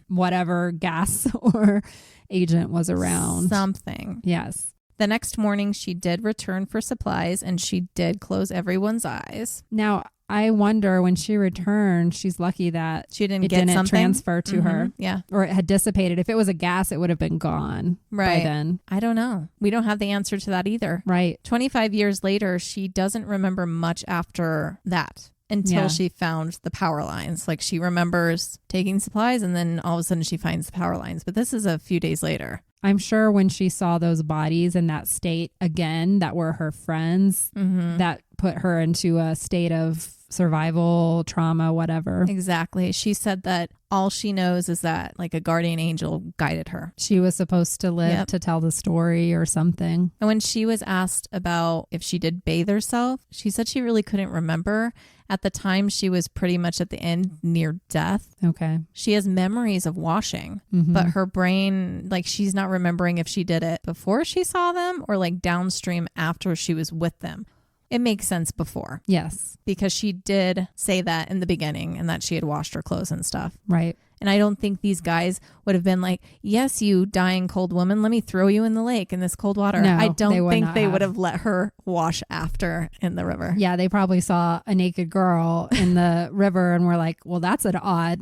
[SPEAKER 1] whatever gas or agent was around.
[SPEAKER 2] Something.
[SPEAKER 1] Yes.
[SPEAKER 2] The next morning, she did return for supplies and she did close everyone's eyes.
[SPEAKER 1] Now, I wonder when she returned, she's lucky that
[SPEAKER 2] she didn't
[SPEAKER 1] transfer to her.
[SPEAKER 2] Yeah.
[SPEAKER 1] Or it had dissipated. If it was a gas, it would have been gone by then.
[SPEAKER 2] I don't know. We don't have the answer to that either.
[SPEAKER 1] Right.
[SPEAKER 2] 25 years later, she doesn't remember much after that until she found the power lines. Like she remembers taking supplies and then all of a sudden she finds the power lines. But this is a few days later.
[SPEAKER 1] I'm sure when she saw those bodies in that state again, that were her friends, that put her into a state of survival, trauma, whatever.
[SPEAKER 2] Exactly. She said that all she knows is that like a guardian angel guided her.
[SPEAKER 1] She was supposed to live to tell the story or something.
[SPEAKER 2] And when she was asked about if she did bathe herself, she said she really couldn't remember. At the time, she was pretty much at the end near death.
[SPEAKER 1] Okay.
[SPEAKER 2] She has memories of washing, but her brain, like she's not remembering if she did it before she saw them or like downstream after she was with them. It makes sense before.
[SPEAKER 1] Yes.
[SPEAKER 2] Because she did say that in the beginning and that she had washed her clothes and stuff.
[SPEAKER 1] Right.
[SPEAKER 2] And I don't think these guys would have been like, yes, you dying cold woman, let me throw you in the lake in this cold water.
[SPEAKER 1] No,
[SPEAKER 2] I don't think they would have let her wash after in the river.
[SPEAKER 1] Yeah, they probably saw a naked girl in the river and were like, well, that's an odd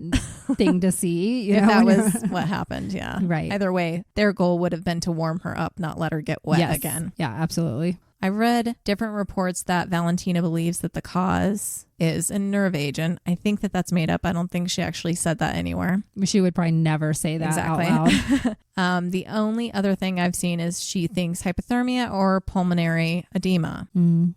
[SPEAKER 1] thing to see. You know,
[SPEAKER 2] that was what happened. Yeah.
[SPEAKER 1] Right.
[SPEAKER 2] Either way, their goal would have been to warm her up, not let her get wet again.
[SPEAKER 1] Yeah, absolutely.
[SPEAKER 2] I read different reports that Valentina believes that the cause is a nerve agent. I think that that's made up. I don't think she actually said that anywhere.
[SPEAKER 1] She would probably never say that out loud.
[SPEAKER 2] The only other thing I've seen is she thinks hypothermia or pulmonary edema.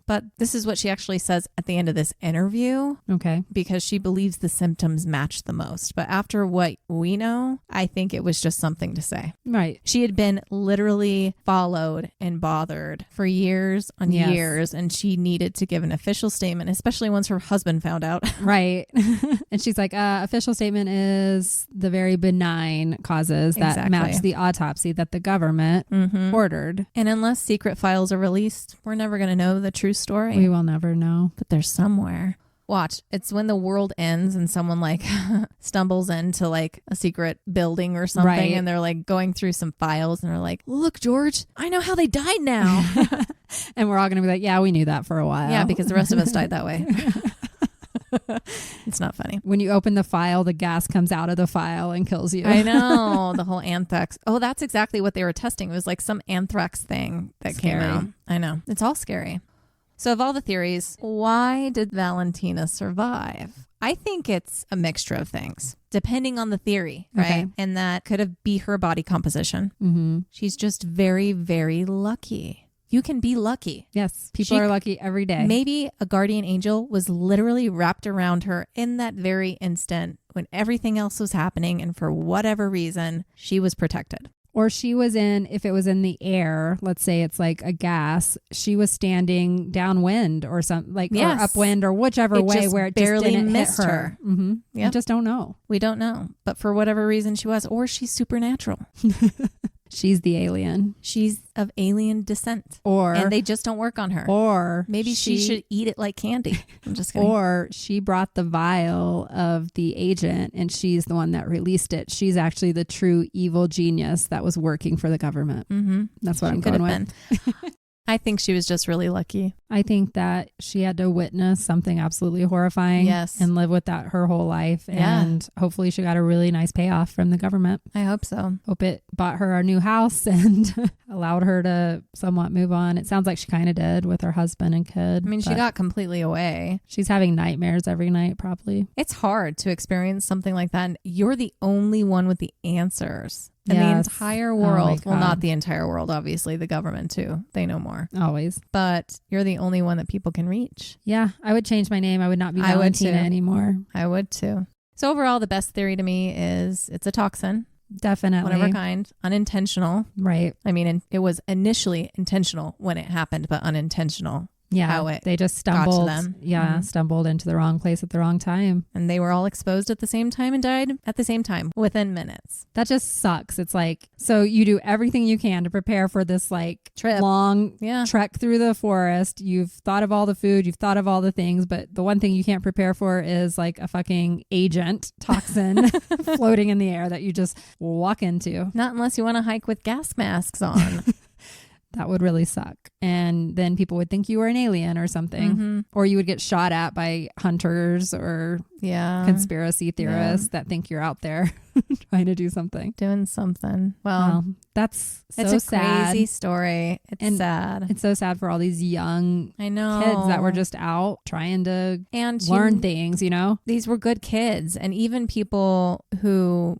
[SPEAKER 2] But this is what she actually says at the end of this interview.
[SPEAKER 1] Okay.
[SPEAKER 2] Because she believes the symptoms match the most. But after what we know, I think it was just something to say.
[SPEAKER 1] Right.
[SPEAKER 2] She had been literally followed and bothered for years on years, and she needed to give an official statement, especially once her husband found out.
[SPEAKER 1] Right. And she's like, official statement is the very benign causes that match the autopsy that the government ordered.
[SPEAKER 2] And unless secret files are released, we're never going to know the true story.
[SPEAKER 1] We will never know.
[SPEAKER 2] But they're somewhere. Watch, it's when the world ends and someone like stumbles into like a secret building or something and they're like going through some files and they're like, look, George, I know how they died now.
[SPEAKER 1] And we're all going to be like, yeah, we knew that for a while.
[SPEAKER 2] Yeah, because the rest of us died that way. It's not funny.
[SPEAKER 1] When you open the file, the gas comes out of the file and kills you.
[SPEAKER 2] I know. The whole anthrax. Oh, that's exactly what they were testing. It was like some anthrax thing that came out. I know. It's all scary. So of all the theories, why did Valentina survive? I think it's a mixture of things, depending on the theory, right?
[SPEAKER 1] Okay.
[SPEAKER 2] And that could be her body composition. She's just very, very lucky. You can be lucky.
[SPEAKER 1] Yes. People are lucky every day.
[SPEAKER 2] Maybe a guardian angel was literally wrapped around her in that very instant when everything else was happening. And for whatever reason, she was protected.
[SPEAKER 1] Or she was if it was in the air, let's say it's like a gas, she was standing downwind or something like, or upwind or whichever way where it
[SPEAKER 2] barely
[SPEAKER 1] just didn't
[SPEAKER 2] missed
[SPEAKER 1] hit her.
[SPEAKER 2] Yep.
[SPEAKER 1] We just don't know.
[SPEAKER 2] We don't know. But for whatever reason she was, or she's supernatural.
[SPEAKER 1] She's the alien.
[SPEAKER 2] She's of alien descent. And they just don't work on her.
[SPEAKER 1] Or
[SPEAKER 2] maybe she should eat it like candy. I'm just kidding.
[SPEAKER 1] Or she brought the vial of the agent and she's the one that released it. She's actually the true evil genius that was working for the government. That's what I'm going with.
[SPEAKER 2] I think she was just really lucky.
[SPEAKER 1] I think that she had to witness something absolutely horrifying.
[SPEAKER 2] Yes.
[SPEAKER 1] And live with that her whole life.
[SPEAKER 2] Yeah.
[SPEAKER 1] And hopefully she got a really nice payoff from the government.
[SPEAKER 2] I hope so.
[SPEAKER 1] Hope it bought her a new house and allowed her to somewhat move on. It sounds like she kind of did with her husband and kid.
[SPEAKER 2] I mean, she got completely away.
[SPEAKER 1] She's having nightmares every night, probably.
[SPEAKER 2] It's hard to experience something like that. And you're the only one with the answers. And
[SPEAKER 1] Yes.
[SPEAKER 2] the entire
[SPEAKER 1] Oh my
[SPEAKER 2] world, well,
[SPEAKER 1] God.
[SPEAKER 2] not the entire world, obviously, the government too. They know more.
[SPEAKER 1] Always.
[SPEAKER 2] But you're the only one that people can reach.
[SPEAKER 1] Yeah, I would change my name. I would not be
[SPEAKER 2] I would
[SPEAKER 1] Valentina
[SPEAKER 2] too.
[SPEAKER 1] anymore.
[SPEAKER 2] I would too. So overall, the best theory to me is it's a toxin,
[SPEAKER 1] Definitely.
[SPEAKER 2] whatever kind, unintentional.
[SPEAKER 1] Right.
[SPEAKER 2] I mean, it was initially intentional when it happened, but unintentional.
[SPEAKER 1] Yeah.
[SPEAKER 2] How it
[SPEAKER 1] they just
[SPEAKER 2] got to
[SPEAKER 1] stumbled.
[SPEAKER 2] them.
[SPEAKER 1] Yeah.
[SPEAKER 2] Mhm.
[SPEAKER 1] Stumbled into the wrong place at the wrong time.
[SPEAKER 2] And they were all exposed at the same time and died at the same time within minutes.
[SPEAKER 1] That just sucks. It's like, so you do everything you can to prepare for this like
[SPEAKER 2] Trip.
[SPEAKER 1] long
[SPEAKER 2] Yeah.
[SPEAKER 1] trek through the forest. You've thought of all the food, you've thought of all the things, but the one thing you can't prepare for is like a fucking agent toxin floating in the air that you just walk into.
[SPEAKER 2] Not unless you want to hike with gas masks on.
[SPEAKER 1] That would really suck. And then people would think you were an alien or something.
[SPEAKER 2] Mhm.
[SPEAKER 1] Or you would get shot at by hunters or
[SPEAKER 2] Yeah.
[SPEAKER 1] conspiracy theorists that think you're out there trying to do something.
[SPEAKER 2] Doing something. Well,
[SPEAKER 1] Well, that's so
[SPEAKER 2] it's a
[SPEAKER 1] sad.
[SPEAKER 2] crazy story. It's
[SPEAKER 1] And
[SPEAKER 2] sad.
[SPEAKER 1] It's so sad for all these young
[SPEAKER 2] I know.
[SPEAKER 1] kids that were just out trying to
[SPEAKER 2] and
[SPEAKER 1] learn things, you know?
[SPEAKER 2] these were good kids. And even people who,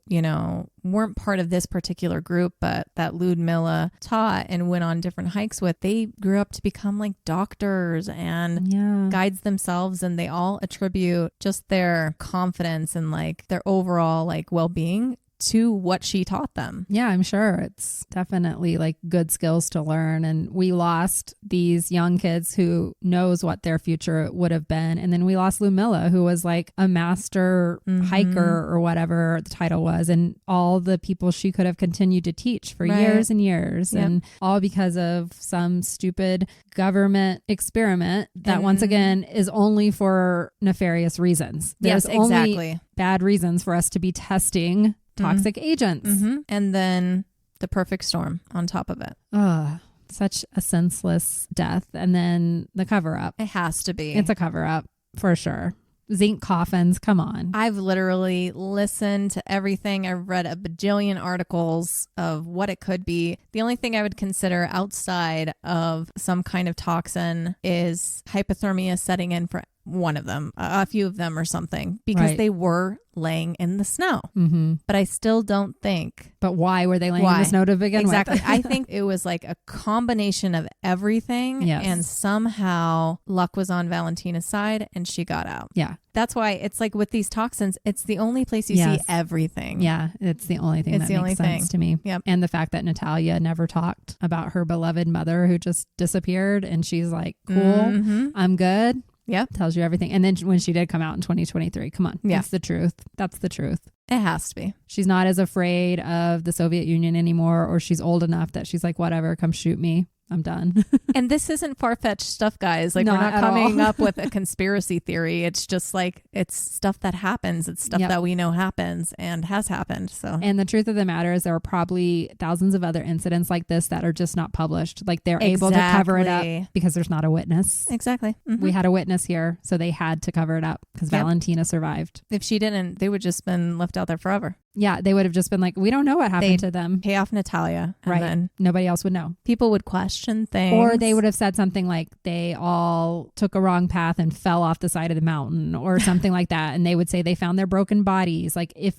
[SPEAKER 2] weren't part of this particular group, but that Lyudmila taught and went on different hikes with, they grew up to become like doctors and
[SPEAKER 1] Yeah.
[SPEAKER 2] guides themselves, and they all attribute just their confidence and like their overall like well-being to what she taught them.
[SPEAKER 1] Yeah, I'm sure it's definitely like good skills to learn. And we lost these young kids who knows what their future would have been. And then we lost Lyudmila, who was like a master hiker or whatever the title was. And all the people she could have continued to teach for
[SPEAKER 2] Right.
[SPEAKER 1] years and years.
[SPEAKER 2] Yep.
[SPEAKER 1] And all because of some stupid government experiment that once again is only for nefarious reasons. There's
[SPEAKER 2] Yes,
[SPEAKER 1] only
[SPEAKER 2] exactly.
[SPEAKER 1] bad reasons for us to be testing toxic agents.
[SPEAKER 2] And then the perfect storm on top of it.
[SPEAKER 1] Ugh, such a senseless death. And then the cover up.
[SPEAKER 2] It has to be.
[SPEAKER 1] It's a cover up for sure. Zinc coffins. Come on.
[SPEAKER 2] I've literally listened to everything. I've read a bajillion articles of what it could be. The only thing I would consider outside of some kind of toxin is hypothermia setting in for one of them, a few of them or something, because
[SPEAKER 1] Right.
[SPEAKER 2] they were laying in the snow.
[SPEAKER 1] Mm-hmm.
[SPEAKER 2] But I still don't think.
[SPEAKER 1] But why were they laying in
[SPEAKER 2] Why?
[SPEAKER 1] the snow to begin
[SPEAKER 2] Exactly.
[SPEAKER 1] with?
[SPEAKER 2] I think it was like a combination of everything.
[SPEAKER 1] Yes.
[SPEAKER 2] And somehow luck was on Valentina's side and she got out.
[SPEAKER 1] Yeah.
[SPEAKER 2] That's why it's like with these toxins, it's the only place you
[SPEAKER 1] Yes.
[SPEAKER 2] see everything.
[SPEAKER 1] Yeah. It's the only thing
[SPEAKER 2] It's
[SPEAKER 1] that
[SPEAKER 2] the only
[SPEAKER 1] makes sense to me.
[SPEAKER 2] Yep.
[SPEAKER 1] And the fact that Natalia never talked about her beloved mother who just disappeared. And she's like, cool,
[SPEAKER 2] Mhm.
[SPEAKER 1] I'm good.
[SPEAKER 2] Yep.
[SPEAKER 1] Tells you everything. And then when she did come out in 2023, come on.
[SPEAKER 2] Yeah.
[SPEAKER 1] That's the truth. That's the truth.
[SPEAKER 2] It has to be.
[SPEAKER 1] She's not as afraid of the Soviet Union anymore, or she's old enough that she's like, whatever, come shoot me. I'm done.
[SPEAKER 2] And this isn't far-fetched stuff, guys. Like,
[SPEAKER 1] Not
[SPEAKER 2] we're not
[SPEAKER 1] at
[SPEAKER 2] coming
[SPEAKER 1] all.
[SPEAKER 2] up with a conspiracy theory. It's just like, it's stuff that happens. It's stuff
[SPEAKER 1] Yep.
[SPEAKER 2] that we know happens and has happened. So
[SPEAKER 1] And the truth of the matter is there are probably thousands of other incidents like this that are just not published. Like they're able to cover it up
[SPEAKER 2] Exactly.
[SPEAKER 1] because there's not a witness.
[SPEAKER 2] exactly. Mhm.
[SPEAKER 1] We had a witness here, so they had to cover it up because
[SPEAKER 2] Yep.
[SPEAKER 1] Valentina survived.
[SPEAKER 2] If she didn't, they would just been left out there forever.
[SPEAKER 1] Yeah, they would have just been like, we don't know what happened
[SPEAKER 2] They'd
[SPEAKER 1] to them.
[SPEAKER 2] Pay off Natalia. And
[SPEAKER 1] Right.
[SPEAKER 2] then
[SPEAKER 1] Nobody else would know.
[SPEAKER 2] people would question things.
[SPEAKER 1] Or they would have said something like they all took a wrong path and fell off the side of the mountain or something like that. And they would say they found their broken bodies. Like if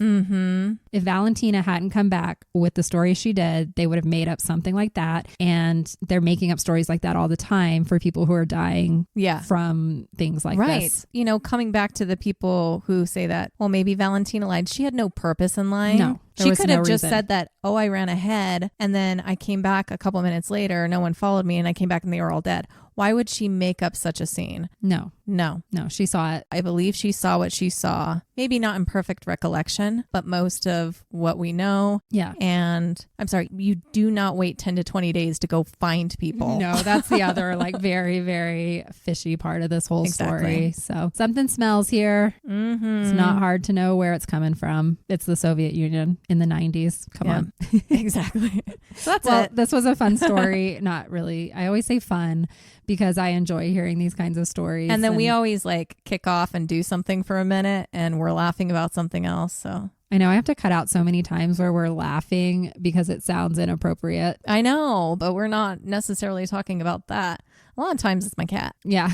[SPEAKER 1] Valentina hadn't come back with the story she did, they would have made up something like that. And they're making up stories like that all the time for people who are dying
[SPEAKER 2] Yeah.
[SPEAKER 1] from things like
[SPEAKER 2] Right.
[SPEAKER 1] this.
[SPEAKER 2] Coming back to the people who say that, well, maybe Valentina lied. She had no purpose in lying.
[SPEAKER 1] No, there
[SPEAKER 2] she
[SPEAKER 1] was
[SPEAKER 2] could
[SPEAKER 1] no
[SPEAKER 2] have just
[SPEAKER 1] reason.
[SPEAKER 2] said that, oh, I ran ahead and then I came back a couple minutes later. No one followed me and I came back and they were all dead. Why would she make up such a scene?
[SPEAKER 1] No, she saw it.
[SPEAKER 2] I believe she saw what she saw. Maybe not in perfect recollection, but most of what we know.
[SPEAKER 1] Yeah.
[SPEAKER 2] And I'm sorry, you do not wait 10 to 20 days to go find people.
[SPEAKER 1] No, that's the other like very, very fishy part of this whole story. So something smells here.
[SPEAKER 2] Mm-hmm.
[SPEAKER 1] It's not hard to know where it's coming from. It's the Soviet Union in the 90s. Come on.
[SPEAKER 2] Exactly. So that's it.
[SPEAKER 1] This was a fun story. Not really. I always say fun because I enjoy hearing these kinds of stories.
[SPEAKER 2] And then we always like kick off and do something for a minute and we're laughing about something else. So
[SPEAKER 1] I know I have to cut out so many times where we're laughing because it sounds inappropriate.
[SPEAKER 2] I know, but we're not necessarily talking about that. A lot of times it's my cat.
[SPEAKER 1] Yeah.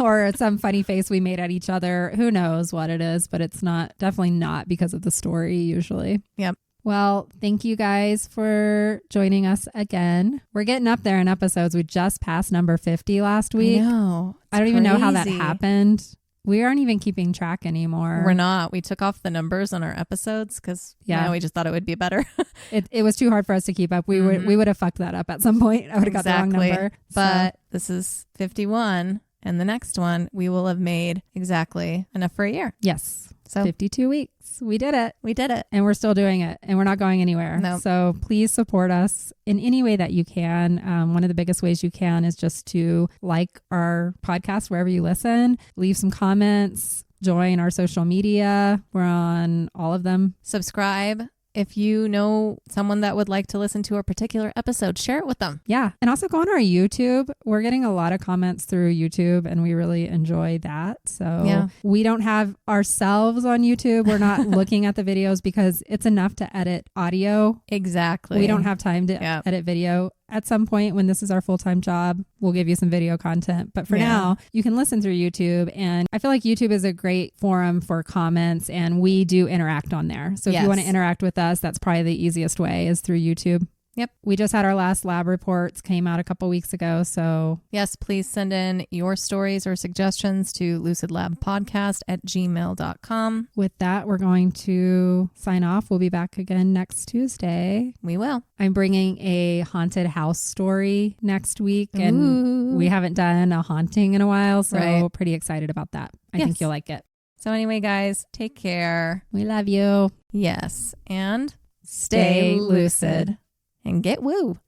[SPEAKER 1] Or some funny face we made at each other. Who knows what it is, but it's definitely not because of the story usually.
[SPEAKER 2] Yep.
[SPEAKER 1] Well, thank you guys for joining us again. We're getting up there in episodes. We just passed number 50 last week.
[SPEAKER 2] I know.
[SPEAKER 1] I don't even know how that happened. We aren't even keeping track anymore.
[SPEAKER 2] We're not. We took off the numbers on our episodes because we just thought it would be better.
[SPEAKER 1] It was too hard for us to keep up. We would have fucked that up at some point. I would have got the wrong number.
[SPEAKER 2] But this is 51. And the next one, we will have made exactly enough for a year.
[SPEAKER 1] Yes.
[SPEAKER 2] So
[SPEAKER 1] 52 weeks. We did it.
[SPEAKER 2] We did it.
[SPEAKER 1] And we're still doing it. And we're not going anywhere.
[SPEAKER 2] Nope.
[SPEAKER 1] So please support us in any way that you can. One of the biggest ways you can is just to like our podcast wherever you listen. Leave some comments. Join our social media. We're on all of them.
[SPEAKER 2] Subscribe. If you know someone that would like to listen to a particular episode, share it with them.
[SPEAKER 1] Yeah. And also go on our YouTube. We're getting a lot of comments through YouTube and we really enjoy that. So we don't have ourselves on YouTube. We're not looking at the videos because it's enough to edit audio.
[SPEAKER 2] Exactly.
[SPEAKER 1] We don't have time to edit video. At some point when this is our full-time job, we'll give you some video content. But for now, you can listen through YouTube. And I feel like YouTube is a great forum for comments and we do interact on there. So if you want to interact with us, that's probably the easiest way is through YouTube. Yep. We just had our last lab reports came out a couple weeks ago. So
[SPEAKER 2] yes, please send in your stories or suggestions to lucidlabpodcast@gmail.com.
[SPEAKER 1] With that, we're going to sign off. We'll be back again next Tuesday.
[SPEAKER 2] We will.
[SPEAKER 1] I'm bringing a haunted house story next week. And we haven't done a haunting in a while. So pretty excited about that. I think you'll like it.
[SPEAKER 2] So anyway, guys, take care.
[SPEAKER 1] We love you.
[SPEAKER 2] Yes. And
[SPEAKER 1] stay lucid.
[SPEAKER 2] And get woo.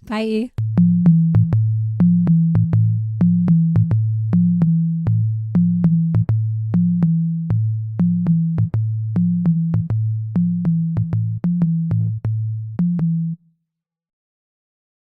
[SPEAKER 1] Bye.